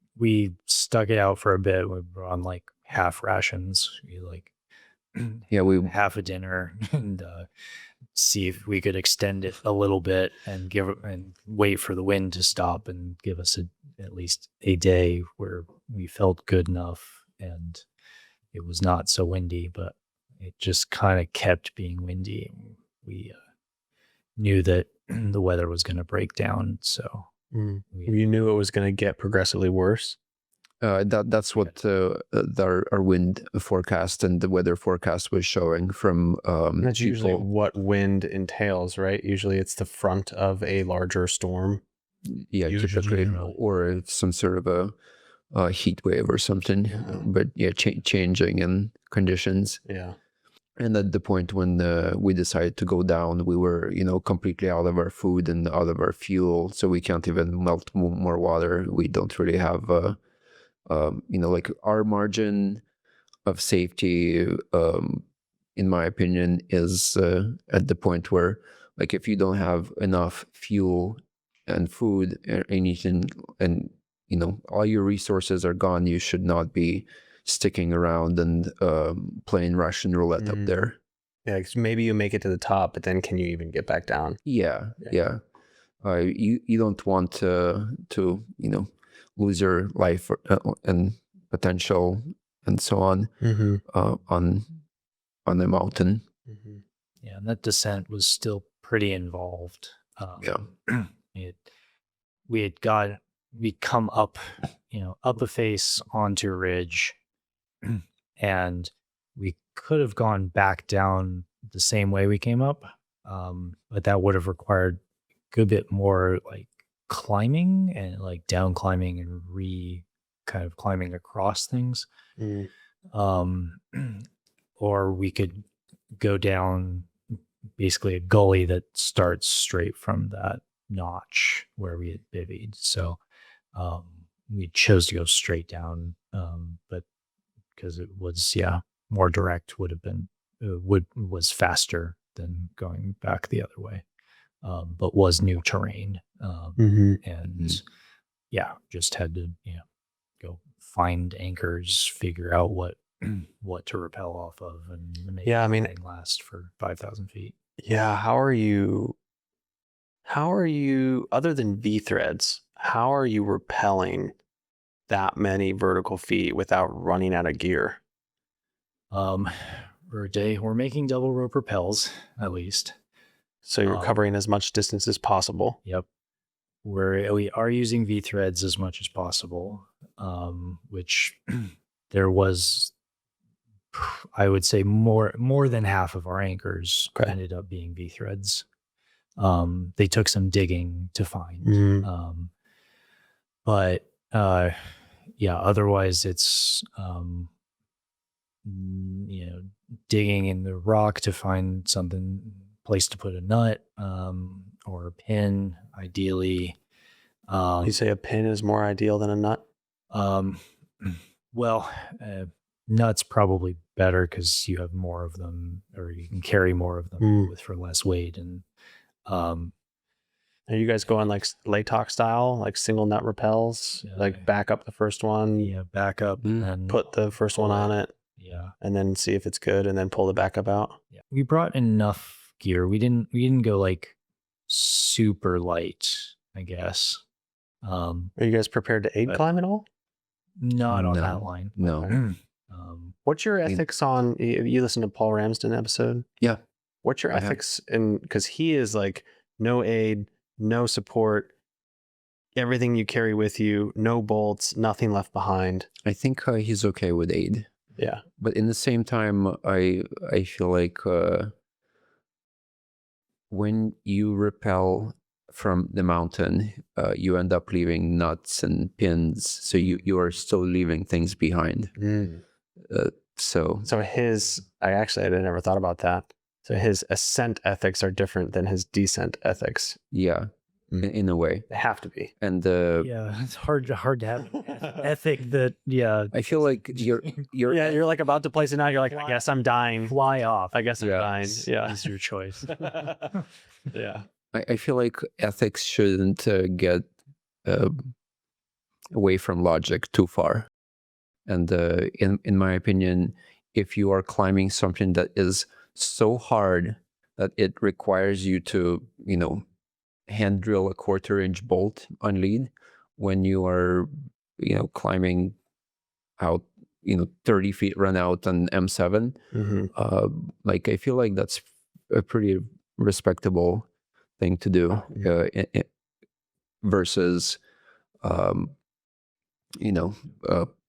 stuck it out for a bit. We were on like half rations. We we half a dinner and see if we could extend it a little bit and wait for the wind to stop and give us at least a day where we felt good enough and it was not so windy, but it just kind of kept being windy. We knew that the weather was going to break down, so you knew it was going to get progressively worse. That's what our wind forecast and the weather forecast was showing from that's usually what wind entails, right? Usually it's the front of a larger storm. Typically, or some sort of a heat wave or something. But changing in conditions. And at the point when we decided to go down, we were completely out of our food and out of our fuel, so we can't even melt more water. We don't really have like our margin of safety, in my opinion, is at the point where, like, if you don't have enough fuel and food or anything, and all your resources are gone, you should not be sticking around and playing Russian roulette up there. Cause maybe you make it to the top, but then can you even get back down? You don't want to lose your life and potential and so on on the mountain. And that descent was still pretty involved. We'd come up, up a face onto a ridge, and we could have gone back down the same way we came up, but that would have required a good bit more like climbing and like down climbing and kind of climbing across things. Or we could go down basically a gully that starts straight from that notch where we had bivvied. So we chose to go straight down, but because it was more direct, was faster than going back the other way, but was new terrain, and just had to go find anchors, figure out what to rappel off of, and make the thing last for 5,000 feet. How are you other than V threads, how are you rappelling that many vertical feet without running out of gear? We're making double rope rappels, at least. So you're covering as much distance as possible. Yep. We are using V threads as much as possible, which there was, I would say, more than half of our anchors ended up being V threads. They took some digging to find, but otherwise it's digging in the rock to find place to put a nut, or a pin, ideally. You say a pin is more ideal than a nut? Well, nuts probably better because you have more of them, or you can carry more of them for less weight. And are you guys going like Laytok style, like single nut rappels, like back up the first one? Yeah, back up and put the first one on it. Yeah, and then see if it's good, and then pull the backup out. Yeah, we brought enough gear. We didn't go like super light, I guess. Are you guys prepared to aid climb at all? Not on that line. No. Okay. What's your ethics on? You listen to Paul Ramsden episode? Yeah. What's your ethics in? Because he is like no aid, no support, everything you carry with you, no bolts, nothing left behind. I think he's okay with aid. Yeah. But in the same time, I feel like when you rappel from the mountain, you end up leaving nuts and pins. So you are still leaving things behind. So I never thought about that. So his ascent ethics are different than his descent ethics. Yeah. In a way, they have to be. And it's hard to have an ethic that I feel like you're like about to place it out. You're like, I guess I'm dying. Fly off. I guess I'm dying. Yeah, it's your choice. Yeah, I feel like ethics shouldn't get away from logic too far. And in my opinion, if you are climbing something that is so hard that it requires you to, hand drill a 1/4-inch bolt on lead when you are, climbing out, 30 feet run out on M7. Like, I feel like that's a pretty respectable thing to do versus,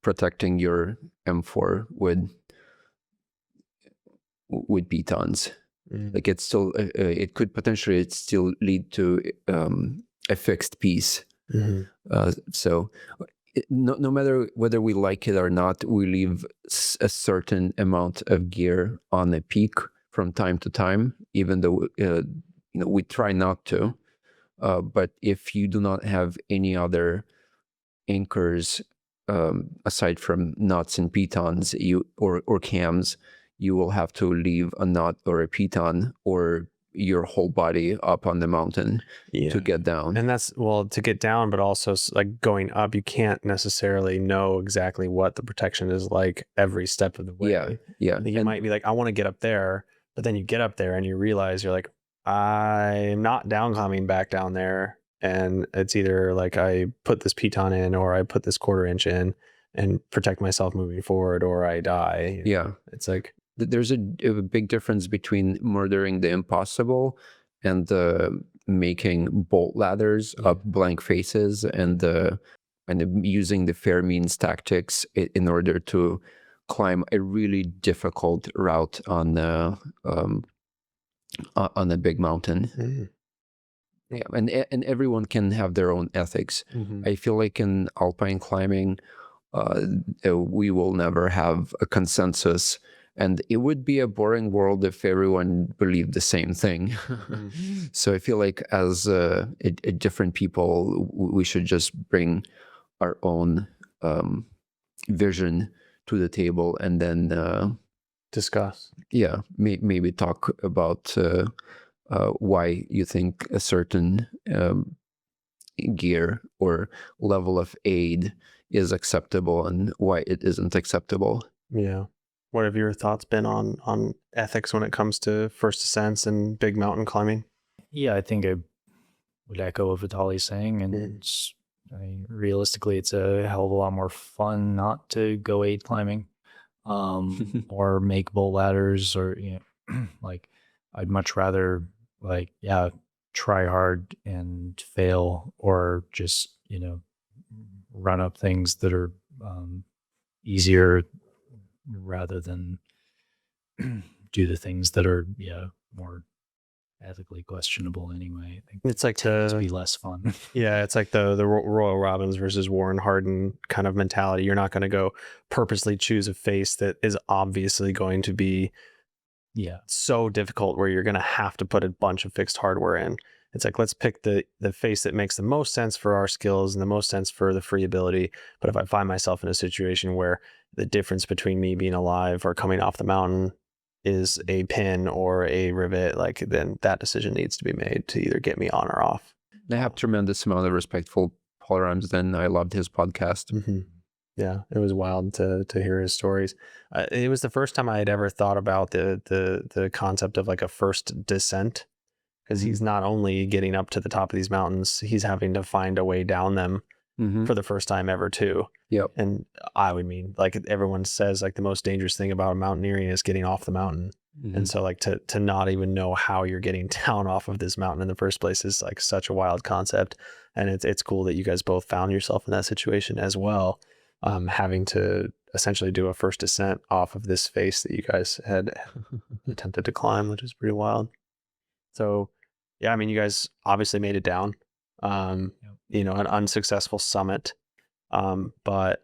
protecting your M4 with pitons. Like it's still, it could potentially still lead to a fixed piece. So no matter whether we like it or not, we leave a certain amount of gear on a peak from time to time, even though we try not to. But if you do not have any other anchors aside from nuts and pitons, or cams, you will have to leave a nut or a piton or your whole body up on the mountain to get down. And that's, to get down, but also like going up, you can't necessarily know exactly what the protection is like every step of the way. Yeah. You might be like, I want to get up there, but then you get up there and you realize you're like, I'm not down climbing back down there. And it's either like I put this piton in or I put this 1/4-inch in and protect myself moving forward, or I die. Yeah. It's like, there's a big difference between murdering the impossible and making bolt ladders up blank faces and using the fair means tactics in order to climb a really difficult route on a big mountain. Yeah, and everyone can have their own ethics. I feel like in alpine climbing, we will never have a consensus. And it would be a boring world if everyone believed the same thing. So I feel like as different people, we should just bring our own vision to the table and then discuss. Yeah, maybe talk about why you think a certain gear or level of aid is acceptable and why it isn't acceptable. Yeah. What have your thoughts been on ethics when it comes to first ascents and big mountain climbing? Yeah, I think I would echo what Vitaliy's saying. And realistically, it's a hell of a lot more fun not to go aid climbing or make bolt ladders or, like I'd much rather try hard and fail or just, run up things that are easier rather than do the things that are more ethically questionable anyway. I think It's like to be less fun. Yeah, it's like the Royal Robbins versus Warren Hardin kind of mentality. You're not going to go purposely choose a face that is obviously going to be so difficult where you're going to have to put a bunch of fixed hardware in. It's like, let's pick the face that makes the most sense for our skills and the most sense for the free ability. But if I find myself in a situation where the difference between me being alive or coming off the mountain is a pin or a rivet, like then that decision needs to be made to either get me on or off. I have tremendous amount of respect for Paul Ramsden. I loved his podcast. Mm-hmm. Yeah, it was wild to hear his stories. It was the first time I had ever thought about the concept of like a first descent, because he's not only getting up to the top of these mountains, he's having to find a way down them for the first time ever too. Yep. And I would mean, like everyone says, like the most dangerous thing about mountaineering is getting off the mountain. And so like to not even know how you're getting down off of this mountain in the first place is like such a wild concept. And it's cool that you guys both found yourself in that situation as well, having to essentially do a first descent off of this face that you guys had attempted to climb, which is pretty wild. So yeah, I mean, you guys obviously made it down, you know, an unsuccessful summit. But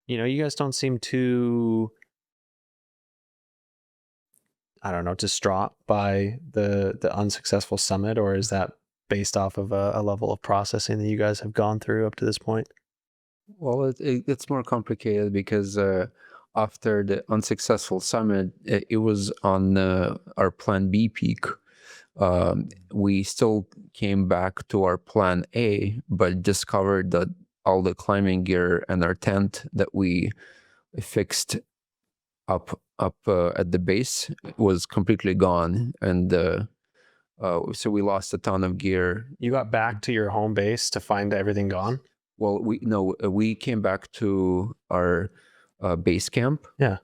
you know, you guys don't seem too, I don't know, distraught by the unsuccessful summit, or is that based off of a level of processing that you guys have gone through up to this point? Well, it's more complicated because after the unsuccessful summit, it was on our plan B peak. We still came back to our plan A, but discovered that all the climbing gear and our tent that we fixed up at the base was completely gone, and so we lost a ton of gear. You got back to your home base to find everything gone? Well, we came back to our base camp. Yeah.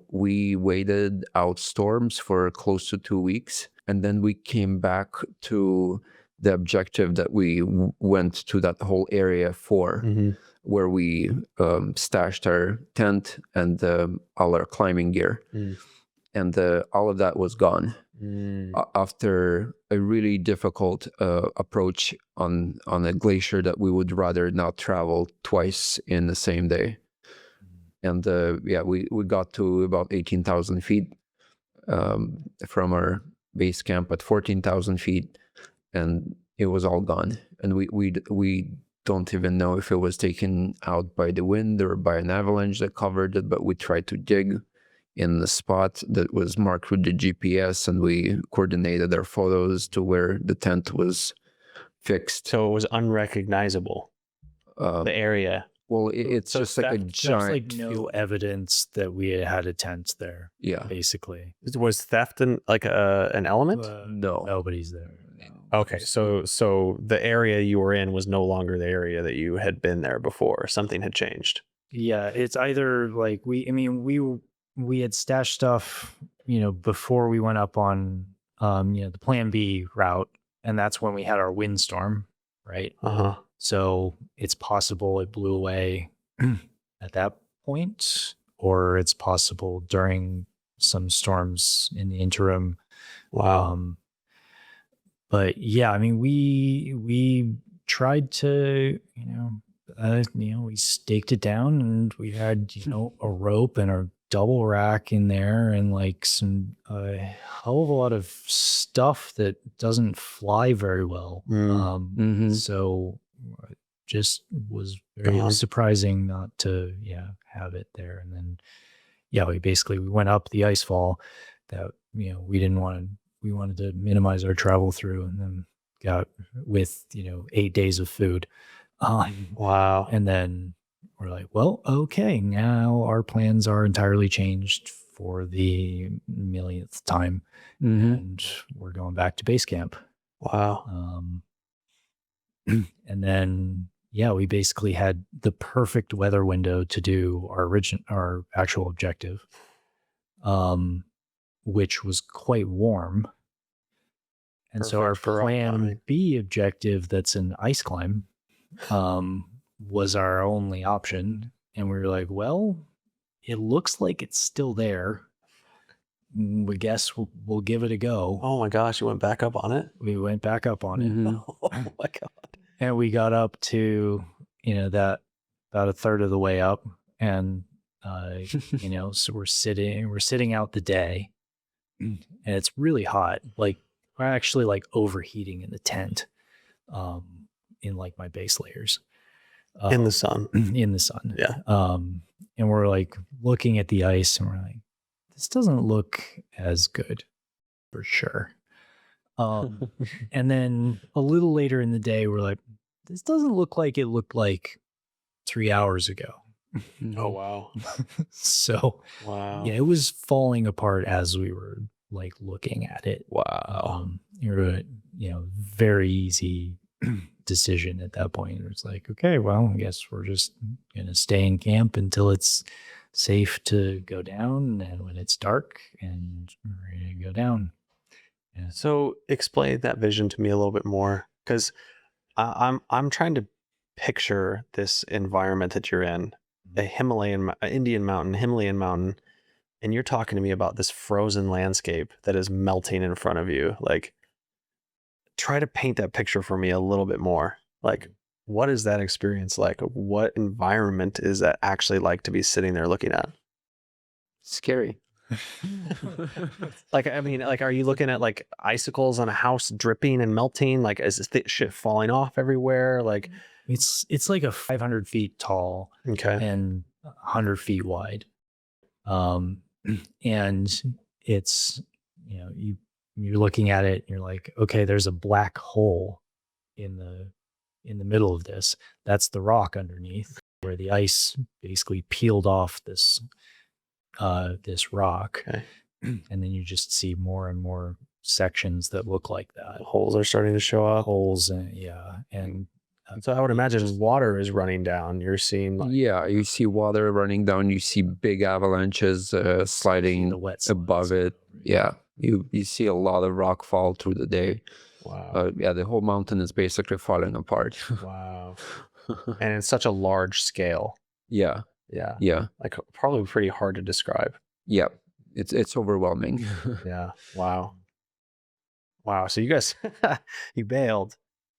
We waited out storms for close to 2 weeks, and then we came back to the objective that we went to that whole area for, where we stashed our tent and all our climbing gear. And all of that was gone after a really difficult approach on a glacier that we would rather not travel twice in the same day. And we got to about 18,000 feet from our base camp at 14,000 feet, and it was all gone. And we don't even know if it was taken out by the wind or by an avalanche that covered it, but we tried to dig in the spot that was marked with the GPS, and we coordinated our photos to where the tent was fixed. So it was unrecognizable, the area. Well, it's So just like a that- giant... There's like no evidence that we had a tent there, Yeah. basically. Was theft like an element? No. Nobody's there. Okay, so the area you were in was no longer the area that you had been there before. Something had changed. Yeah, it's either like we had stashed stuff, you know, before we went up on the plan B route, and that's when we had our windstorm, right? So it's possible it blew away at that point, or it's possible during some storms in the interim. Wow. But yeah, I mean, we tried to, we staked it down, and we had, a rope and a double rack in there, and like some a hell of a lot of stuff that doesn't fly very well. So just was very surprising not to have it there. And then we went up the ice fall that we wanted to minimize our travel through, and then got with 8 days of food. Wow. And then we're like, well, okay, now our plans are entirely changed for the millionth time, and we're going back to base camp. Wow. And then we basically had the perfect weather window to do our actual objective, which was quite warm. And so our plan B objective, that's an ice climb, was our only option. And we were like, well, it looks like it's still there. we guess we'll give it a go. Oh my gosh, you went back up on it? We went back up on it. Oh my God. And we got up to, that about a third of the way up. And, so we're sitting out the day, and it's really hot. Like, we're actually like overheating in the tent, in like my base layers. In the sun. In the sun. Yeah. And we're like looking at the ice, and we're like, this doesn't look as good for sure. And then a little later in the day, we're like, this doesn't look like it looked like 3 hours ago. Oh, wow. So, Wow. yeah, it was falling apart as we were like looking at it. Wow. Very easy decision at that point. It was like, okay, well, I guess we're just going to stay in camp until it's safe to go down, and when it's dark, and we're going to go down. Yeah. So explain that vision to me a little bit more, because I'm trying to picture this environment that you're in, Himalayan mountain, and you're talking to me about this frozen landscape that is melting in front of you. Like, try to paint that picture for me a little bit more. Like, what is that experience like? What environment is that actually like to be sitting there looking at? Scary. Like, I mean, like, are you looking at like icicles on a house dripping and melting? Like, is this shit falling off everywhere? Like, it's like a 500 feet tall, okay, and 100 feet wide. And it's, you're looking at it and you're like, okay, there's a black hole in the middle of this. That's the rock underneath, where the ice basically peeled off this rock. Okay. And then you just see more and more sections that look like that. Holes are starting to show up. Holes, and so I would imagine water is running down. You're seeing like, Yeah, you see water running down. You see big avalanches sliding the wet above slides. it. Yeah, you see a lot of rock fall through the day. wow, Yeah, the whole mountain is basically falling apart. wow, and it's such a large scale. Yeah, Yeah, like probably pretty hard to describe. yeah. It's overwhelming. Yeah, wow. So you guys, you bailed.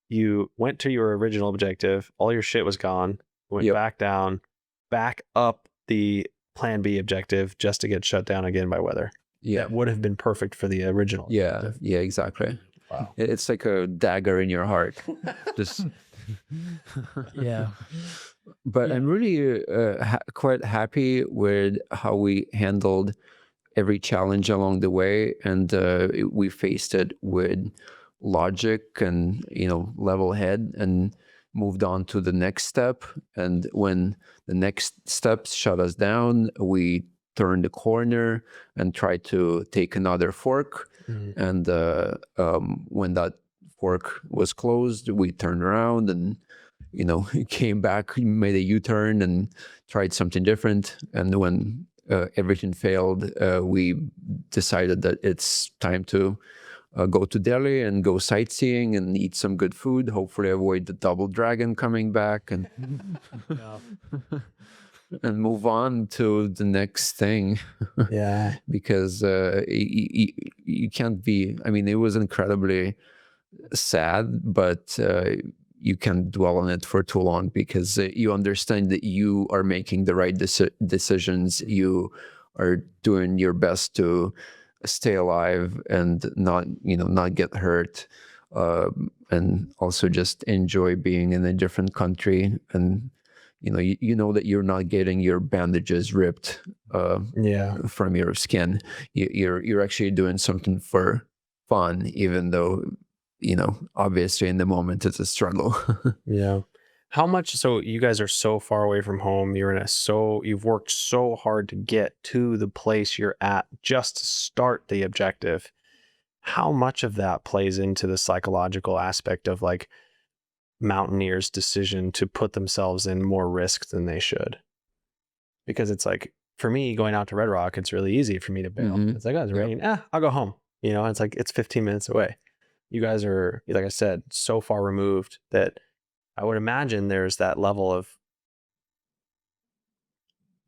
You went to your original objective. All your shit was gone. Went Yep. back down, back up the plan B objective just to get shut down again by weather. Yeah, That would have been perfect for the original. yeah, objective. yeah, exactly. Wow. It's like a dagger in your heart. Just Yeah. But I'm really quite happy with how we handled every challenge along the way, and we faced it with logic and level head, and moved on to the next step. And when the next steps shut us down, we turned the corner and tried to take another fork. Mhm. And when that fork was closed, we turned around and came back, made a U-turn and tried something different. And when everything failed, we decided that it's time to go to Delhi and go sightseeing and eat some good food, hopefully avoid the double dragon coming back, and and move on to the next thing. Yeah. Because you can't be, I mean, it was incredibly sad, but you can't dwell on it for too long, because you understand that you are making the right decisions. You are doing your best to stay alive and not get hurt, and also just enjoy being in a different country. And you know that you're not getting your bandages ripped from your skin. You're actually doing something for fun, even though obviously in the moment it's a struggle. Yeah. How much, so you guys are so far away from home, you've worked so hard to get to the place you're at just to start the objective. How much of that plays into the psychological aspect of like mountaineers' decision to put themselves in more risk than they should? Because it's like, for me, going out to Red Rock, it's really easy for me to bail. Mhm. It's like, oh, it's raining. I'll go home. It's like, it's 15 minutes away. You guys are, like I said, so far removed that I would imagine there's that level of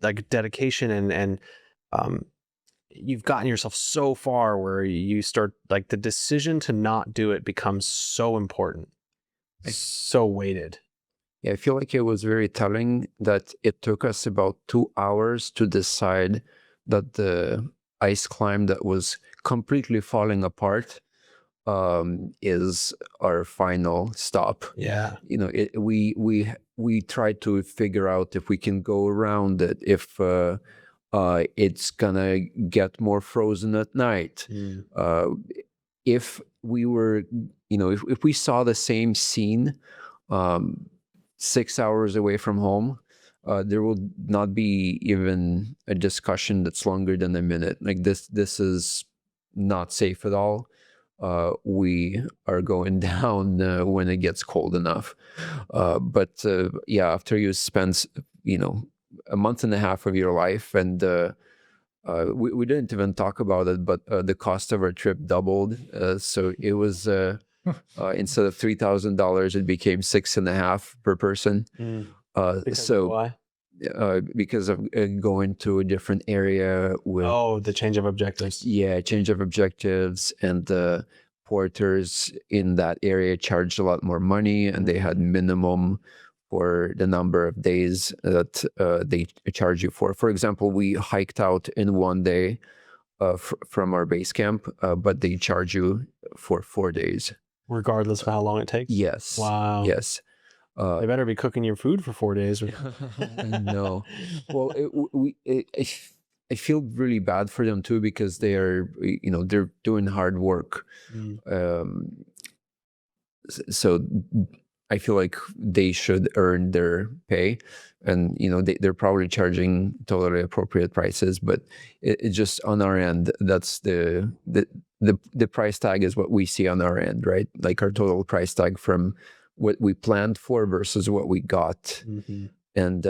like dedication and you've gotten yourself so far where you start, like, the decision to not do it becomes so important, so weighted. Yeah, I feel like it was very telling that it took us about 2 hours to decide that the ice climb that was completely falling apart is our final stop. Yeah. You know, we tried to figure out if we can go around it, if it's gonna get more frozen at night. If we were, if we saw the same scene 6 hours away from home, there will not be even a discussion that's longer than a minute. Like this is not safe at all. We are going down when it gets cold enough. But yeah, after you spend, a month and a half of your life, and we didn't even talk about it, but the cost of our trip doubled. So it was instead of $3,000, it became $6,500 per person. Why? Because of going to a different area with The change of objectives. change of objectives, and the porters in that area charged a lot more money, and they had minimum for the number of days that they charge you for. For example, we hiked out in one day from our base camp, but they charge you for 4 days. Regardless of how long it takes? Yes. Wow. Yes. They better be cooking your food for 4 days. No. Well, I feel really bad for them too, because they are, they're doing hard work. So I feel like they should earn their pay, and they're probably charging totally appropriate prices, but it just on our end, that's the price tag is what we see on our end, right? Like our total price tag from what we planned for versus what we got. And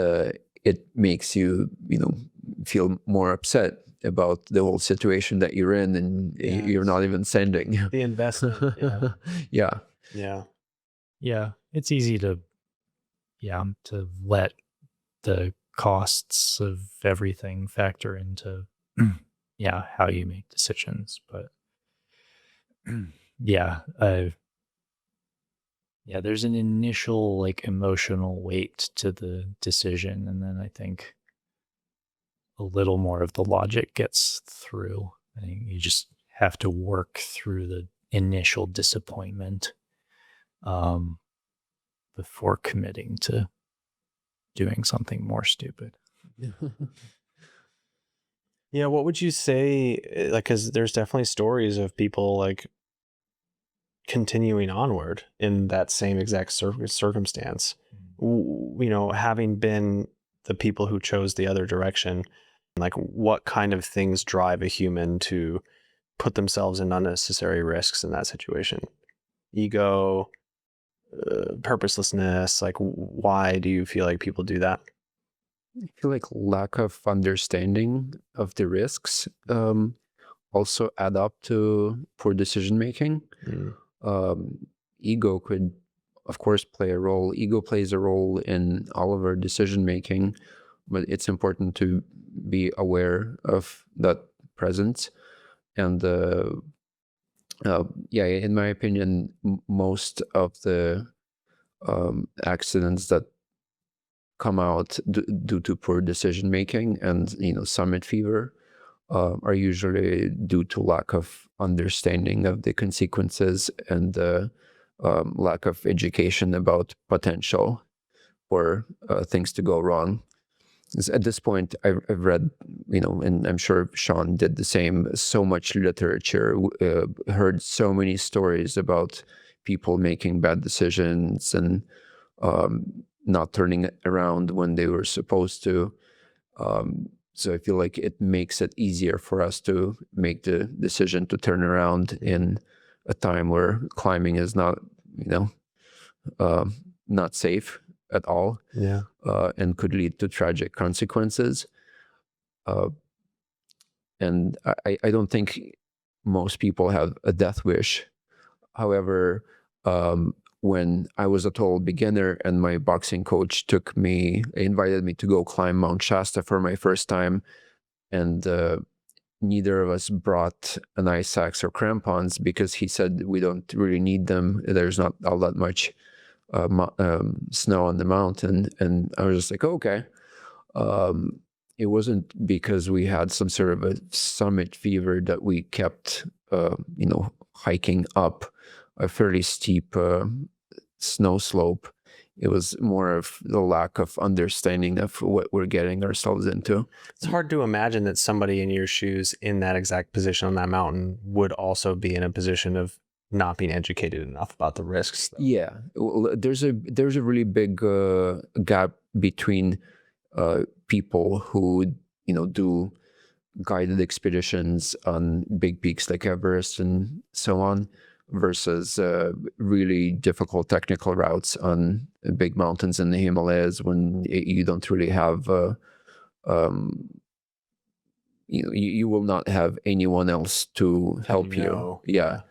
it makes you feel more upset about the whole situation that you're in, and you're not even sending the investment. Yeah, it's easy to let the costs of everything factor into how you make decisions. But there's an initial emotional weight to the decision, and then I think a little more of the logic gets through. I think you just have to work through the initial disappointment before committing to doing something more stupid. Yeah, what would you say, because there's definitely stories of people continuing onward in that same exact circumstance, having been the people who chose the other direction. What kind of things drive a human to put themselves in unnecessary risks in that situation? Ego, purposelessness. Why do you feel like people do that? I feel like lack of understanding of the risks also add up to poor decision making. Ego could, of course, play a role. Ego plays a role in all of our decision making, but it's important to be aware of that presence. And in my opinion, most of the accidents that come out due to poor decision making and summit fever are usually due to lack of understanding of the consequences, and lack of education about potential for things to go wrong. At this point, I've read, and I'm sure Sean did the same, so much literature, heard so many stories about people making bad decisions and not turning it around when they were supposed to. So I feel like it makes it easier for us to make the decision to turn around in a time where climbing is not, not safe at all. Yeah. And could lead to tragic consequences. And I don't think most people have a death wish. However, when I was a total beginner and my boxing coach invited me to go climb Mount Shasta for my first time, and neither of us brought an ice axe or crampons because he said we don't really need them. There's not all that much snow on the mountain. And I was just like, okay. It wasn't because we had some sort of a summit fever that we kept, hiking up a fairly steep snow slope. It was more of the lack of understanding of what we're getting ourselves into. It's hard to imagine that somebody in your shoes in that exact position on that mountain would also be in a position of not being educated enough about the risks, though. Yeah, well, there's a really big gap between people who do guided expeditions on big peaks like Everest and so on, versus really difficult technical routes on big mountains in the Himalayas when you don't really have you will not have anyone else to help you. Yeah.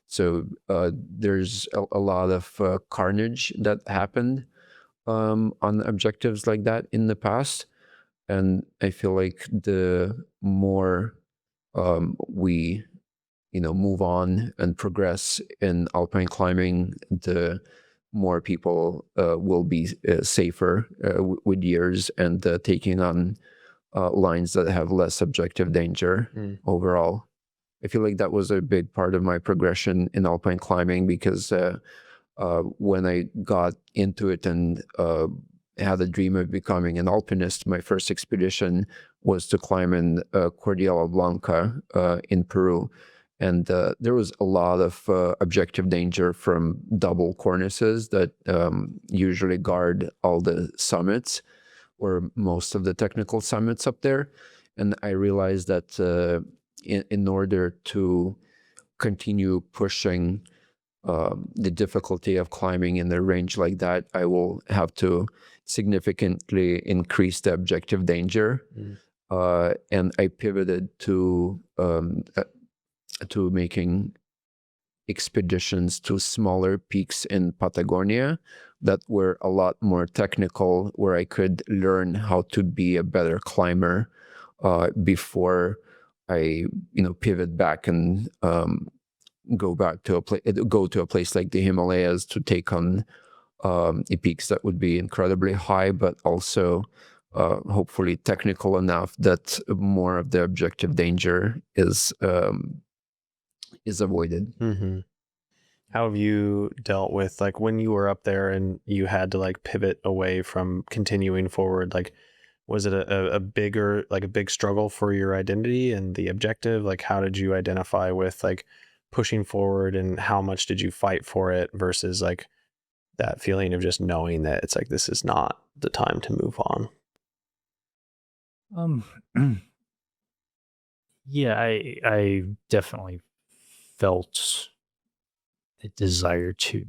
So there's a lot of carnage that happened on objectives like that in the past. And I feel like the more we move on and progress in alpine climbing, the more people will be safer with years and taking on lines that have less objective danger overall. I feel like that was a big part of my progression in alpine climbing because when I got into it and had a dream of becoming an alpinist, my first expedition was to climb in Cordillera Blanca in Peru. And there was a lot of objective danger from double cornices that usually guard all the summits or most of the technical summits up there. And I realized that in order to continue pushing the difficulty of climbing in a range like that, I will have to significantly increase the objective danger. And I pivoted to making expeditions to smaller peaks in Patagonia that were a lot more technical, where I could learn how to be a better climber before I pivot back and go to a place like the Himalayas to take on peaks that would be incredibly high, but also hopefully technical enough that more of the objective danger is avoided. Mm-hmm. How have you dealt with, like, when you were up there and you had to like pivot away from continuing forward? Like, was it a big struggle for your identity and the objective? Like, how did you identify with like pushing forward, and how much did you fight for it versus like that feeling of just knowing that it's like, this is not the time to move on? Yeah, I definitely felt a desire to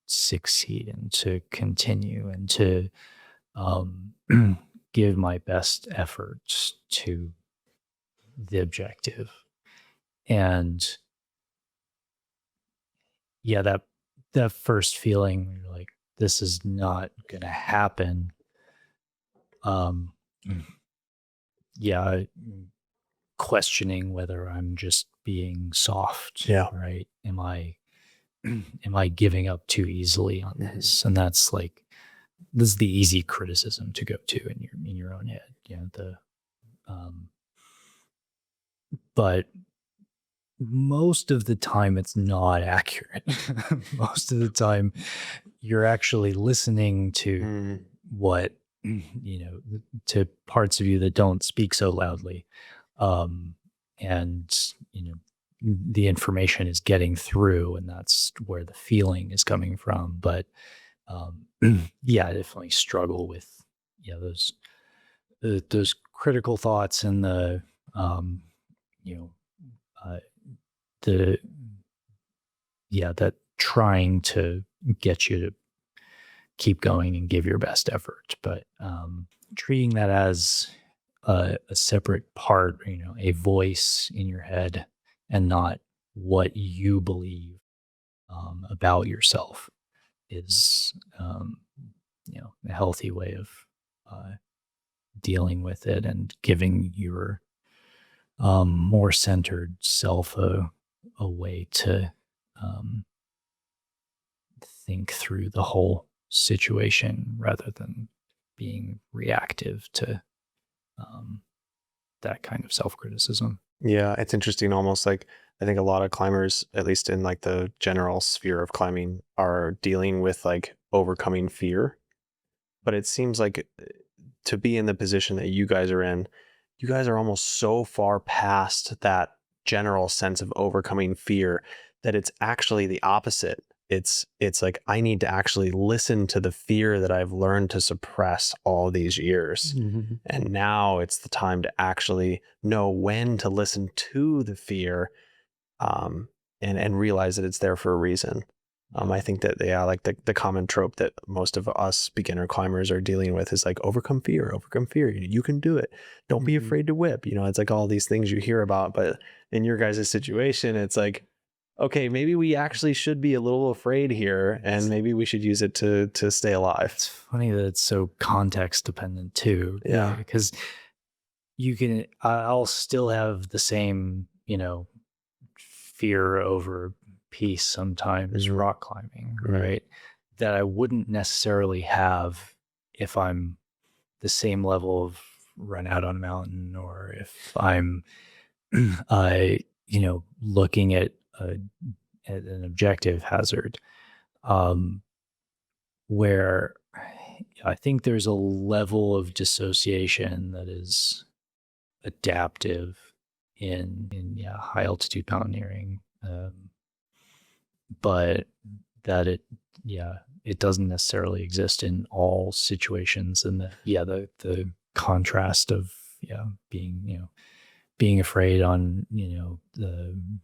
succeed and to continue and to give my best efforts to the objective. And yeah, that first feeling where you're like, this is not gonna happen. Yeah, questioning whether I'm just being soft. Yeah. Right. Am I giving up too easily on this? And that's like, this is the easy criticism to go to in your own head. But most of the time it's not accurate. Most of the time you're actually listening to what, to parts of you that don't speak so loudly. And, the information is getting through, and that's where the feeling is coming from. But, yeah, I definitely struggle with, those critical thoughts and that trying to get you to keep going and give your best effort. But treating that as a separate part, a voice in your head, and not what you believe about yourself, is a healthy way of dealing with it and giving your more centered self a way to think through the whole situation rather than being reactive to that kind of self-criticism. Yeah, it's interesting. Almost like I think a lot of climbers, at least in like the general sphere of climbing, are dealing with like overcoming fear. But it seems like to be in the position that you guys are in, you guys are almost so far past that general sense of overcoming fear that it's actually the opposite. It's like I need to actually listen to the fear that I've learned to suppress all these years. Mm-hmm. And now it's the time to actually know when to listen to the fear, and realize that it's there for a reason. I think that like the common trope that most of us beginner climbers are dealing with is like overcome fear. You can do it. Don't be afraid to whip. It's like all these things you hear about, but in your guys' situation, it's like, okay, maybe we actually should be a little afraid here, and maybe we should use it to stay alive. It's funny that it's so context dependent too. Yeah. Because I'll still have the same, fear over peace sometimes rock climbing, right? That I wouldn't necessarily have if I'm the same level of run out on a mountain, or if I'm, looking at an objective hazard, where I think there's a level of dissociation that is adaptive in high altitude mountaineering, but that it doesn't necessarily exist in all situations, and the contrast of being afraid on the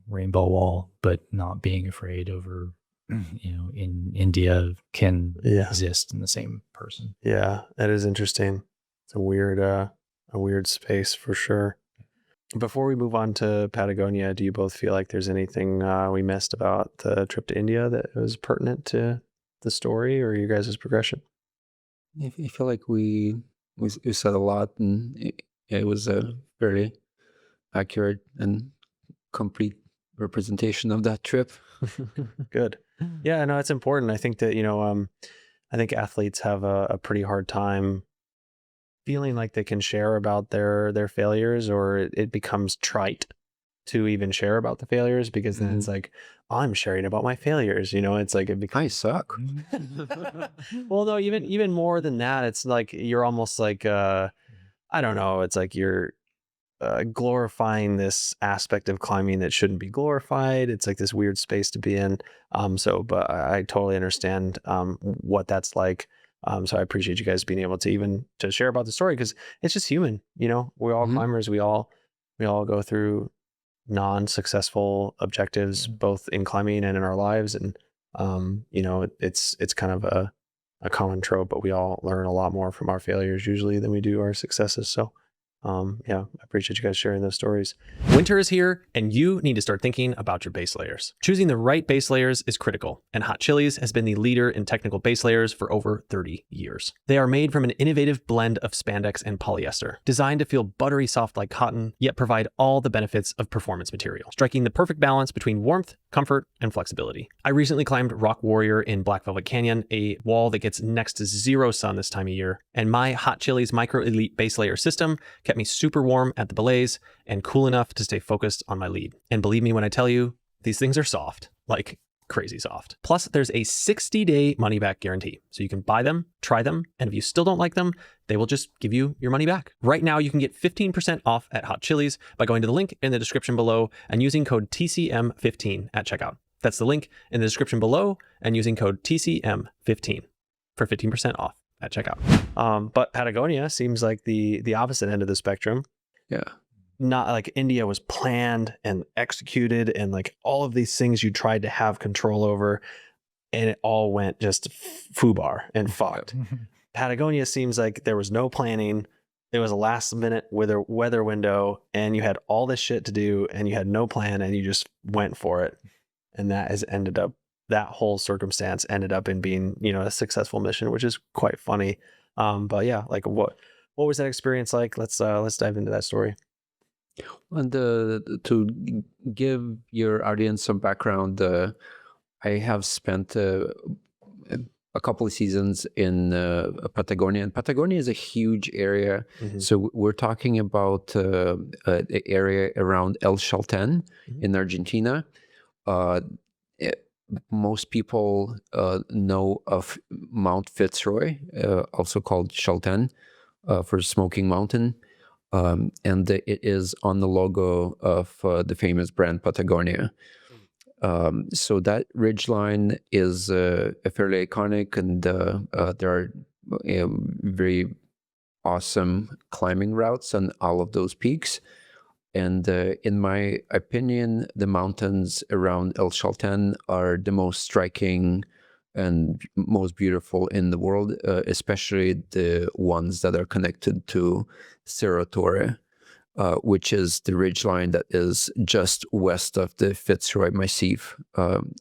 rainbow wall but not being afraid over in India can exist in the same person. Yeah, that is interesting. It's a weird space for sure. Before we move on to Patagonia, do you both feel like there's anything we missed about the trip to India that was pertinent to the story or your guys' progression? I feel like we said a lot, and it was a very accurate and complete representation of that trip. Good. Yeah, no, it's important. I think that, I think athletes have a pretty hard time feeling like they can share about their failures, or it becomes trite to even share about the failures, because then it's like, I'm sharing about my failures. It's like, I suck. Well, no, even more than that, it's like, you're almost like, I don't know. It's like you're glorifying this aspect of climbing that shouldn't be glorified. It's like this weird space to be in. But I totally understand what that's like. So I appreciate you guys being able to even to share about the story, because it's just human. We're all climbers. We all go through non-successful objectives, both in climbing and in our lives. And it's kind of a common trope, but we all learn a lot more from our failures usually than we do our successes. So I appreciate you guys sharing those stories. Winter is here, and you need to start thinking about your base layers. Choosing the right base layers is critical, and Hot Chili's has been the leader in technical base layers for over 30 years. They are made from an innovative blend of spandex and polyester, designed to feel buttery soft like cotton, yet provide all the benefits of performance material, striking the perfect balance between warmth, comfort, and flexibility. I recently climbed Rock Warrior in Black Velvet Canyon, a wall that gets next to zero sun this time of year, and my Hot Chili's Micro Elite base layer system kept me super warm at the belays and cool enough to stay focused on my lead. And believe me when I tell you, these things are soft, like crazy soft. Plus, there's a 60-day money-back guarantee. So you can buy them, try them, and if you still don't like them, they will just give you your money back. Right now, you can get 15% off at Hot Chili's by going to the link in the description below and using code TCM15 at checkout. That's the link in the description below and using code TCM15 for 15% off at checkout. But Patagonia seems like the opposite end of the spectrum. Yeah. Not like India was planned and executed, and like all of these things you tried to have control over, and it all went just foobar and fucked. Patagonia seems like there was no planning. It was a last minute weather window, and you had all this shit to do, and you had no plan, and you just went for it. And that whole circumstance ended up in being, a successful mission, which is quite funny. But yeah, like what was that experience like? Let's dive into that story. And to give your audience some background, I have spent a couple of seasons in Patagonia, and Patagonia is a huge area. So we're talking about the area around El Chalten in Argentina. Most people know of Mount Fitzroy, also called Chalten, for Smoking Mountain. And it is on the logo of the famous brand Patagonia. So that ridgeline is fairly iconic, and there are very awesome climbing routes on all of those peaks. And in my opinion, the mountains around El Chalten are the most striking and most beautiful in the world, especially the ones that are connected to Cerro Torre, which is the ridgeline that is just west of the Fitzroy Massif,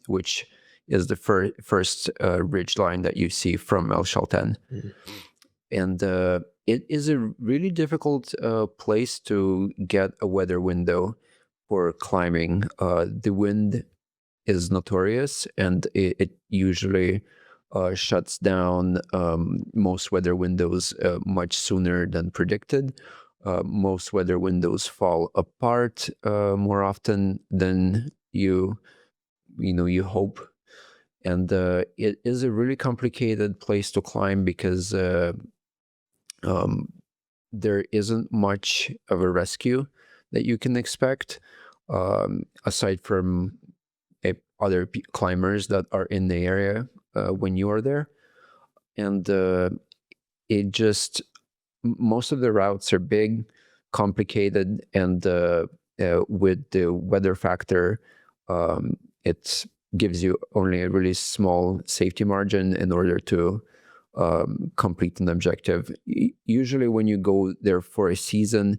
which is the first ridgeline that you see from El Chalten. And it is a really difficult place to get a weather window for climbing. The wind is notorious, and it usually shuts down most weather windows much sooner than predicted. Most weather windows fall apart more often than you hope. And it is a really complicated place to climb because there isn't much of a rescue that you can expect, aside from other climbers that are in the area when you are there. And most of the routes are big, complicated, and with the weather factor, it gives you only a really small safety margin in order to complete an objective. Usually when you go there for a season,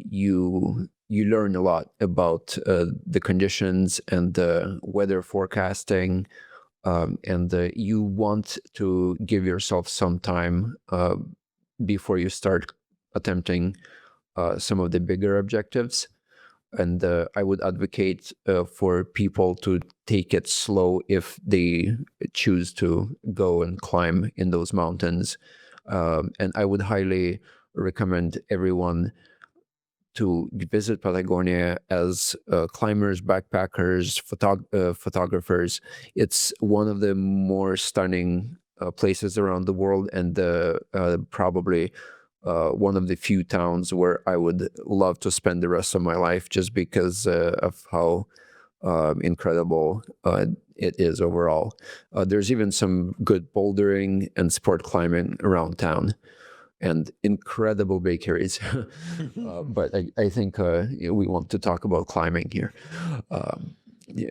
you learn a lot about the conditions and the weather forecasting, and you want to give yourself some time before you start attempting some of the bigger objectives. And I would advocate for people to take it slow if they choose to go and climb in those mountains. And I would highly recommend everyone to visit Patagonia as climbers, backpackers, photographers. It's one of the more stunning places around the world, and probably one of the few towns where I would love to spend the rest of my life, just because of how incredible it is overall. There's even some good bouldering and sport climbing around town, and incredible bakeries. But I think we want to talk about climbing here.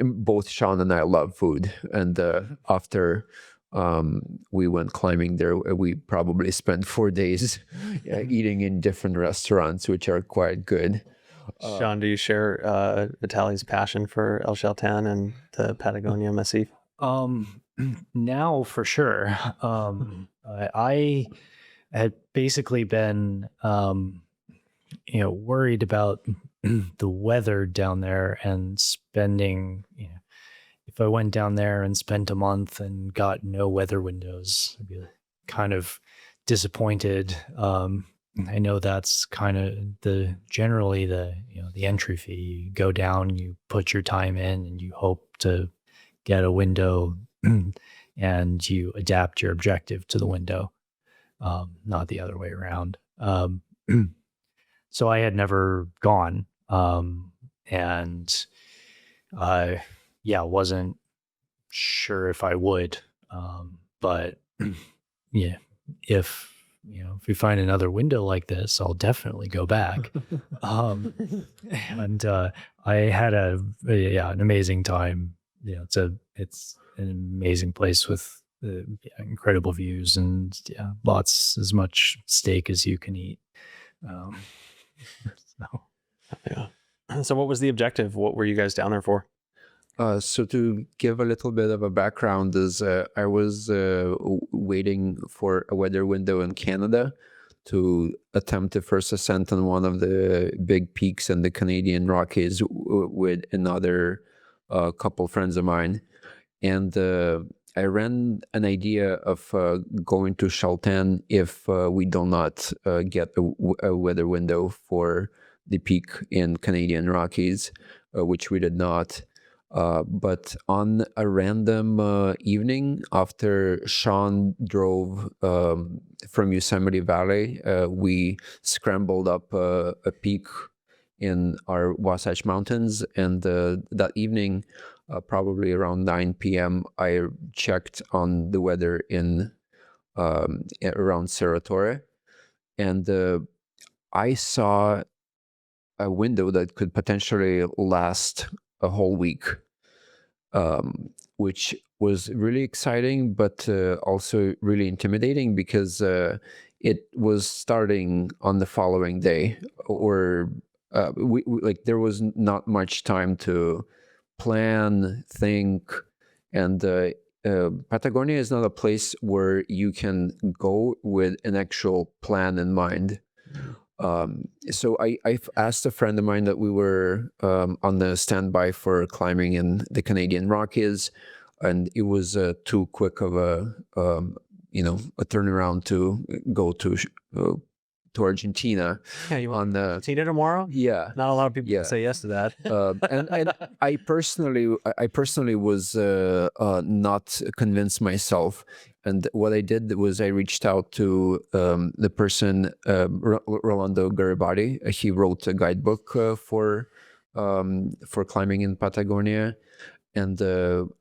Both Sean and I love food, and after we went climbing there, we probably spent 4 days eating in different restaurants, which are quite good. Sean, do you share Vitaliy's passion for El Chalten and the Patagonia Massif? Now for sure. I had basically been, worried about the weather down there, and spending, if I went down there and spent a month and got no weather windows, I'd be kind of disappointed. I know that's kind of generally the entry fee. You go down, you put your time in, and you hope to get a window, and you adapt your objective to the window, not the other way around. So I had never gone, and I wasn't sure if I would, but yeah, if we find another window like this, I'll definitely go back. And I had an amazing time. It's an amazing place with incredible views, and lots, as much steak as you can eat. So what was the objective? What were you guys down there for? So to give a little bit of a background, is I was waiting for a weather window in Canada to attempt the first ascent on one of the big peaks in the Canadian Rockies with another couple friends of mine. And I ran an idea of going to Chalten if we do not get a weather window for the peak in Canadian Rockies, which we did not. But on a random evening after Sean drove from Yosemite Valley, we scrambled up a peak in our Wasatch Mountains. And that evening, probably around 9 p.m., I checked on the weather in around Cerro Torre. And I saw a window that could potentially last a whole week, which was really exciting, but also really intimidating because it was starting on the following day, or like there was not much time to plan, think, and Patagonia is not a place where you can go with an actual plan in mind. So I've asked a friend of mine that we were on the standby for climbing in the Canadian Rockies, and it was too quick of a a turnaround to go to Argentina. Yeah, you on want the Argentina tomorrow? yeah. Not a lot of people Yeah. can say yes to that. And I personally was not convinced myself. And what I did was I reached out to the person, Rolando Garibaldi. He wrote a guidebook for climbing in Patagonia, and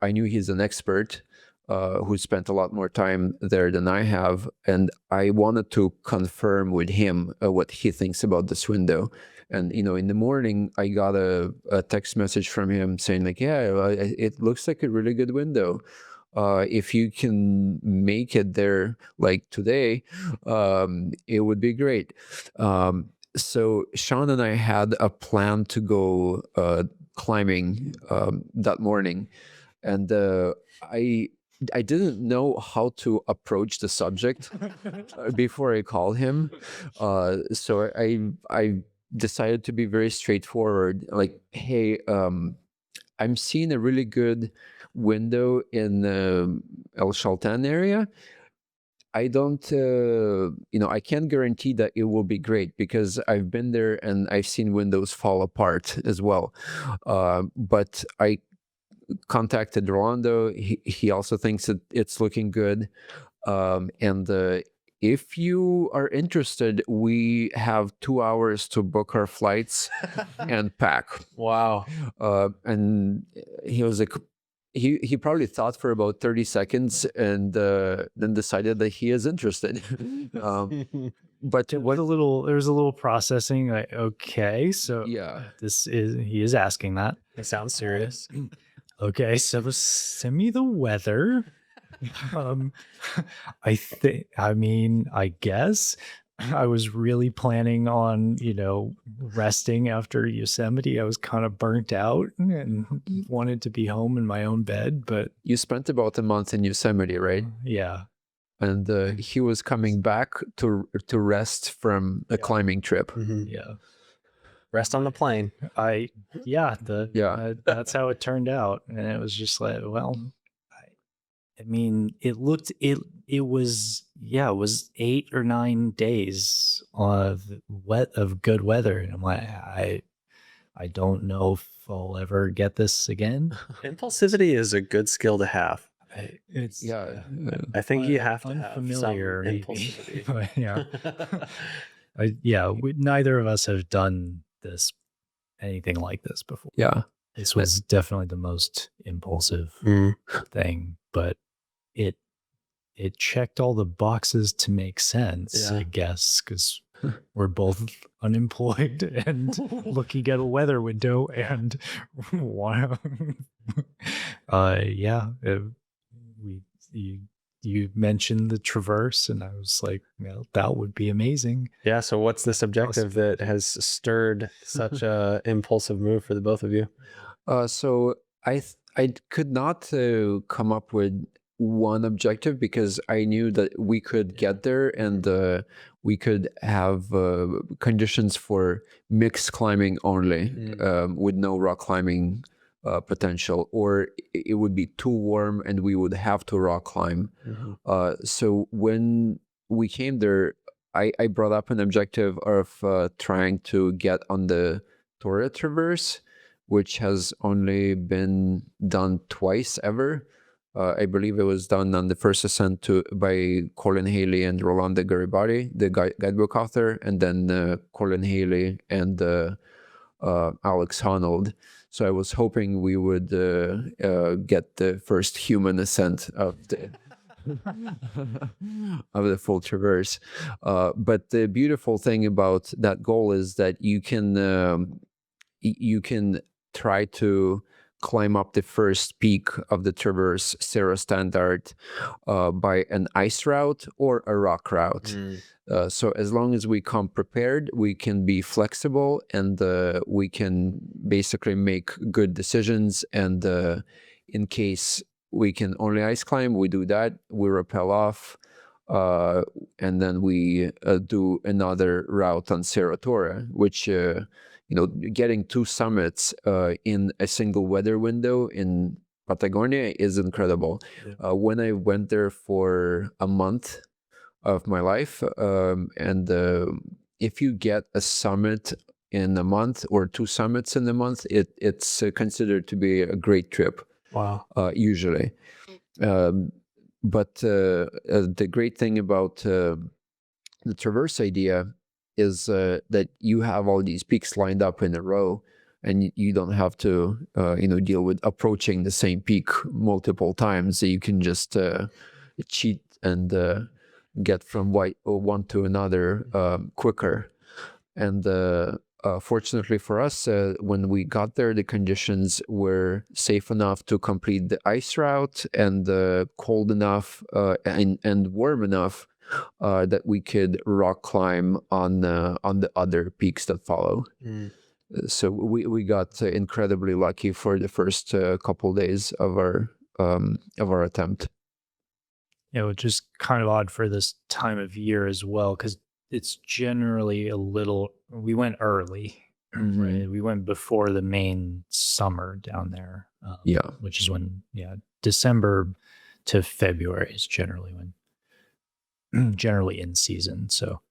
I knew he's an expert who spent a lot more time there than I have, and I wanted to confirm with him what he thinks about this window. And in the morning, I got a text message from him saying like, "Yeah, it looks like a really good window. If you can make it there like today, it would be great." So Sean and I had a plan to go climbing that morning, and I didn't know how to approach the subject before I called him. So I decided to be very straightforward. Like, hey, I'm seeing a really good window in the El Chalten area. I don't, I can't guarantee that it will be great because I've been there and I've seen windows fall apart as well. But I contacted Rolando. He also thinks that it's looking good. And if you are interested, we have 2 hours to book our flights and pack. Wow. And he was like, he probably thought for about 30 seconds and then decided that he is interested. But There was a little processing. Like, okay, so yeah, he is asking that. It sounds serious. Okay, so send me the weather. I guess I was really planning on, resting after Yosemite. I was kind of burnt out and wanted to be home in my own bed, but you spent about a month in Yosemite, right? yeah. And he was coming back to rest from a climbing trip. Mhm. Yeah. Rest on the plane. That's how it turned out. And it was just like, well, it was 8 or 9 days of good weather. And I'm like, I don't know if I'll ever get this again. Impulsivity is a good skill to have. It's I think you have to unfamiliar, have some maybe. impulsivity. But yeah. Neither of us have done anything like this before. Yeah. This was definitely the most impulsive thing, but it checked all the boxes to make sense, I guess, because we're both unemployed and looking at a weather window and you mentioned the Traverse, and I was like, well, that would be amazing. Yeah. So what's this objective that has stirred such a impulsive move for the both of you? So I could not come up with one objective because I knew that we could get there and we could have conditions for mixed climbing only, with no rock climbing potential, or it would be too warm and we would have to rock climb. So when we came there, I brought up an objective of trying to get on the Torre Traverse, which has only been done twice ever. I believe it was done on the first ascent by Colin Haley and Rolando Garibaldi, the guidebook author, and then Colin Haley and Alex Honnold. So I was hoping we would get the first human ascent of the of the full traverse. But the beautiful thing about that goal is that you can try to climb up the first peak of the traverse, Cerro Standard, by an ice route or a rock route. So as long as we come prepared, we can be flexible, and we can basically make good decisions. And in case we can only ice climb, we do that, we rappel off, and then we do another route on Cerro Torre, which getting 2 summits in a single weather window in Patagonia is incredible. When I went there for a month of my life, and if you get a summit in a month or 2 summits in a month, it's considered to be a great trip. Wow. Usually. But the great thing about the traverse idea is that you have all these peaks lined up in a row, and you don't have to deal with approaching the same peak multiple times. So you can just cheat and get from one to another quicker. And fortunately for us, when we got there, the conditions were safe enough to complete the ice route, and cold enough and warm enough that we could rock climb on the other peaks that follow. So we got incredibly lucky for the first couple days of our attempt. Which is kind of odd for this time of year as well, because it's generally we went early, right? We went before the main summer down there, which is when, December to February is generally in season. So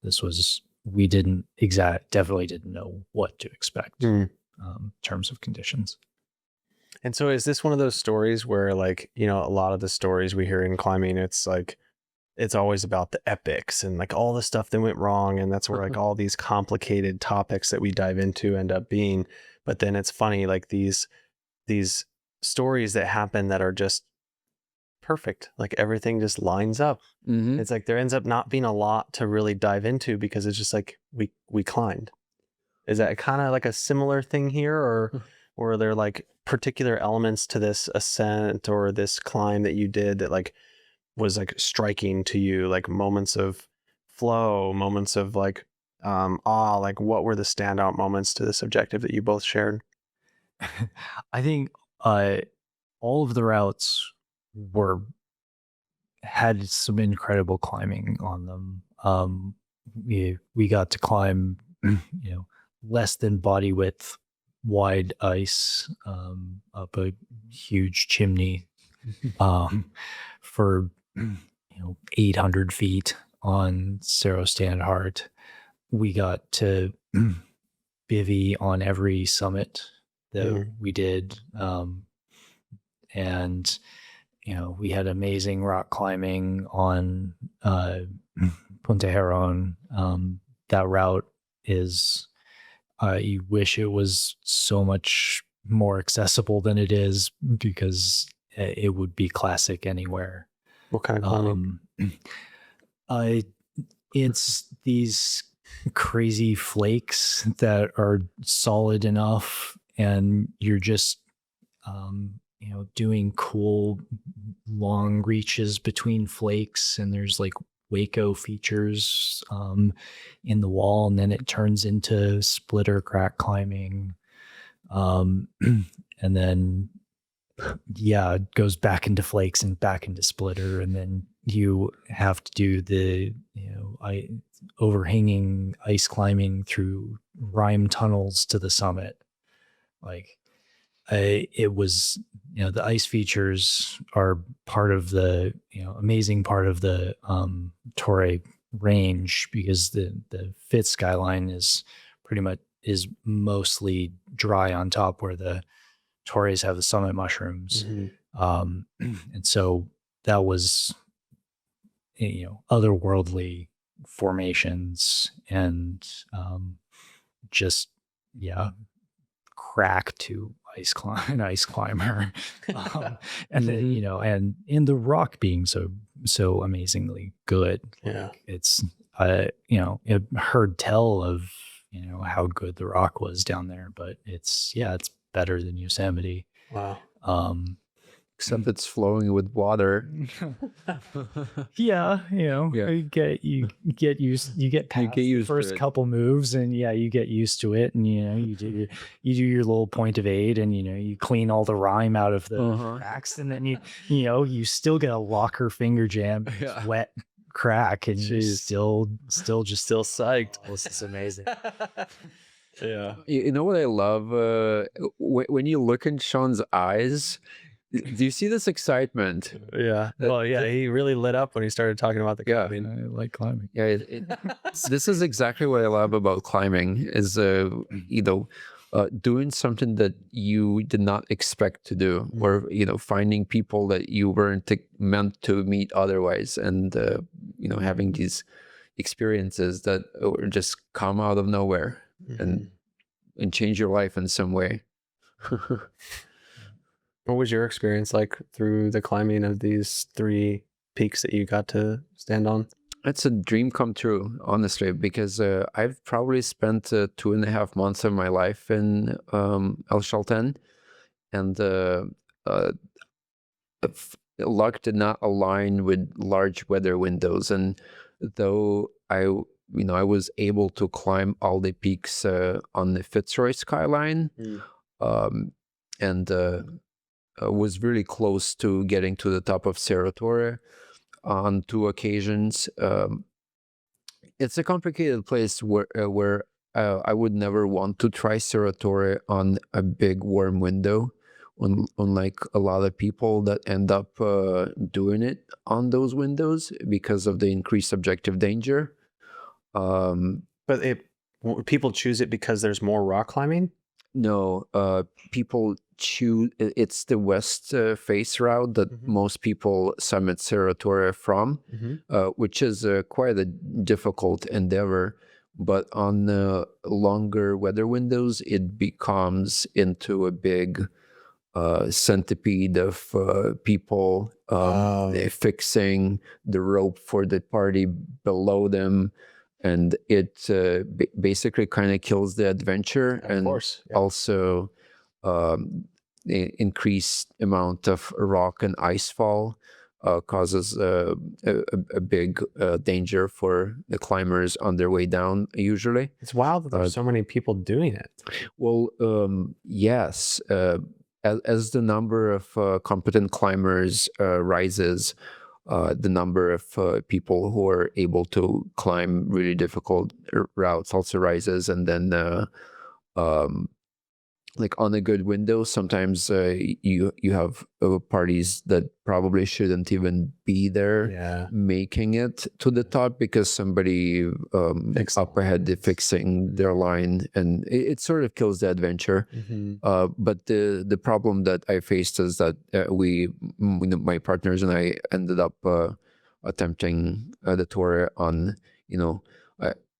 this was, we definitely didn't know what to expect in terms of conditions. And so is this one of those stories where, like, a lot of the stories we hear in climbing, it's like, it's always about the epics and like all the stuff that went wrong. And that's where like all these complicated topics that we dive into end up being. But then it's funny, like these stories that happen that are just perfect. Like everything just lines up. It's like there ends up not being a lot to really dive into because it's just like we climbed. Is that kind of like a similar thing here, or are there like particular elements to this ascent or this climb that you did that like was like striking to you, like moments of flow, moments of like awe? Like what were the standout moments to this objective that you both shared? I think all of the routes had some incredible climbing on them. We got to climb less than body width wide ice up a huge chimney for 800 feet on Cerro Standard. We got to bivvy on every summit that we did, and we had amazing rock climbing on Punta Heron. That route is, you wish it was so much more accessible than it is, because it would be classic anywhere. What kind of climbing? It's these crazy flakes that are solid enough, and you're just doing cool long reaches between flakes, and there's like Waco features in the wall, and then it turns into splitter crack climbing, and then it goes back into flakes and back into splitter, and then you have to do the overhanging ice climbing through rime tunnels to the summit. Like it was, the ice features are part of the, amazing part of the Torre range, because the Fitz Skyline is mostly dry on top, where the Torres have the summit mushrooms. And so that was, otherworldly formations, and just, crack to an ice climber. And then, and in the rock being so amazingly good. Yeah. It's, it heard tell of, how good the rock was down there, but it's better than Yosemite. Wow. Except it's flowing with water. Yeah, you get used past the first couple moves, and you get used to it, and you do your little point of aid, and you clean all the rime out of the cracks, and then you still get a locker finger jam, wet crack, and you're still psyched. This is amazing. Yeah. You know what I love? When you look in Sean's eyes, do you see this excitement? Yeah. Well, yeah, he really lit up when he started talking about the climbing. I like climbing. Yeah, this is exactly what I love about climbing, is doing something that you did not expect to do, or finding people that you weren't meant to meet otherwise, and having these experiences that just come out of nowhere and change your life in some way. What was your experience like through the climbing of these 3 peaks that you got to stand on? It's a dream come true, honestly, because I've probably spent 2.5 months of my life in El Chaltén, and luck did not align with large weather windows. And though I was able to climb all the peaks on the Torre Skyline, and was really close to getting to the top of Cerro Torre on 2 occasions. It's a complicated place where I would never want to try Cerro Torre on a big warm window, unlike a lot of people that end up doing it on those windows because of the increased subjective danger. But people choose it because there's more rock climbing? No, people choose, it's the west face route that most people summit Cerro Torre from, which is quite a difficult endeavor. But on longer weather windows, it becomes into a big centipede of people fixing the rope for the party below them. And it basically kind of kills the adventure, and also increased amount of rock and ice fall causes a big danger for the climbers on their way down, usually. It's wild that there's so many people doing it. Well, yes. As the number of competent climbers rises, the number of people who are able to climb really difficult routes also rises. And then like on a good window, sometimes you have parties that probably shouldn't even be there, making it to the top because somebody up ahead is fixing their line, and it sort of kills the adventure. But the problem that I faced is that my partners and I ended up attempting the Torre on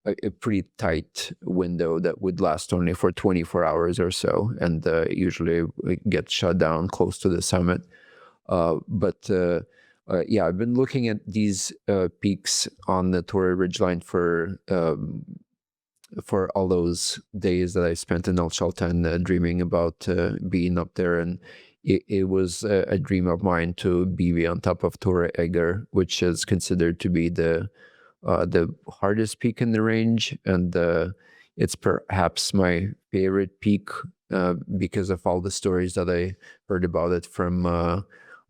a pretty tight window that would last only for 24 hours or so, and usually get shut down close to the summit. But I've been looking at these peaks on the Torre Ridgeline for all those days that I spent in El Chaltén, dreaming about being up there. And it was a dream of mine to be on top of Torre Egger, which is considered to be the hardest peak in the range, and it's perhaps my favorite peak because of all the stories that I heard about it from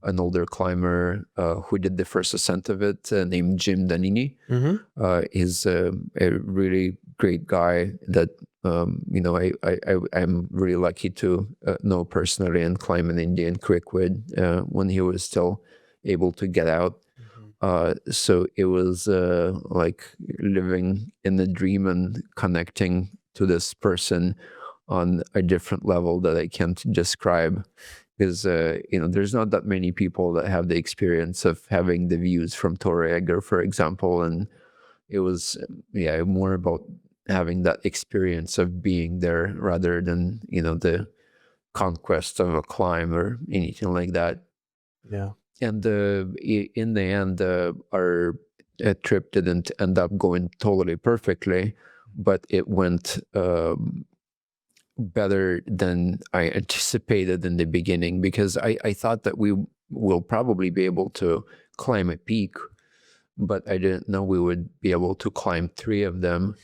an older climber who did the first ascent of it, named Jim Danini. He's a really great guy that I'm really lucky to know personally and climb an Indian Creek with when he was still able to get out. So it was like living in the dream and connecting to this person on a different level that I can't describe. Because there's not that many people that have the experience of having the views from Torre, for example, and it was more about having that experience of being there rather than the conquest of a climb or anything like that. Yeah. And in the end, our trip didn't end up going totally perfectly, but it went better than I anticipated in the beginning, because I thought that we will probably be able to climb a peak, but I didn't know we would be able to climb 3 of them.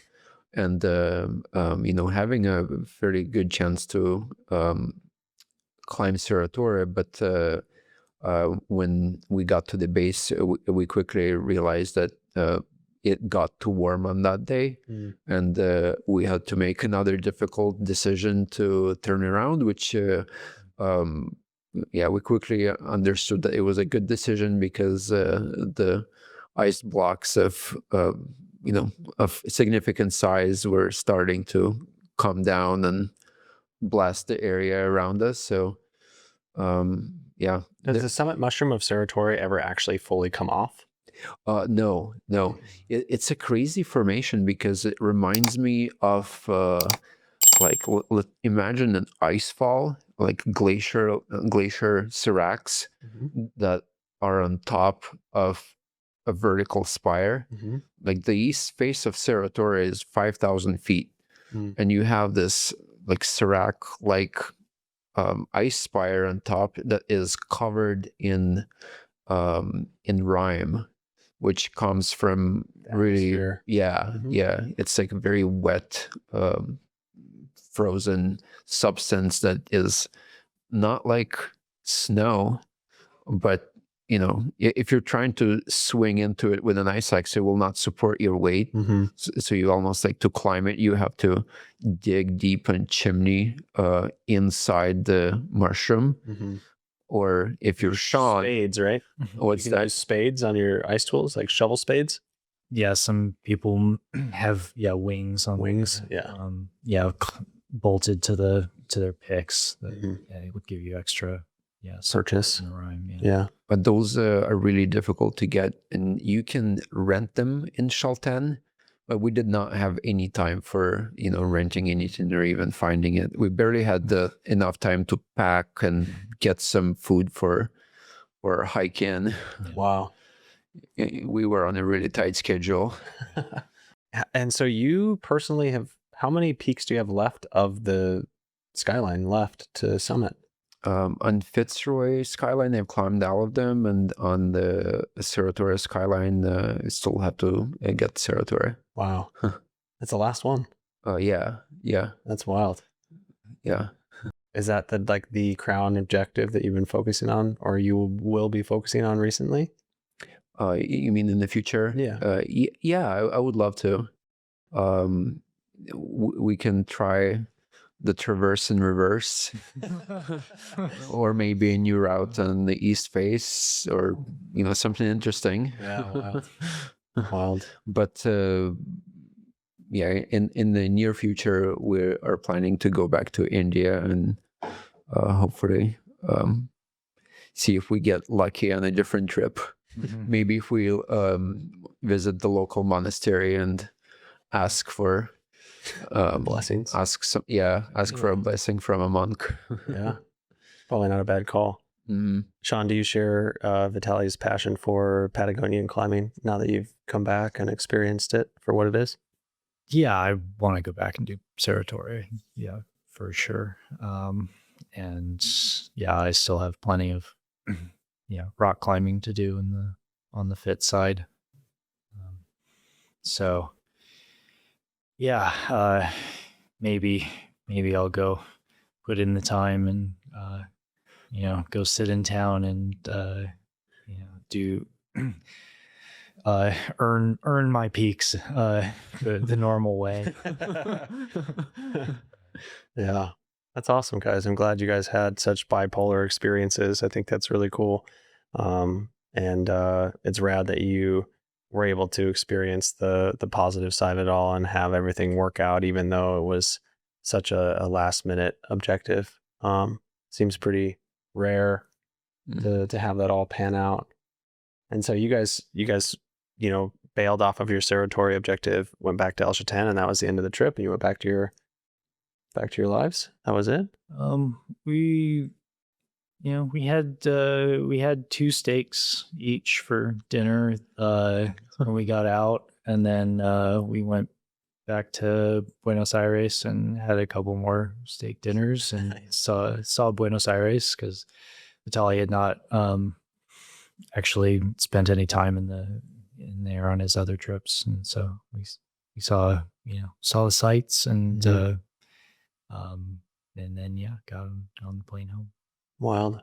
And, having a fairly good chance to climb Cerro Torre, but when we got to the base, we quickly realized that it got too warm on that day, and we had to make another difficult decision to turn around, which we quickly understood that it was a good decision, because the ice blocks of significant size were starting to come down and blast the area around us. So Does the summit mushroom of Cerro Torre ever actually fully come off? No. It's a crazy formation, because it reminds me of imagine an ice fall, like glacier seracs that are on top of a vertical spire. Like the east face of Cerro Torre is 5,000 feet, and you have this like serac ice spire on top that is covered in rime, which comes from really it's like a very wet frozen substance that is not like snow, but if you're trying to swing into it with an ice axe, it will not support your weight. So you almost like, to climb it, you have to dig deep and chimney inside the mushroom. Or if you're Sean, spades, right? What's you can that? use spades on your ice tools, like shovel spades. Yeah, some people have wings on Wings, bolted to their picks. That, it would give you extra purchase. Rime, but those are really difficult to get, and you can rent them in Chaltén. But we did not have any time for renting anything or even finding it. We barely had enough time to pack and get some food for hiking. Wow. We were on a really tight schedule. And so you personally how many peaks do you have left of the Skyline left to summit? On Fitz Skyline, I've climbed all of them, and on the Cerro Torre Skyline, I still have to get Cerro Torre. Wow. That's the last one. Yeah. That's wild. Yeah. Is that the crown objective that you've been focusing on, or you will be focusing on recently? You mean in the future? Yeah. I would love to. We can try the Traverse in reverse, or maybe a new route on the east face, or something interesting. Yeah, wild. But in the near future, we are planning to go back to India and hopefully see if we get lucky on a different trip. Maybe if we visit the local monastery and ask for blessings. Ask for a blessing from a monk. Yeah, probably not a bad call. Sean, do you share Vitaliy's passion for Patagonian climbing now that you've come back and experienced it for what it is? Yeah, I want to go back and do Cerro Torre. Yeah, for sure. And I still have plenty of rock climbing to do on the Fitz side. So maybe I'll go put in the time and go sit in town and do earn my peaks the normal way. Yeah, that's awesome, guys. I'm glad you guys had such bipolar experiences. I think that's really cool. And it's rad that you were able to experience the positive side of it all and have everything work out, even though it was such a last minute objective. Seems pretty rare to have that all pan out. And so you guys, bailed off of your Cerro Torre objective, went back to El Chatan, and that was the end of the trip. And you went back to your lives. That was it. We had 2 steaks each for dinner when we got out, and then we went back to Buenos Aires and had a couple more steak dinners and saw Buenos Aires because Vitaliy had not actually spent any time in there on his other trips, and so we saw the sights and then got on the plane home. Wild.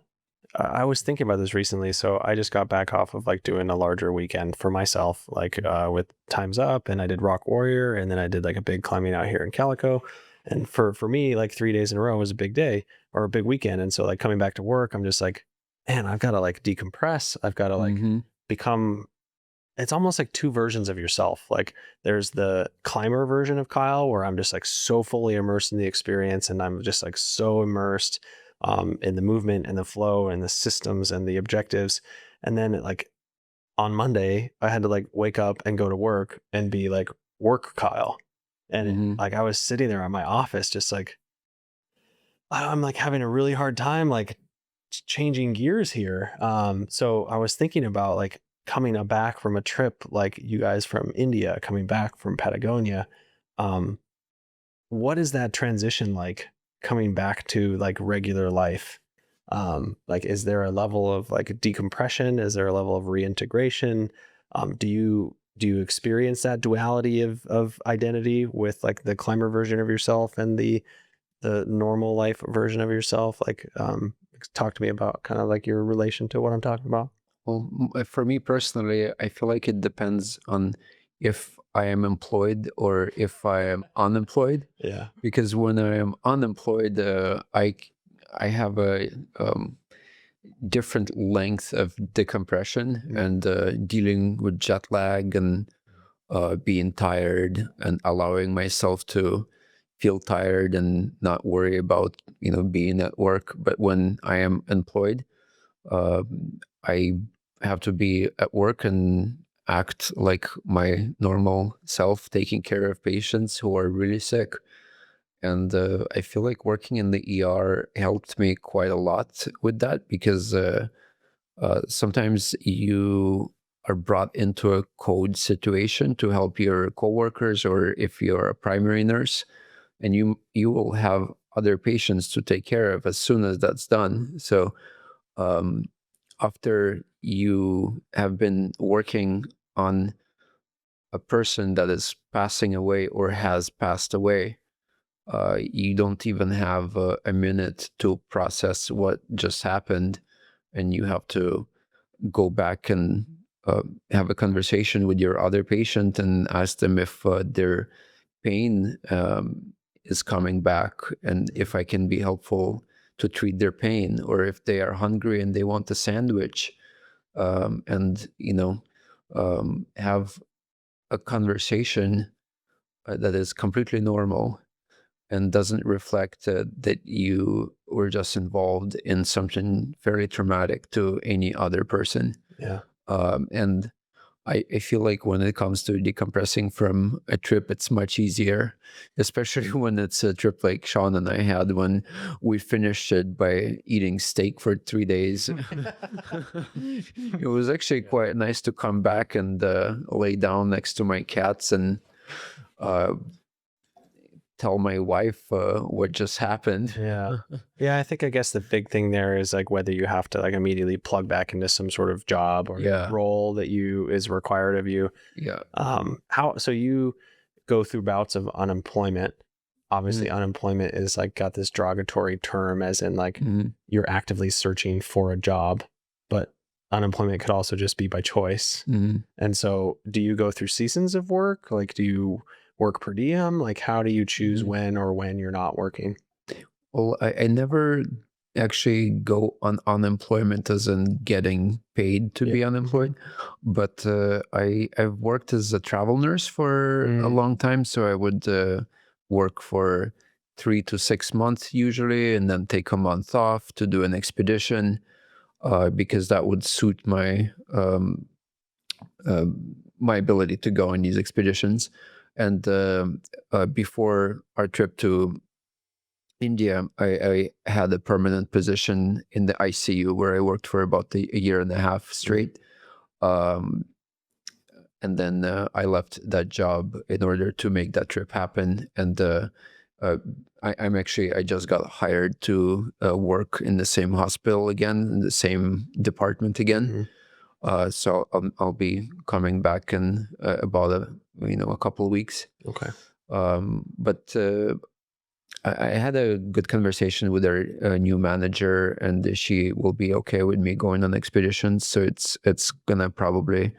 I was thinking about this recently. So I just got back off of like doing a larger weekend for myself, like with Time's Up, and I did Rock Warrior, and then I did like a big climbing out here in Calico. And for me, like 3 days in a row was a big day or a big weekend. And so like coming back to work, I'm just like, man, I've got to like decompress. I've got to like become, it's almost like 2 versions of yourself. Like there's the climber version of Kyle where I'm just like so fully immersed in the experience, and I'm just like so immersed in the movement and the flow and the systems and the objectives. And then like on Monday, I had to like wake up and go to work and be like work Kyle. And like I was sitting there at my office, just like, I'm like having a really hard time like changing gears here. So I was thinking about like coming back from a trip, like you guys from India, coming back from Patagonia. What is that transition like? Coming back to like regular life, like is there a level of like decompression? Is there a level of reintegration? Do you experience that duality of identity with like the climber version of yourself and the normal life version of yourself? Like talk to me about kind of like your relation to what I'm talking about. Well, for me personally, I feel like it depends on if I am employed or if I am unemployed. Yeah. Because when I am unemployed, I have a different length of decompression and dealing with jet lag and being tired and allowing myself to feel tired and not worry about being at work. But when I am employed, I have to be at work and act like my normal self, taking care of patients who are really sick. And I feel like working in the ER helped me quite a lot with that, because sometimes you are brought into a code situation to help your coworkers, or if you're a primary nurse, and you will have other patients to take care of as soon as that's done. So after you have been working on a person that is passing away or has passed away, you don't even have a minute to process what just happened, and you have to go back and have a conversation with your other patient and ask them if their pain is coming back, and if I can be helpful to treat their pain, or if they are hungry and they want a sandwich, and have a conversation that is completely normal and doesn't reflect that you were just involved in something very traumatic to any other person. Yeah. And I feel like when it comes to decompressing from a trip, it's much easier, especially when it's a trip like Sean and I had, when we finished it by eating steak for 3 days. It was actually quite nice to come back and lay down next to my cats and tell my wife what just happened. Yeah. Yeah. I guess the big thing there is like whether you have to like immediately plug back into some sort of job or role that is required of you. Yeah. So you go through bouts of unemployment. obviously unemployment is like got this derogatory term as in like you're actively searching for a job, but unemployment could also just be by choice. And so do you go through seasons of work? Like, do you work per diem? Like, how do you choose when you're not working? Well, I never actually go on unemployment as in getting paid to be unemployed, but I've worked as a travel nurse for a long time, so I would work for 3 to 6 months usually, and then take a month off to do an expedition, because that would suit my my ability to go on these expeditions. And before our trip to India, I had a permanent position in the ICU where I worked for about a year and a half straight. And then I left that job in order to make that trip happen. And I just got hired to work in the same hospital again, in the same department again. So I'll be coming back in about a couple of weeks. Okay. But I had a good conversation with our new manager, and she will be okay with me going on expeditions. So it's gonna probably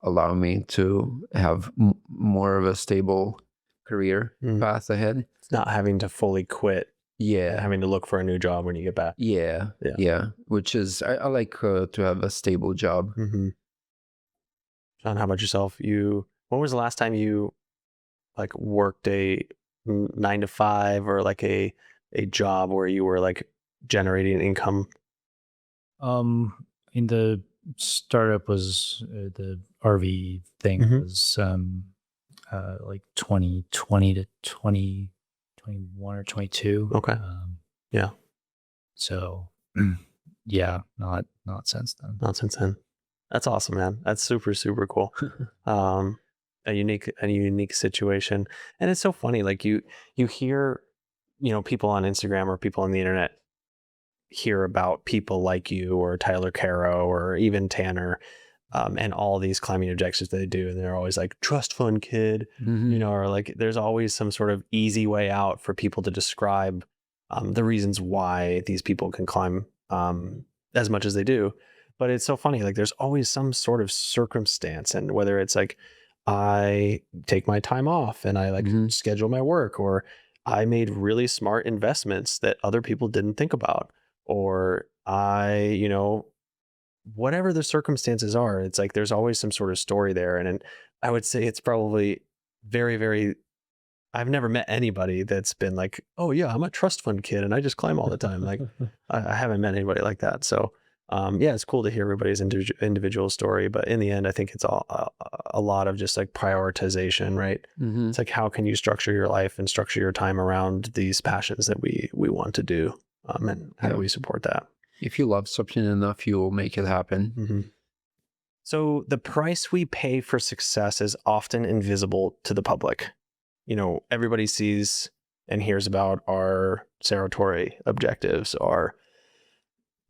allow me to have more of a stable career path ahead. It's not having to fully quit. Yeah. Having to look for a new job when you get back. Yeah. Which is, I like to have a stable job. John, how about yourself? When was the last time you like worked a 9 to 5 or like a job where you were like generating income? In the startup was the RV thing was like 2020 to 2021 or 22. Okay. Yeah. So yeah, not since then. Not since then. That's awesome, man. That's super, super cool. A unique situation. And it's so funny. Like you hear, people on Instagram or people on the internet hear about people like you or Tyler Caro or even Tanner, and all these climbing objectives that they do. And they're always like, trust fund kid, or like there's always some sort of easy way out for people to describe the reasons why these people can climb as much as they do. But it's so funny. Like there's always some sort of circumstance, and whether it's like, I take my time off and I like schedule my work, or I made really smart investments that other people didn't think about, or I, whatever the circumstances are, it's like there's always some sort of story there. And I would say it's probably very, very, I've never met anybody that's been like, oh yeah, I'm a trust fund kid and I just climb all the time. Like I haven't met anybody like that. So yeah, it's cool to hear everybody's individual story, but in the end, I think it's all a lot of just like prioritization, right? It's like, how can you structure your life and structure your time around these passions that we want to do? And how do we support that? If you love something enough, you will make it happen. So the price we pay for success is often invisible to the public. Everybody sees and hears about our Cerro Torre objectives, our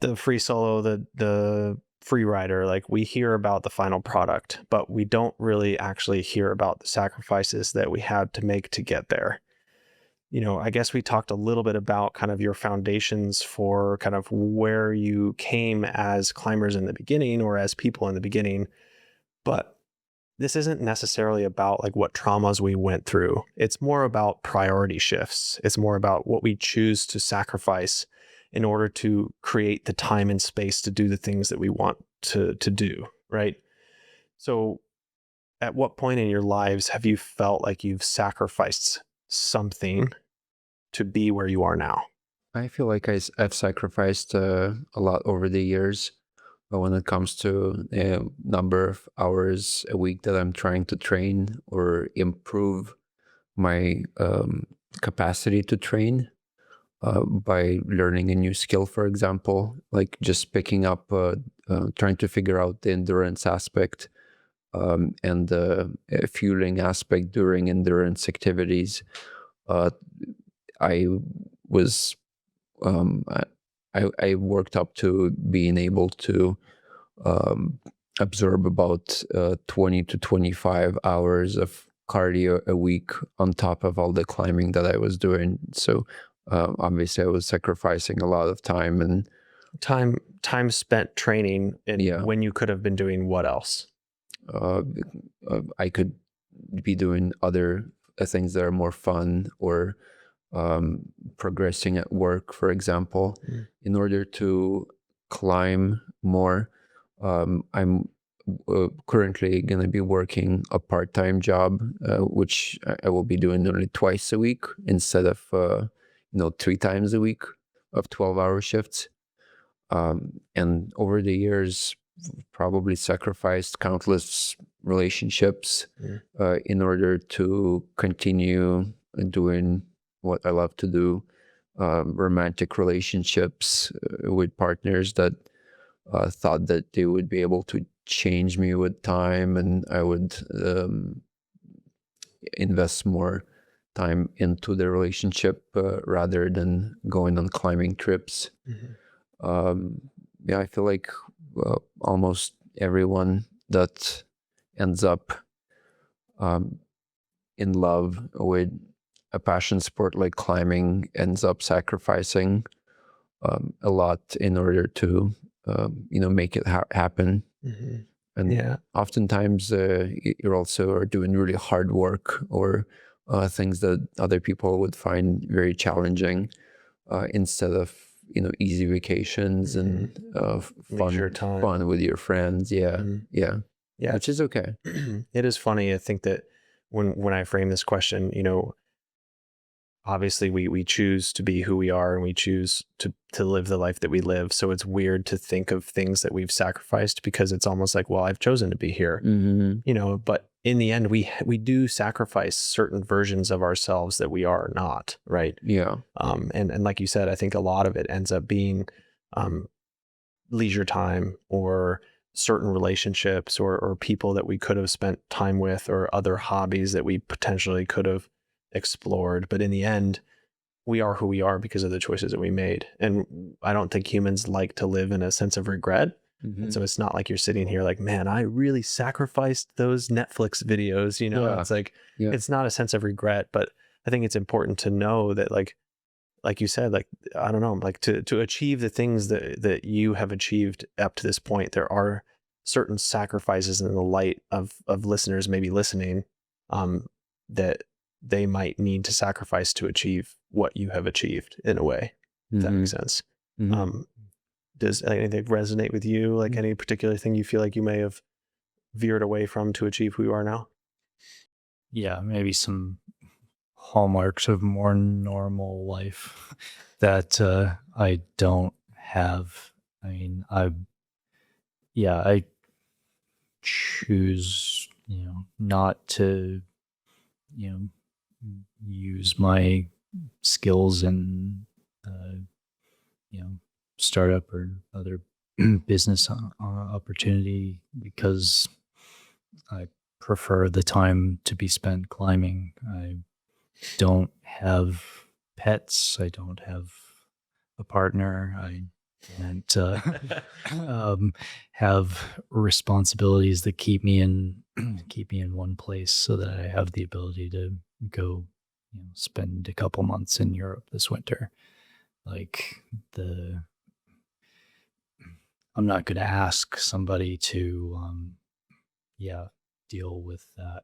the free solo, the free rider. Like we hear about the final product, but we don't really actually hear about the sacrifices that we had to make to get there. I guess we talked a little bit about kind of your foundations for kind of where you came as climbers in the beginning or as people in the beginning, but this isn't necessarily about like what traumas we went through. It's more about priority shifts. It's more about what we choose to sacrifice in order to create the time and space to do the things that we want to do, right? So at what point in your lives have you felt like you've sacrificed something to be where you are now? I feel like I've sacrificed a lot over the years, but when it comes to the number of hours a week that I'm trying to train or improve my capacity to train, by learning a new skill, for example, like just picking up, trying to figure out the endurance aspect and the fueling aspect during endurance activities. I was, I worked up to being able to absorb about 20 to 25 hours of cardio a week on top of all the climbing that I was doing. So obviously I was sacrificing a lot of time and time spent training and Yeah. when you could have been doing what else? I could be doing other things that are more fun, or progressing at work, for example. In order to climb more, I'm currently going to be working a part-time job, which I will be doing only twice a week instead of 3 times a week of 12-hour shifts. And over the years, probably sacrificed countless relationships in order to continue doing what I love to do. Romantic relationships with partners that thought that they would be able to change me with time, and I would invest more time into the relationship rather than going on climbing trips. I feel like almost everyone that ends up in love with a passion sport like climbing ends up sacrificing a lot in order to make it happen. And oftentimes you're also are doing really hard work, or things that other people would find very challenging, instead of easy vacations and fun with your friends. Yeah, which is okay. It is funny. I think that when I frame this question, obviously we choose to be who we are, and we choose to live the life that we live. So it's weird to think of things that we've sacrificed, because it's almost like, well, I've chosen to be here, but in the end, we do sacrifice certain versions of ourselves that we are not, right? Yeah. And like you said, I think a lot of it ends up being leisure time, or certain relationships, or people that we could have spent time with, or other hobbies that we potentially could have explored. But in the end, we are who we are because of the choices that we made. And I don't think humans like to live in a sense of regret. And so it's not like you're sitting here like, man, I really sacrificed those Netflix videos, It's like, it's not a sense of regret. But I think it's important to know that, like you said, like, I don't know, like to achieve the things that you have achieved up to this point, there are certain sacrifices in the light of listeners maybe listening, that they might need to sacrifice to achieve what you have achieved, in a way, if that makes sense. Does anything resonate with you? Like any particular thing you feel like you may have veered away from to achieve who you are now? Yeah, maybe some hallmarks of more normal life that I don't have. I mean, I choose, not to, use my skills in, startup or other business opportunity, because I prefer the time to be spent climbing. I don't have pets. I don't have a partner. I don't have responsibilities that keep me in one place, so that I have the ability to go, spend a couple months in Europe this winter. Like I'm not going to ask somebody to, deal with that.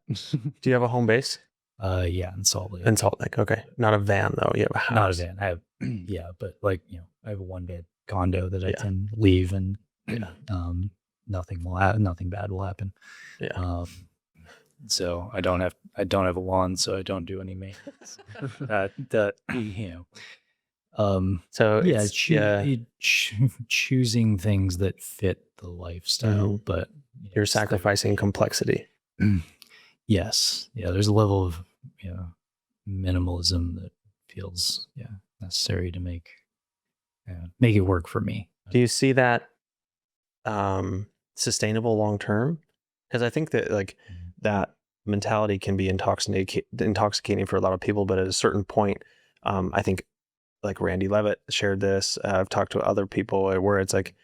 Do you have a home base? In Salt Lake. In Salt Lake, okay. Not a van though. You have a house. Not a van. I have, but I have a 1-bed condo that I can leave, and nothing bad will happen. Yeah. So I don't have a lawn, so I don't do any maintenance. Choosing things that fit the lifestyle, but you're sacrificing complexity. Yes. Yeah. There's a level of minimalism that feels necessary to make it work for me. Do you see that sustainable long term? Because I think that that mentality can be intoxicating for a lot of people, but at a certain point, I think like Randy Levitt shared this. I've talked to other people where it's like,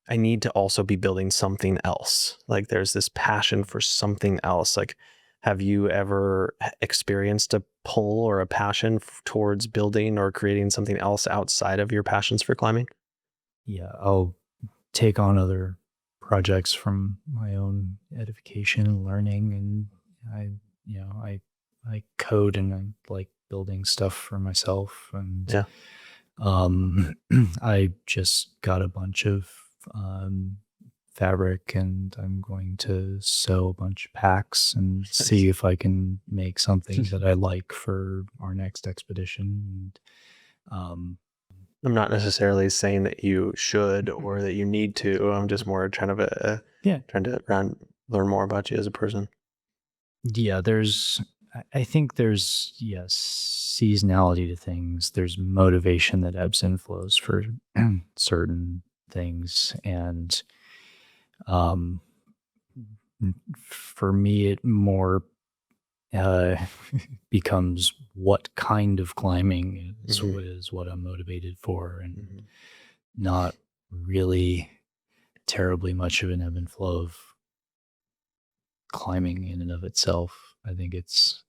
I need to also be building something else. Like there's this passion for something else. Like have you ever experienced a pull or a passion towards building or creating something else outside of your passions for climbing? Yeah, I'll take on other projects from my own edification and learning, and I code and I like building stuff for myself, and Yeah. I just got a bunch of fabric, and I'm going to sew a bunch of packs and see if I can make something that I like for our next expedition. And I'm not necessarily saying that you should or that you need to. I'm just more trying to learn more about you as a person. yeah, I think there's, seasonality to things. There's motivation that ebbs and flows for certain things. And for me, it more becomes what kind of climbing is what I'm motivated for, and not really terribly much of an ebb and flow of climbing in and of itself. I think it's,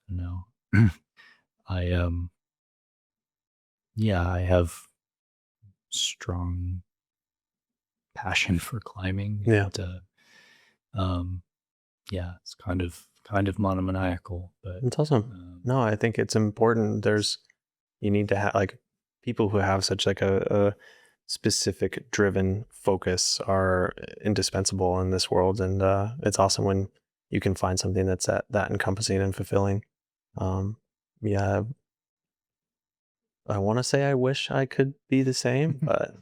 no, I, I have strong passion for climbing. Yeah. And, it's kind of monomaniacal, but It's awesome. No, I think it's important. You need to have like people who have such like a specific driven focus are indispensable in this world. And it's awesome when you can find something that's that encompassing and fulfilling. Yeah, I want to say I wish I could be the same, but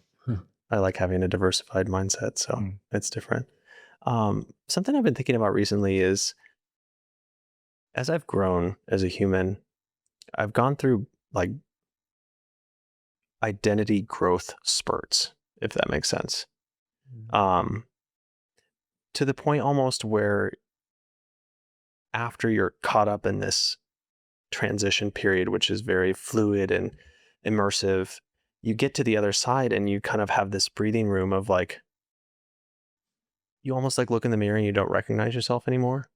I like having a diversified mindset, so it's different. Something I've been thinking about recently is, as I've grown as a human, I've gone through like identity growth spurts, if that makes sense. To the point almost where after you're caught up in this transition period, which is very fluid and immersive, you get to the other side and you kind of have this breathing room of like, you almost like look in the mirror and you don't recognize yourself anymore,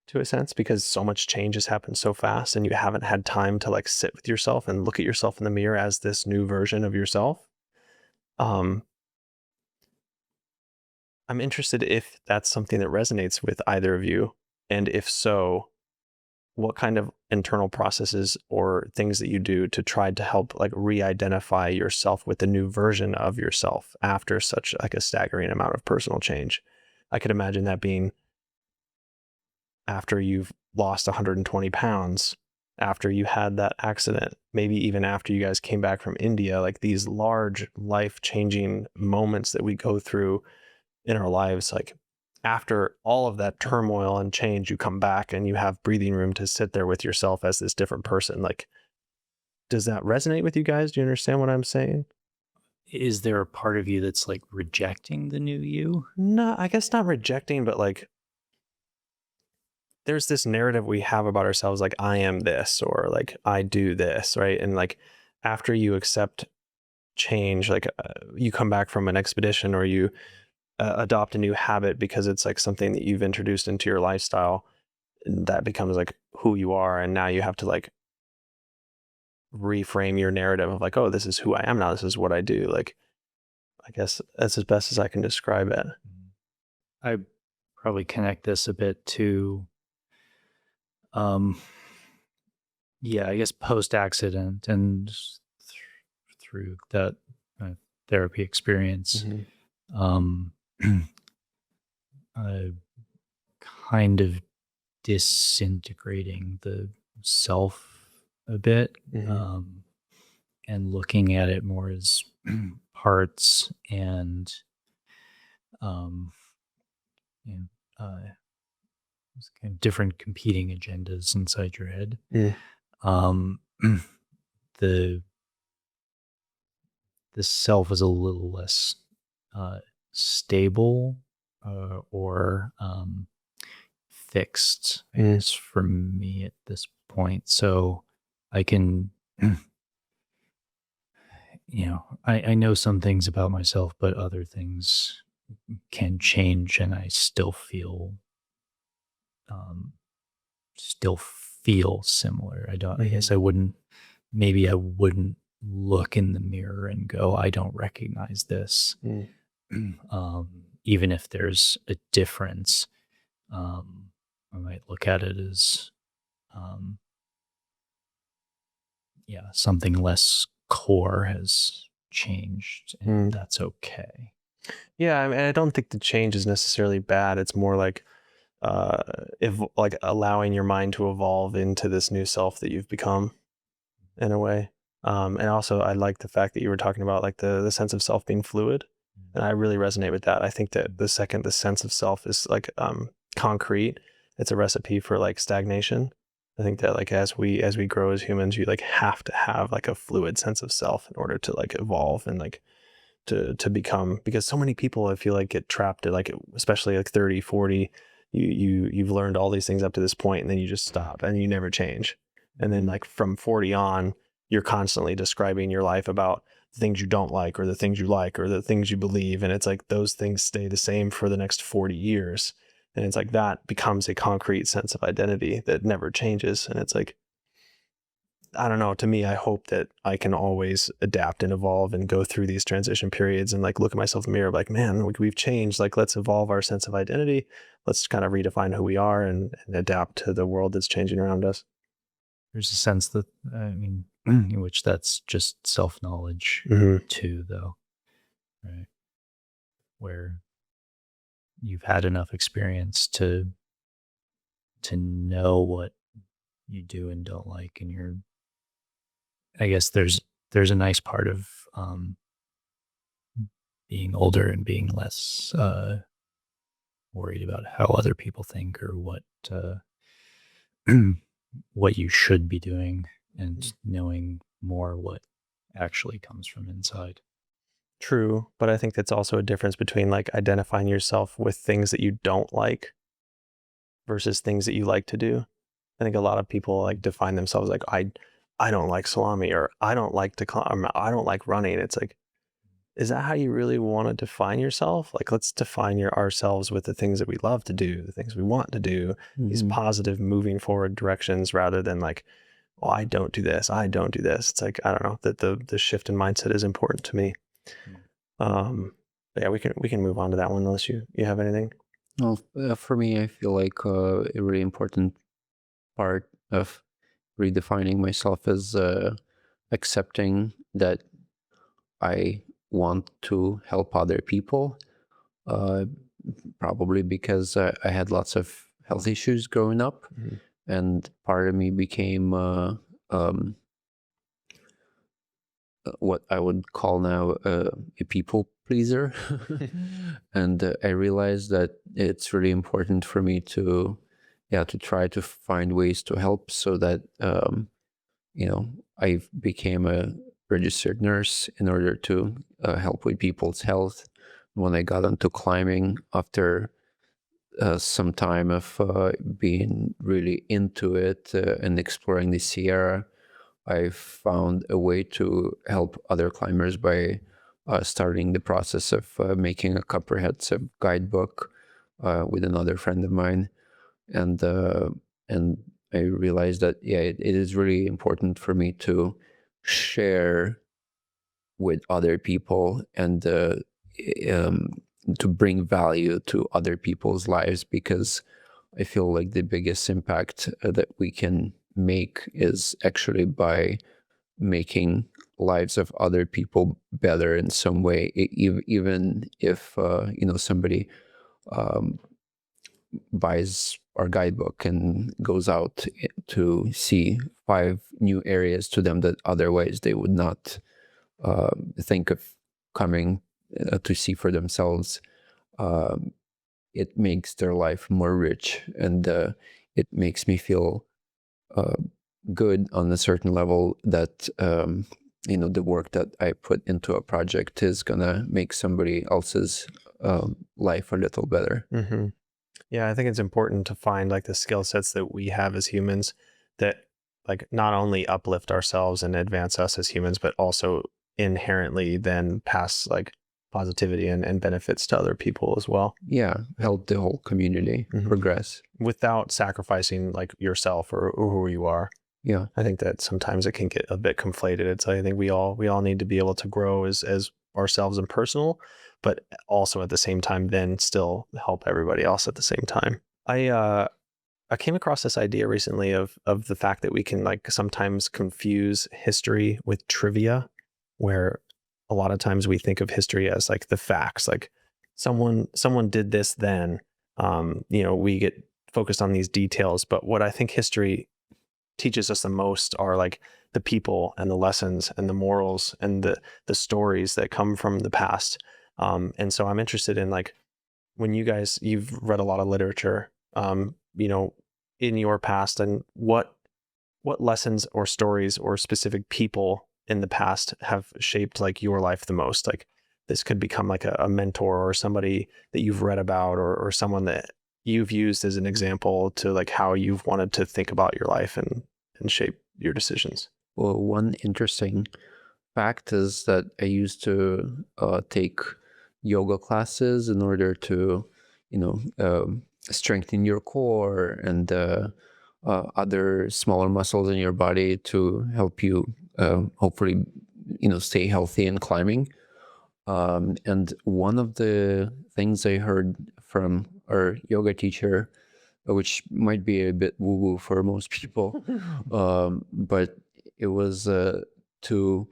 to a sense, because so much change has happened so fast and you haven't had time to like sit with yourself and look at yourself in the mirror as this new version of yourself. I'm interested if that's something that resonates with either of you, and if so, what kind of internal processes or things that you do to try to help like re-identify yourself with the new version of yourself after such like a staggering amount of personal change. I could imagine that being after you've lost 120 pounds, after you had that accident, maybe even after you guys came back from India, like these large life-changing moments that we go through in our lives, like after all of that turmoil and change, you come back and you have breathing room to sit there with yourself as this different person. Like, does that resonate with you guys? Do you understand what I'm saying? Is there a part of you that's like rejecting the new you? No, I guess not rejecting, but like, there's this narrative we have about ourselves, like I am this, or like I do this, right? And like after you accept change, like you come back from an expedition or you adopt a new habit because it's like something that you've introduced into your lifestyle, that becomes like who you are. And now you have to like reframe your narrative of like, oh, this is who I am now. This is what I do. Like, I guess that's as best as I can describe it. I probably connect this a bit to, I guess post-accident and through that therapy experience, kind of disintegrating the self a bit, and looking at it more as parts and kind of different competing agendas inside your head. The self is a little less stable or fixed, I guess, for me at this point. So I can, I know some things about myself, but other things can change, and I still feel still feel similar. I guess I wouldn't look in the mirror and go, I don't recognize this. Even if there's a difference, I might look at it as, something less core has changed, and that's okay. Yeah, I mean, I don't think the change is necessarily bad. It's more like, if like allowing your mind to evolve into this new self that you've become, in a way. And also, I like the fact that you were talking about like the sense of self being fluid, and I really resonate with that. I think that the second the sense of self is like concrete, it's a recipe for like stagnation. I think that like as we grow as humans, you like have to have like a fluid sense of self in order to like evolve and like to become, because so many people I feel like get trapped at like, especially like 30, 40, you've learned all these things up to this point and then you just stop and you never change. And then like from 40 on, you're constantly describing your life about the things you don't like or the things you like or the things you believe. And it's like those things stay the same for the next 40 years. And it's like that becomes a concrete sense of identity that never changes. And it's like, I don't know, to me, I hope that I can always adapt and evolve and go through these transition periods and like look at myself in the mirror like, man, we've changed. Like, let's evolve our sense of identity. Let's kind of redefine who we are and adapt to the world that's changing around us. There's a sense that, in which that's just self-knowledge too, though, right? Where you've had enough experience to know what you do and don't like, and I guess there's a nice part of being older and being less worried about how other people think or what what you should be doing, and knowing more what actually comes from inside. True, but I think that's also a difference between like identifying yourself with things that you don't like versus things that you like to do. I think a lot of people like define themselves like, I don't like salami, or I don't like to climb, I don't like running. It's like, is that how you really want to define yourself? Like, let's define ourselves with the things that we love to do, the things we want to do, these positive moving forward directions, rather than like, oh, I don't do this, I don't do this. It's like, I don't know, that the shift in mindset is important to me. Yeah, we can move on to that one unless you have anything. Well, for me, I feel like a really important part of redefining myself is accepting that I want to help other people, probably because I had lots of health issues growing up, and part of me became what I would call now a people pleaser. And I realized that it's really important for me to try to find ways to help, so that I became a registered nurse in order to help with people's health. When I got into climbing, after some time of being really into it and exploring the Sierra, I found a way to help other climbers by starting the process of making a comprehensive guidebook with another friend of mine. And I realized that, it is really important for me to share with other people and to bring value to other people's lives, because I feel like the biggest impact that we can make is actually by making lives of other people better in some way, even if somebody buys our guidebook and goes out to see 5 new areas to them that otherwise they would not think of coming to see for themselves. It makes their life more rich, and it makes me feel good on a certain level that the work that I put into a project is gonna make somebody else's life a little better. Yeah, I think it's important to find like the skill sets that we have as humans that like not only uplift ourselves and advance us as humans, but also inherently then pass like positivity and benefits to other people as well. Yeah, help the whole community progress without sacrificing like yourself or who you are. Yeah, I think that sometimes it can get a bit conflated. It's I think we all need to be able to grow as ourselves and personal, but also at the same time then still help everybody else at the same time. I came across this idea recently of the fact that we can like sometimes confuse history with trivia, where a lot of times we think of history as like the facts, like someone did this then. We get focused on these details, but what I think history teaches us the most are like the people and the lessons and the morals and the stories that come from the past. And so I'm interested in like when you've read a lot of literature, in your past, and what lessons or stories or specific people in the past have shaped like your life the most. Like this could become like a mentor or somebody that you've read about or someone that you've used as an example to like how you've wanted to think about your life and shape your decisions. Well, one interesting fact is that I used to take yoga classes in order to, strengthen your core and other smaller muscles in your body to help you hopefully, stay healthy in climbing. And one of the things I heard from our yoga teacher, which might be a bit woo-woo for most people, but it was to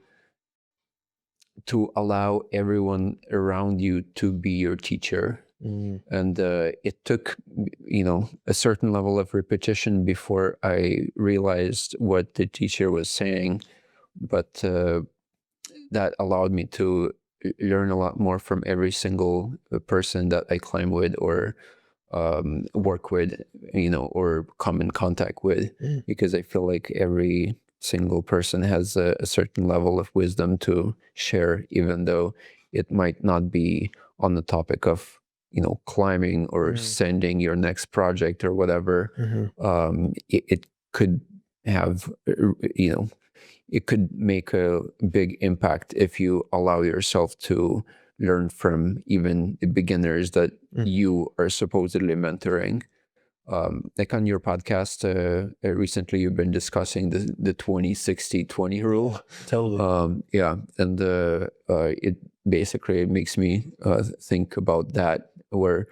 allow everyone around you to be your teacher. And it took, a certain level of repetition before I realized what the teacher was saying. But that allowed me to learn a lot more from every single person that I climb with or work with, or come in contact with, because I feel like every single person has a certain level of wisdom to share, even though it might not be on the topic of climbing or sending your next project or whatever. It could have, it could make a big impact if you allow yourself to learn from even the beginners that you are supposedly mentoring. Like on your podcast, recently you've been discussing the 20-60-20 rule. Totally. Yeah. And it basically makes me think about that, where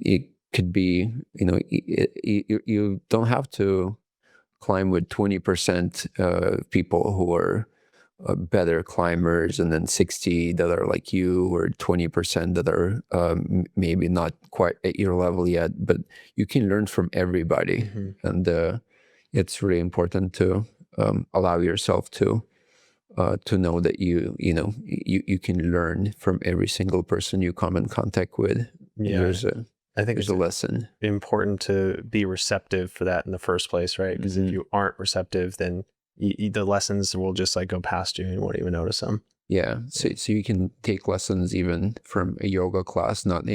it could be, you don't have to climb with 20% people who are better climbers, and then 60 that are like you, or 20% that are maybe not quite at your level yet, but you can learn from everybody. And it's really important to allow yourself to know that you can learn from every single person you come in contact with. Yeah, I think there's a lesson. Important to be receptive for that in the first place, right? Because if you aren't receptive, then the lessons will just like go past you and you won't even notice them. Yeah. So you can take lessons even from a yoga class, not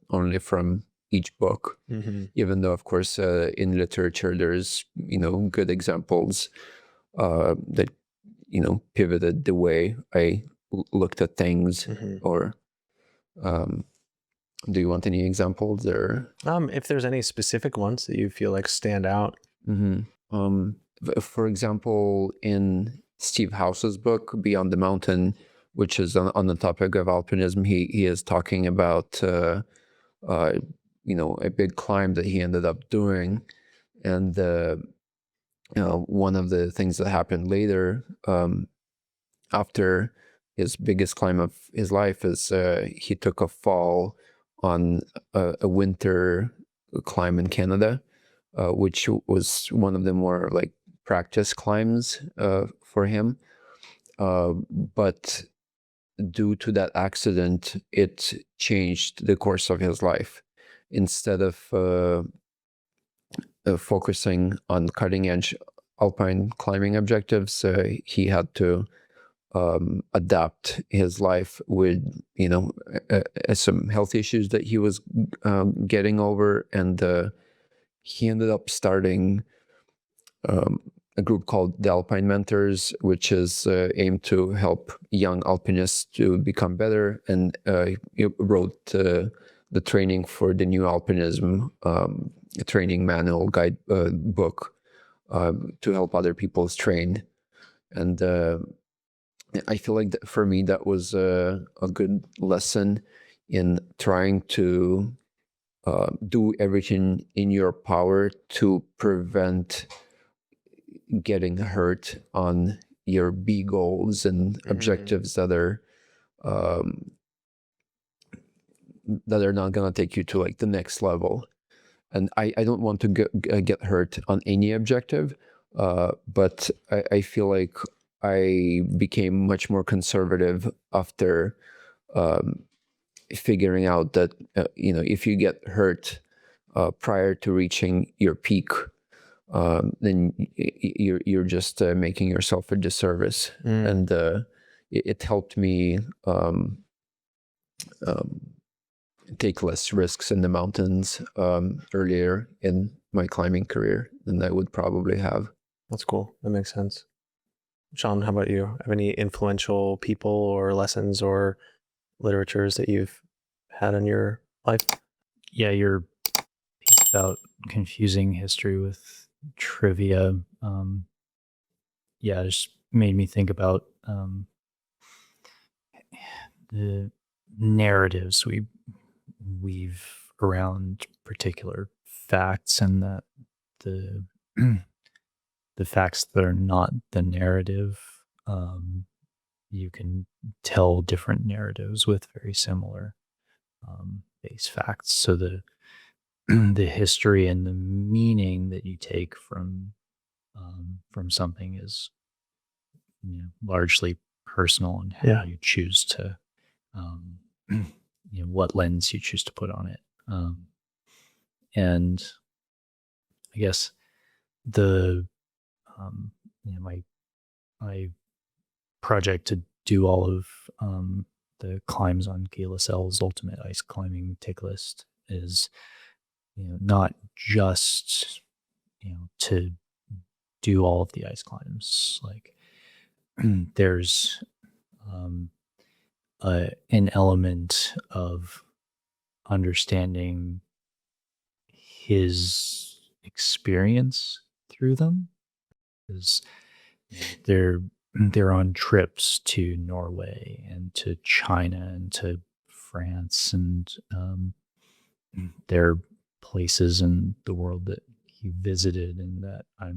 only from each book, even though, of course, in literature, there's, good examples that, pivoted the way I looked at things. Or do you want any examples, or? If there's any specific ones that you feel like stand out. For example, in Steve House's book, Beyond the Mountain, which is on the topic of alpinism, he is talking about, a big climb that he ended up doing. And, one of the things that happened later, after his biggest climb of his life, is he took a fall on a winter climb in Canada, which was one of the more like practice climbs for him, but due to that accident, it changed the course of his life. Instead of focusing on cutting edge alpine climbing objectives, he had to adapt his life with some health issues that he was getting over, and he ended up starting a group called the Alpine Mentors, which is aimed to help young alpinists to become better, and he wrote the training for the new alpinism training manual guide book to help other people train. And I feel like for me that was a good lesson in trying to do everything in your power to prevent getting hurt on your B goals and objectives that are not gonna take you to like the next level. And I don't want to get hurt on any objective, but I feel like I became much more conservative after figuring out that if you get hurt prior to reaching your peak, then you're just making yourself a disservice. And it helped me take less risks in the mountains earlier in my climbing career than I would probably have. That's cool. That makes sense. Sean, how about you? Have any influential people or lessons or literatures that you've had in your life? Yeah, your piece about confusing history with trivia, it just made me think about the narratives we weave around particular facts, and that the the facts that are not the narrative, you can tell different narratives with very similar base facts. So the history and the meaning that you take from something is largely personal, and how you choose to what lens you choose to put on it. And I guess the my project to do all of the climbs on Guy Laselle's ultimate ice climbing tick list is not just to do all of the ice climbs. Like there's an element of understanding his experience through them, because they're on trips to Norway and to China and to France, and they're places in the world that he visited and that I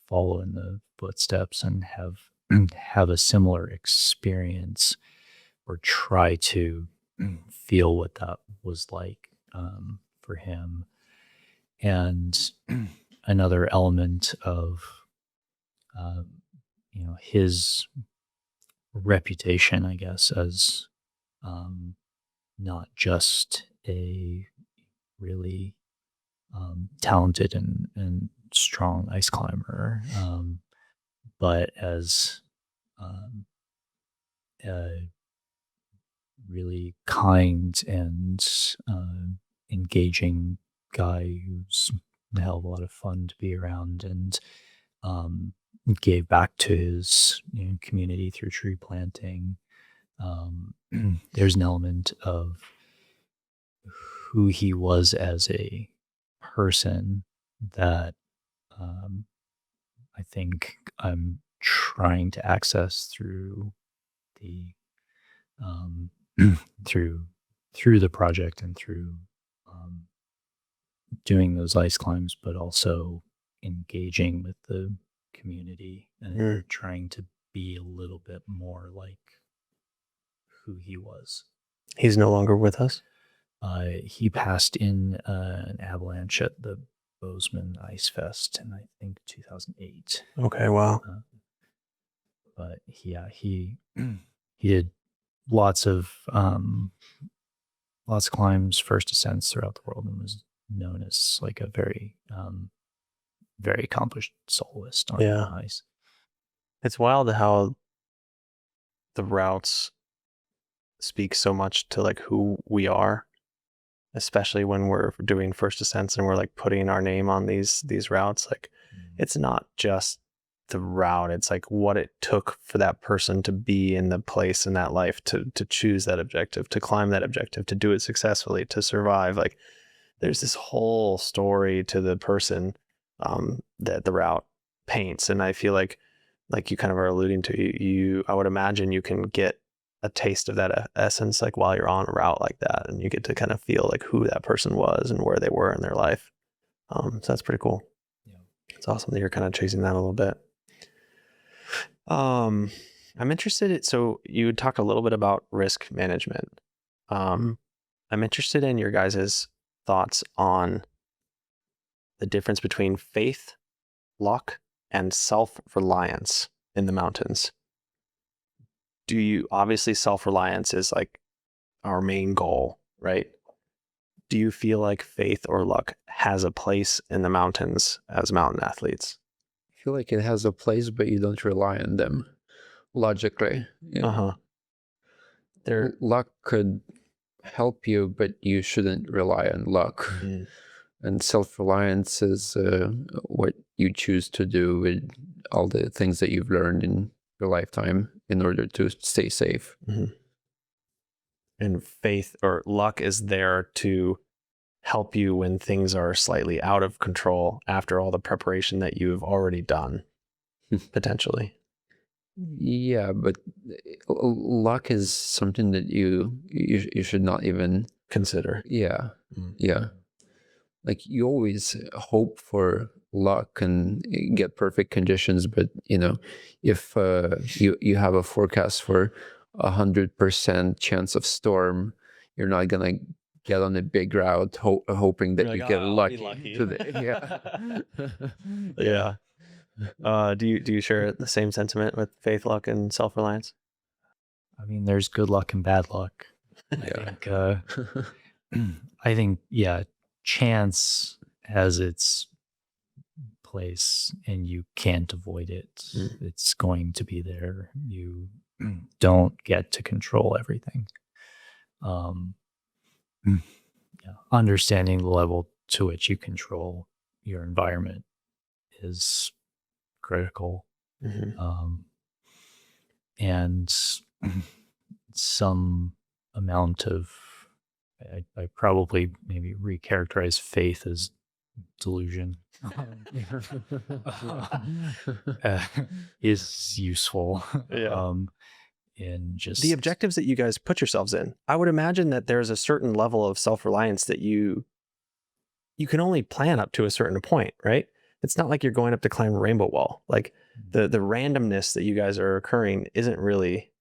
follow in the footsteps and have a similar experience, or try to feel what that was like for him. And another element of his reputation, I guess, as not just a really talented and strong ice climber, but as a really kind and engaging guy who's a hell of a lot of fun to be around, and gave back to his community through tree planting. There's an element of who he was as a person that I think I'm trying to access through the through the project and through doing those ice climbs, but also engaging with the community and trying to be a little bit more like who he was. He's no longer with us? He passed in an avalanche at the Bozeman Ice Fest in, I think, 2008. Okay, wow. But he did lots of climbs, first ascents throughout the world, and was known as like a very very accomplished soloist on ice. It's wild how the routes speak so much to like who we are, especially when we're doing first ascents and we're like putting our name on these routes. Like it's not just the route, it's like what it took for that person to be in the place in that life to choose that objective, to climb that objective, to do it successfully, to survive. Like there's this whole story to the person that the route paints. And I feel like you kind of are alluding to, I would imagine you can get a taste of that essence like while you're on a route like that, and you get to kind of feel like who that person was and where they were in their life. So that's pretty cool. Yeah. It's awesome that you're kind of chasing that a little bit. I'm interested so you talked a little bit about risk management. I'm interested in your guys' thoughts on the difference between faith, luck, and self-reliance in the mountains. Obviously self-reliance is like our main goal, right? Do you feel like faith or luck has a place in the mountains as mountain athletes? I feel like it has a place, but you don't rely on them logically. Luck could help you, but you shouldn't rely on luck. And self-reliance is what you choose to do with all the things that you've learned in your lifetime in order to stay safe. And faith or luck is there to help you when things are slightly out of control after all the preparation that you've already done, potentially. Yeah, but luck is something that you should not even consider. Yeah. Yeah. Like you always hope for luck and get perfect conditions, but if you have a forecast for 100% chance of storm, you're not gonna get on a big route hoping that you get lucky today. Yeah. Do you share the same sentiment with faith, luck, and self-reliance? I mean, there's good luck and bad luck. I think, chance has its place and you can't avoid it. It's going to be there. You don't get to control everything. Understanding the level to which you control your environment is critical. And some amount of, I probably maybe recharacterize faith as delusion. Is useful. In just the objectives that you guys put yourselves in. I would imagine that there's a certain level of self-reliance that you can only plan up to a certain point, right? It's not like you're going up to climb a rainbow wall. Like the randomness that you guys are occurring isn't really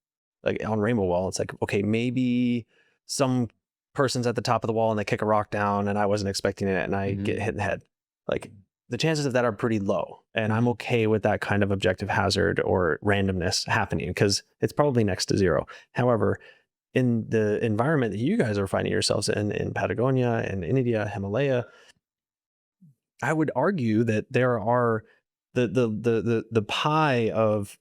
like on rainbow wall. It's like, okay, maybe some person's at the top of the wall and they kick a rock down and I wasn't expecting it and I get hit in the head. Like the chances of that are pretty low. And I'm okay with that kind of objective hazard or randomness happening because it's probably next to zero. However, in the environment that you guys are finding yourselves in Patagonia and India, Himalaya, I would argue that there are the pie of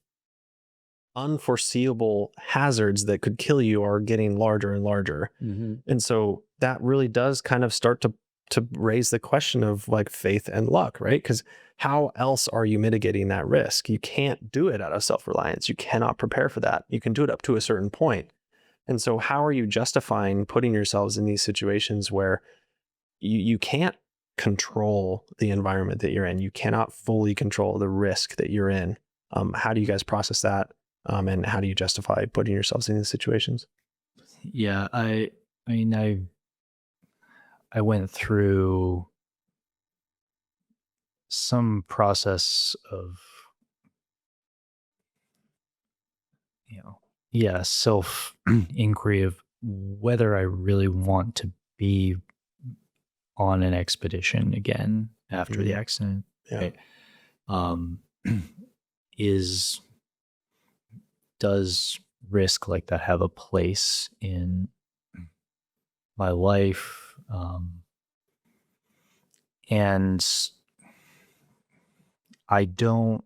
unforeseeable hazards that could kill you are getting larger and larger. And so that really does kind of start to raise the question of like faith and luck, right? Because how else are you mitigating that risk? You can't do it out of self-reliance. You cannot prepare for that. You can do it up to a certain point. And so how are you justifying putting yourselves in these situations where you can't control the environment that you're in? You cannot fully control the risk that you're in. How do you guys process that? And how do you justify putting yourselves in these situations? Yeah, I mean, I went through some process of, self inquiry of whether I really want to be on an expedition again after the accident. Right? Does risk like that have a place in my life? And I don't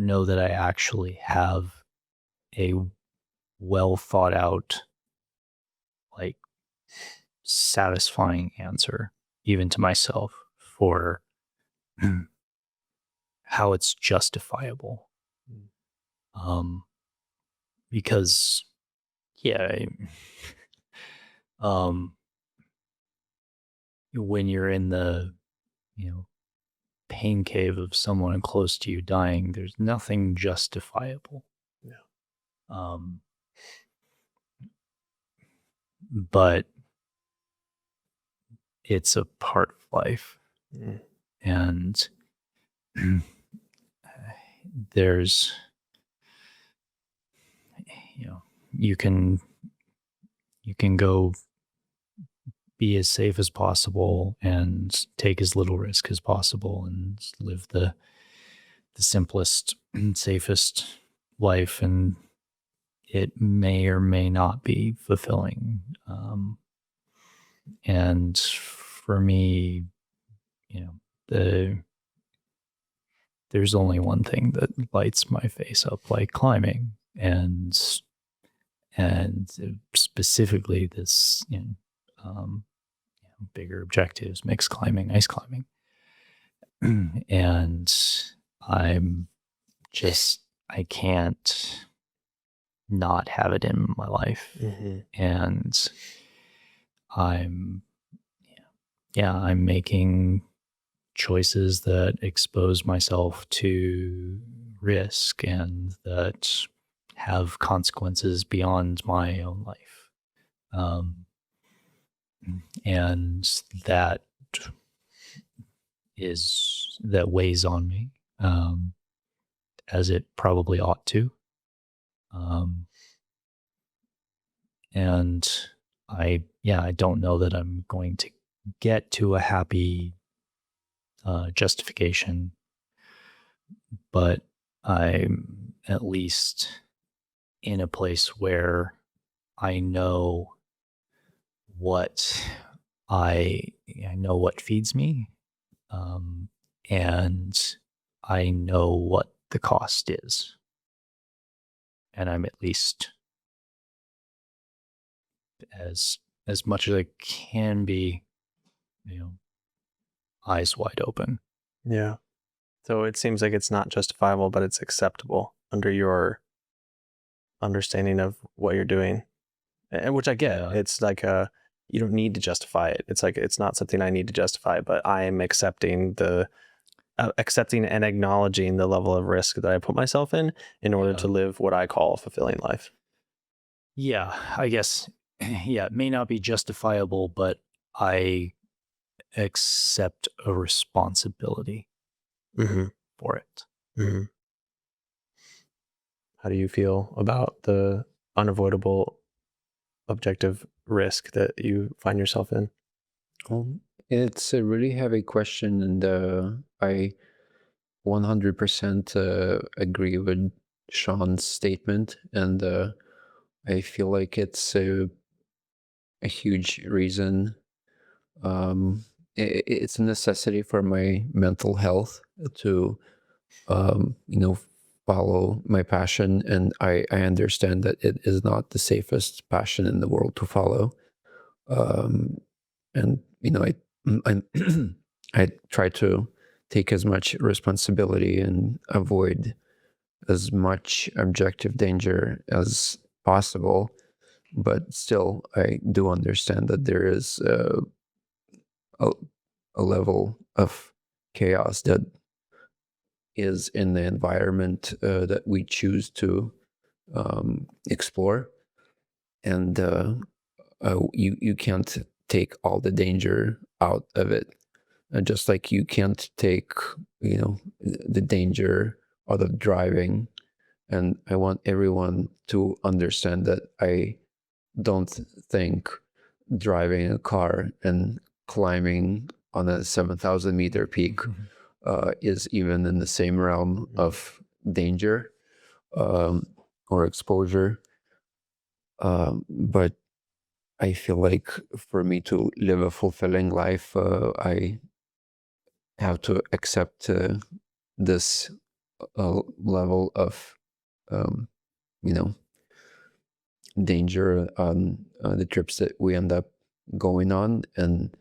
know that I actually have a well thought out, like satisfying answer, even to myself, for how it's justifiable. Because when you're in the, pain cave of someone close to you dying, there's nothing justifiable. Yeah. But it's a part of life. And there's, you can go be as safe as possible and take as little risk as possible and live the simplest and safest life, and it may or may not be fulfilling. And for me, there's only one thing that lights my face up like climbing, and specifically this, bigger objectives, mixed climbing, ice climbing. And I can't not have it in my life. And I'm making choices that expose myself to risk and that have consequences beyond my own life. And that weighs on me, as it probably ought to. And I don't know that I'm going to get to a happy justification, but I'm at least in a place where I know what feeds me, and I know what the cost is, and I'm at least as much as I can be, eyes wide open. Yeah. So it seems like it's not justifiable, but it's acceptable under your understanding of what you're doing, and which I get. Yeah. It's like you don't need to justify it. It's like it's not something I need to justify, but I am accepting and acknowledging the level of risk that I put myself in order to live what I call a fulfilling life. Yeah, I guess. Yeah, it may not be justifiable, but I accept a responsibility for it. How do you feel about the unavoidable objective risk that you find yourself in? It's a really heavy question, and I 100% agree with Sean's statement, and I feel like it's a huge reason. It's a necessity for my mental health to, follow my passion, and I understand that it is not the safest passion in the world to follow. And I I try to take as much responsibility and avoid as much objective danger as possible, but still I do understand that there is a level of chaos that is in the environment that we choose to explore, and you can't take all the danger out of it, just like you can't take the danger out of driving. And I want everyone to understand that I don't think driving a car and climbing on a 7,000 meter peak is even in the same realm of danger or exposure. But I feel like for me to live a fulfilling life, I have to accept this level of, danger on the trips that we end up going on. And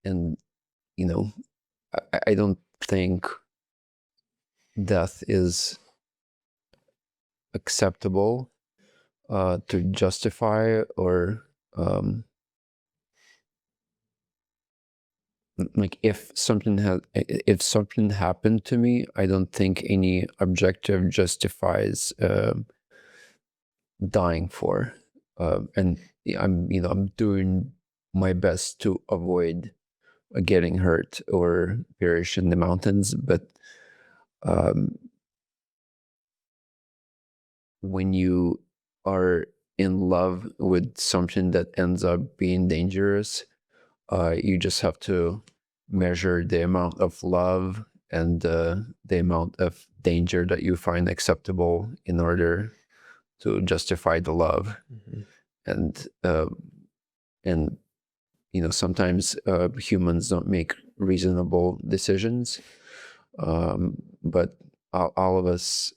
and I don't think death is acceptable to justify or like if something happened to me, I don't think any objective justifies dying for, and I'm doing my best to avoid getting hurt or perish in the mountains, but when you are in love with something that ends up being dangerous, you just have to measure the amount of love and the amount of danger that you find acceptable in order to justify the love. And sometimes humans don't make reasonable decisions, but all of us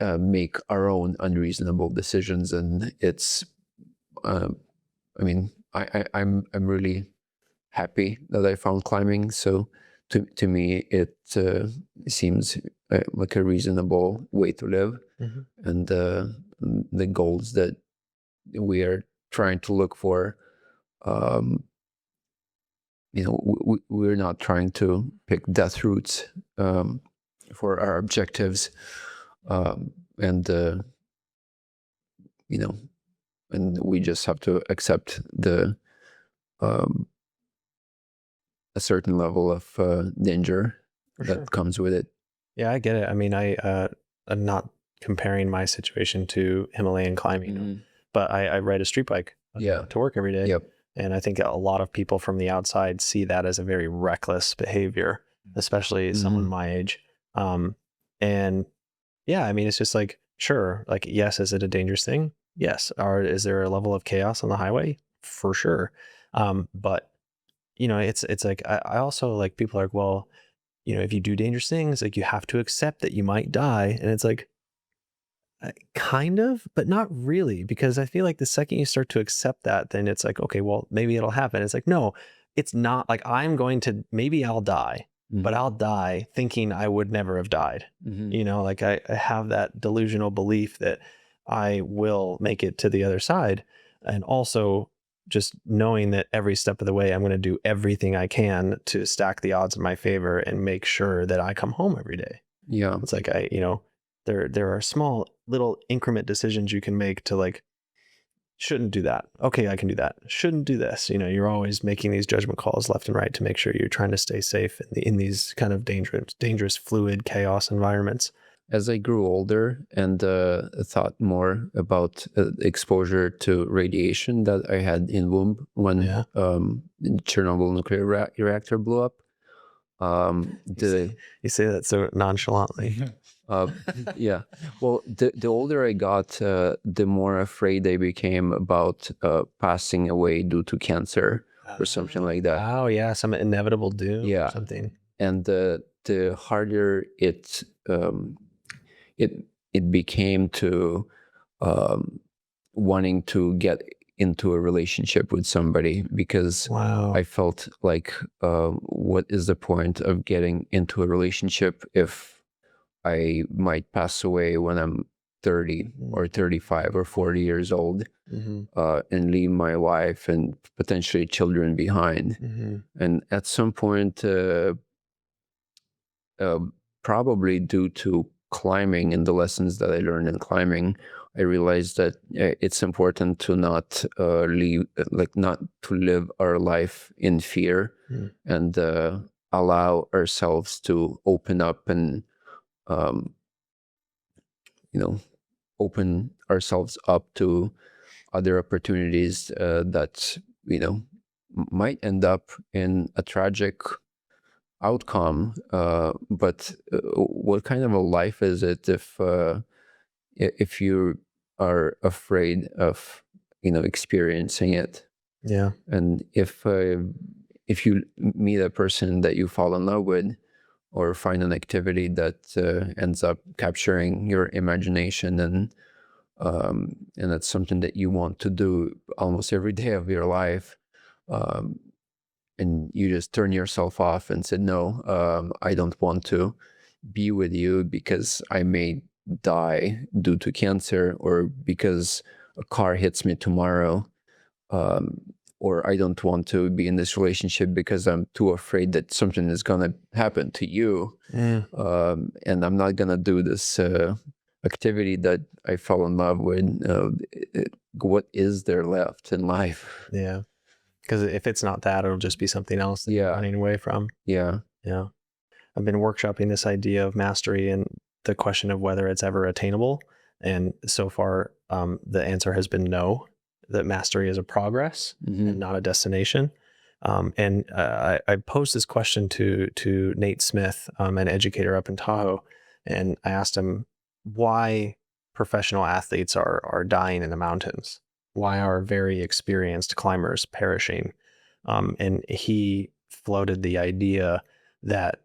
make our own unreasonable decisions, and it's I'm really happy that I found climbing. So to me, it seems like a reasonable way to live, and the goals that we are trying to look for. We're not trying to pick death routes for our objectives, and we just have to accept a certain level of danger that comes with it. Yeah, I get it. I mean, I'm not comparing my situation to Himalayan climbing, but I ride a street bike to work every day. Yep. And I think a lot of people from the outside see that as a very reckless behavior, especially someone my age. And yeah, I mean, it's just like, sure, like, yes, is it a dangerous thing? Yes. Or is there a level of chaos on the highway? For sure. But it's like, I also like, people are like, well, if you do dangerous things, like, you have to accept that you might die. And it's like, kind of, but not really, because I feel like the second you start to accept that, then it's like, okay, well, maybe it'll happen. It's like, no, it's not like maybe I'll die, but I'll die thinking I would never have died. Like I have that delusional belief that I will make it to the other side. And also just knowing that every step of the way, I'm going to do everything I can to stack the odds in my favor and make sure that I come home every day. Yeah. It's like, there are small little increment decisions you can make to, like, shouldn't do that. Okay, I can do that. Shouldn't do this. You're always making these judgment calls left and right to make sure you're trying to stay safe in these kind of dangerous, fluid chaos environments. As I grew older and thought more about exposure to radiation that I had in womb when the Chernobyl nuclear reactor blew up. You say that so nonchalantly. Yeah. Well, the older I got, the more afraid I became about passing away due to cancer or something like that. Oh yeah, some inevitable doom. Yeah. Or something. And the harder it became to wanting to get into a relationship with somebody, because I felt like, what is the point of getting into a relationship if I might pass away when I'm 30 or 35 or 40 years old, and leave my wife and potentially children behind. And at some point, probably due to climbing and the lessons that I learned in climbing, I realized that it's important to not not to live our life in fear, and allow ourselves to open up and open ourselves up to other opportunities that might end up in a tragic outcome. But what kind of a life is it if you are afraid of experiencing it? Yeah. And if you meet a person that you fall in love with, or find an activity that ends up capturing your imagination, and that's something that you want to do almost every day of your life, and you just turn yourself off and said, no, I don't want to be with you because I may die due to cancer, or because a car hits me tomorrow, or I don't want to be in this relationship because I'm too afraid that something is going to happen to you. And I'm not going to do this activity that I fell in love with. What is there left in life? Yeah. Because if it's not that, it'll just be something else that you're running away from. Yeah. Yeah. I've been workshopping this idea of mastery and the question of whether it's ever attainable. And so far, the answer has been no, that mastery is a progress and not a destination. And I posed this question to Nate Smith, an educator up in Tahoe, and I asked him why professional athletes are dying in the mountains. Why are very experienced climbers perishing? And he floated the idea that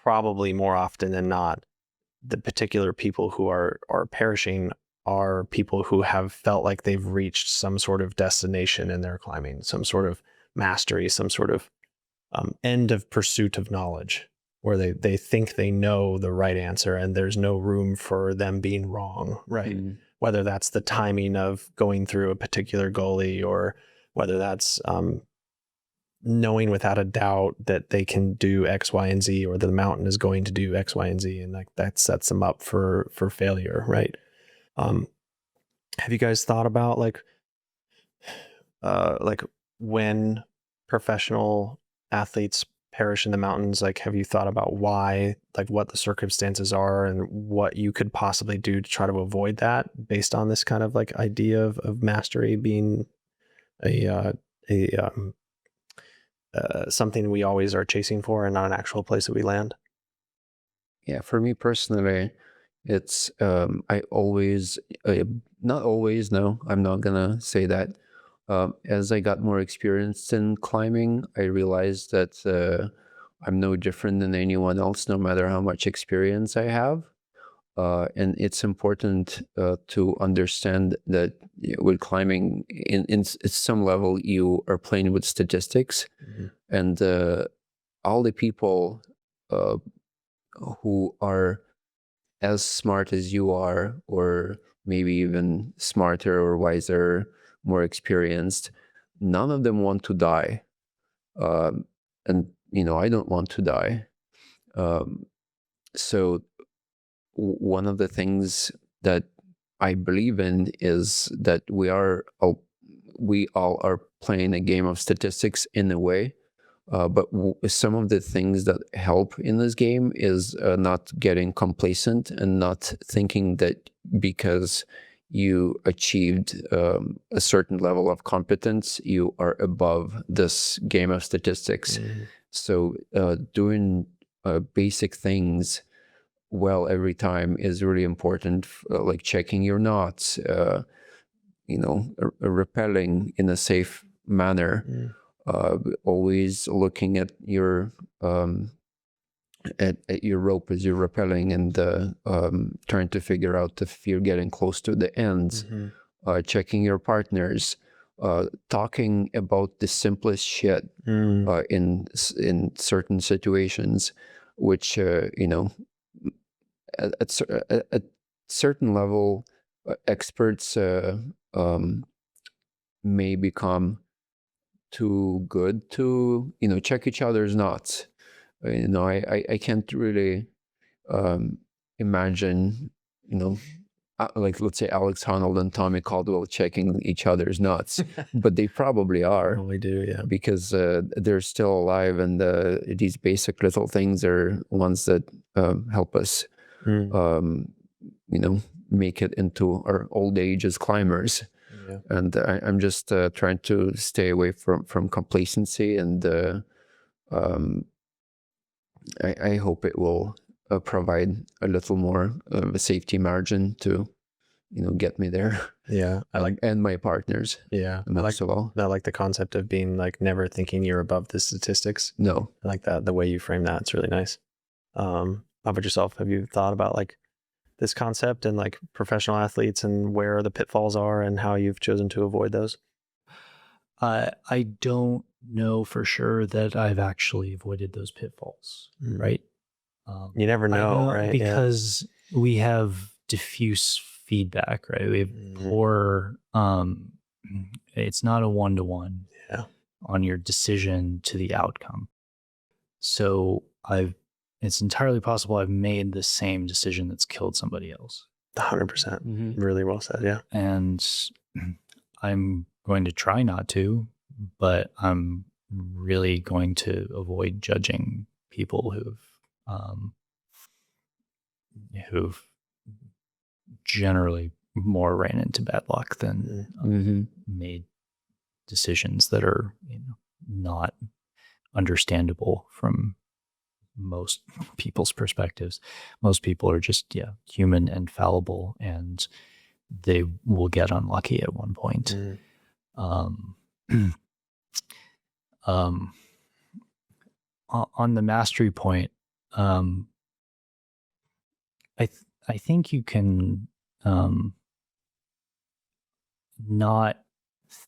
probably more often than not, the particular people who are perishing are people who have felt like they've reached some sort of destination in their climbing, some sort of mastery, some sort of end of pursuit of knowledge, where they think they know the right answer and there's no room for them being wrong, right? Whether that's the timing of going through a particular gully, or whether that's knowing without a doubt that they can do X, Y, and Z, or the mountain is going to do X, Y, and Z, and like that sets them up for failure, right? Have you guys thought about like when professional athletes perish in the mountains? Like, have you thought about why, like what the circumstances are and what you could possibly do to try to avoid that, based on this kind of like idea of mastery being something we always are chasing for and not an actual place that we land? Yeah, for me personally, it's I always, not always, no, I'm not gonna say that. As I got more experienced in climbing, I realized that I'm no different than anyone else, no matter how much experience I have. And it's important to understand that with climbing, in some level, you are playing with statistics, and all the people who are as smart as you are, or maybe even smarter or wiser, more experienced, none of them want to die. And, I don't want to die. So one of the things that I believe in is that we all are playing a game of statistics in a way. But some of the things that help in this game is not getting complacent and not thinking that because you achieved a certain level of competence, you are above this game of statistics. So doing basic things well every time is really important, like checking your knots, rappelling in a safe manner. Always looking at your at your rope as you're rappelling, and trying to figure out if you're getting close to the ends. Checking your partners, talking about the simplest shit in certain situations, which at certain level, experts may become too good to check each other's knots. I can't really imagine like, let's say, Alex Honnold and Tommy Caldwell checking each other's knots, but they probably are. We do, yeah, because they're still alive, and these basic little things are ones that help us make it into our old age as climbers. And I'm just trying to stay away from complacency, and I hope it will provide a little more of a safety margin to get me there. Yeah, I like and my partners. Yeah, most of all. I like the concept of being like never thinking you're above the statistics. No, I like that, the way you frame that. It's really nice. How about yourself? Have you thought about like this concept and like professional athletes and where the pitfalls are and how you've chosen to avoid those? I don't know for sure that I've actually avoided those pitfalls, right? You never know, right? Because we have diffuse feedback, right? We have poor, it's not a one-to-one on your decision to the outcome. So it's entirely possible I've made the same decision that's killed somebody else. 100%. Really well said. Yeah. And I'm going to try not to, but I'm really going to avoid judging people who've generally more ran into bad luck than made decisions that are not understandable from most people's perspectives. Most people are just human and fallible, and they will get unlucky at one point. On the mastery point, I think you can not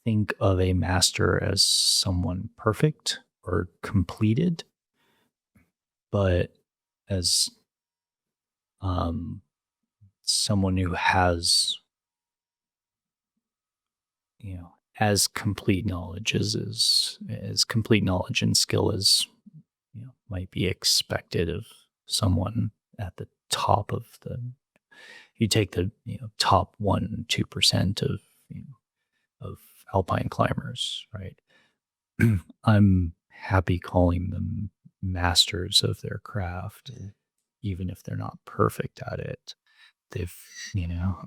think of a master as someone perfect or completed, but as someone who has as complete knowledge as complete knowledge and skill as might be expected of someone at the top of you take the top 1-2% of alpine climbers, right? I'm happy calling them masters of their craft, even if they're not perfect at it. They've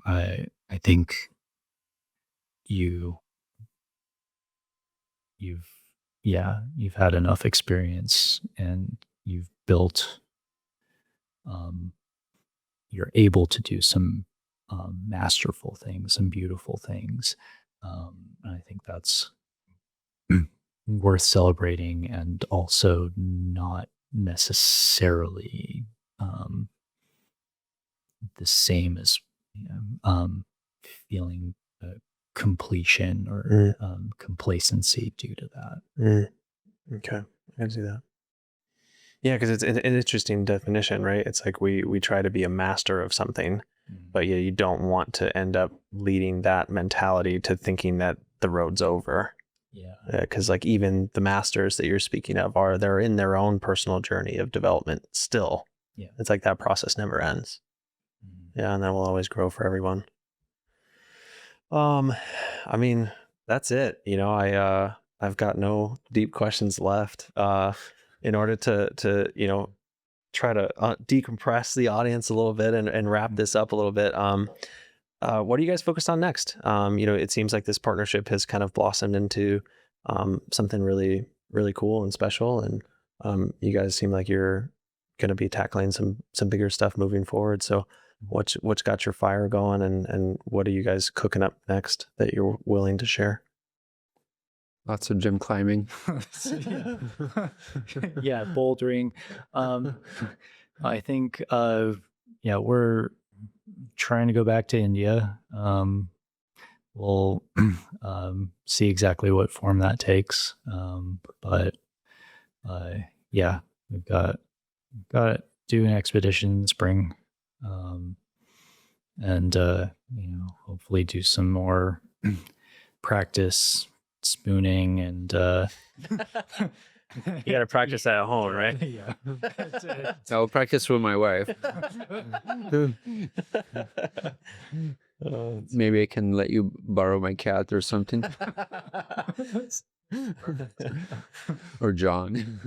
I think you've had enough experience, and you've built you're able to do some masterful things and beautiful things. And I think that's worth celebrating, and also not necessarily the same as feeling completion or complacency due to that. Okay, I can see that. Yeah, because it's an interesting definition, right? It's like we try to be a master of something, but you don't want to end up leading that mentality to thinking that the road's over. Yeah, because like even the masters that you're speaking of they're in their own personal journey of development still. Yeah, it's like that process never ends. Yeah, and that will always grow for everyone. I mean, that's it. I've got no deep questions left. In order to try to decompress the audience a little bit and wrap this up a little bit. What are you guys focused on next? It seems like this partnership has kind of blossomed into something really, really cool and special. And you guys seem like you're going to be tackling some bigger stuff moving forward. So what's got your fire going, and what are you guys cooking up next that you're willing to share? Lots of gym climbing. Yeah, bouldering. I think we're trying to go back to India. We'll see exactly what form that takes. But we've got to do an expedition in spring, and hopefully do some more practice spooning, and you got to practice that at home, right? Yeah. I'll practice with my wife. Maybe I can let you borrow my cat or something. Or John.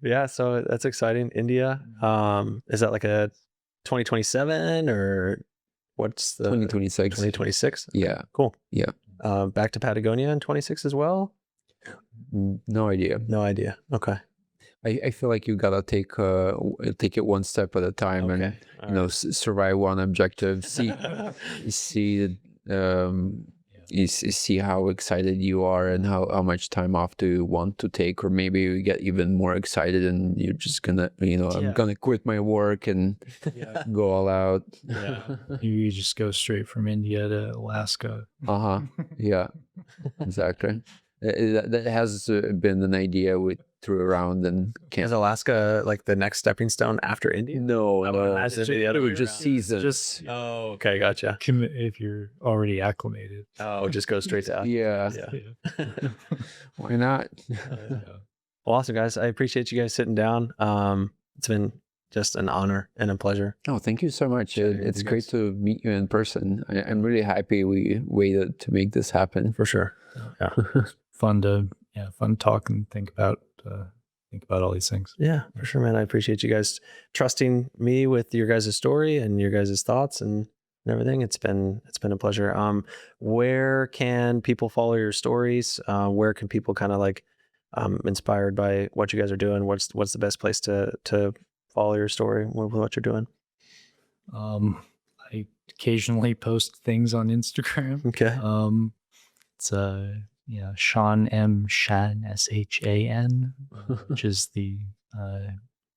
Yeah, so that's exciting. India. Is that like a 2027 or what's the 2026? 2026? Yeah. Cool. Yeah. Back to Patagonia in 26 as well? No idea. No idea. Okay. I feel like you gotta take it one step at a time, Okay. and survive one objective. See you see how excited you are and how much time off do you want to take, or maybe you get even more excited and you're just gonna, I'm gonna quit my work and go all out. You just go straight from India to Alaska. Yeah, exactly. That has been an idea we threw around, and Is Alaska like the next stepping stone after India? No, I would imagine it'd be the other it way was just around. seasons. Oh, okay, gotcha. If you're already acclimated. Oh, just go straight to Yeah. Why not? Well, awesome, guys. I appreciate you guys sitting down. It's been just an honor and a pleasure. Oh, thank you so much. It's great to meet you in person. I'm really happy we waited to make this happen. For sure. Yeah. Fun to talk and think about all these things. Yeah, for sure, man. I appreciate you guys trusting me with your guys' story and your guys' thoughts and everything. It's been a pleasure. Where can people follow your stories? Where can people kind of like inspired by what you guys are doing? What's the best place to follow your story with what you're doing? I occasionally post things on Instagram. Okay. It's Sean M. Shan, SHAN, which is the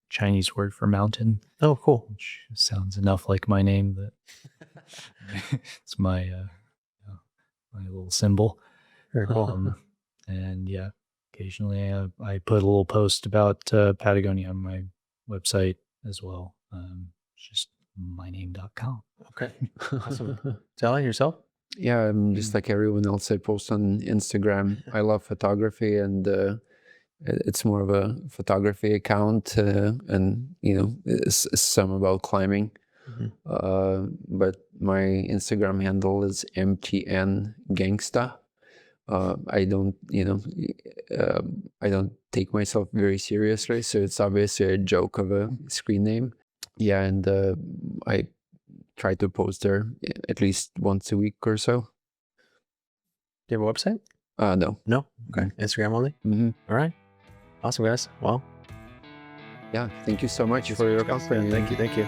Chinese word for mountain. Oh, cool. Which sounds enough like my name that it's my my little symbol. Very cool. And occasionally I put a little post about Patagonia on my website as well. It's just myname.com. Okay. Awesome. Vitaliy, yourself? Yeah, I'm just like everyone else. I post on Instagram. I love photography, and it's more of a photography account, and it's some about climbing. But my Instagram handle is MTN Gangsta. I don't take myself very seriously, so it's obviously a joke of a screen name. Yeah, and I try to post there at least once a week or so. Do you have a website? No. No? Okay. Instagram only? All right. Awesome, guys. Well. Yeah, thank you so much for your company. Thank you.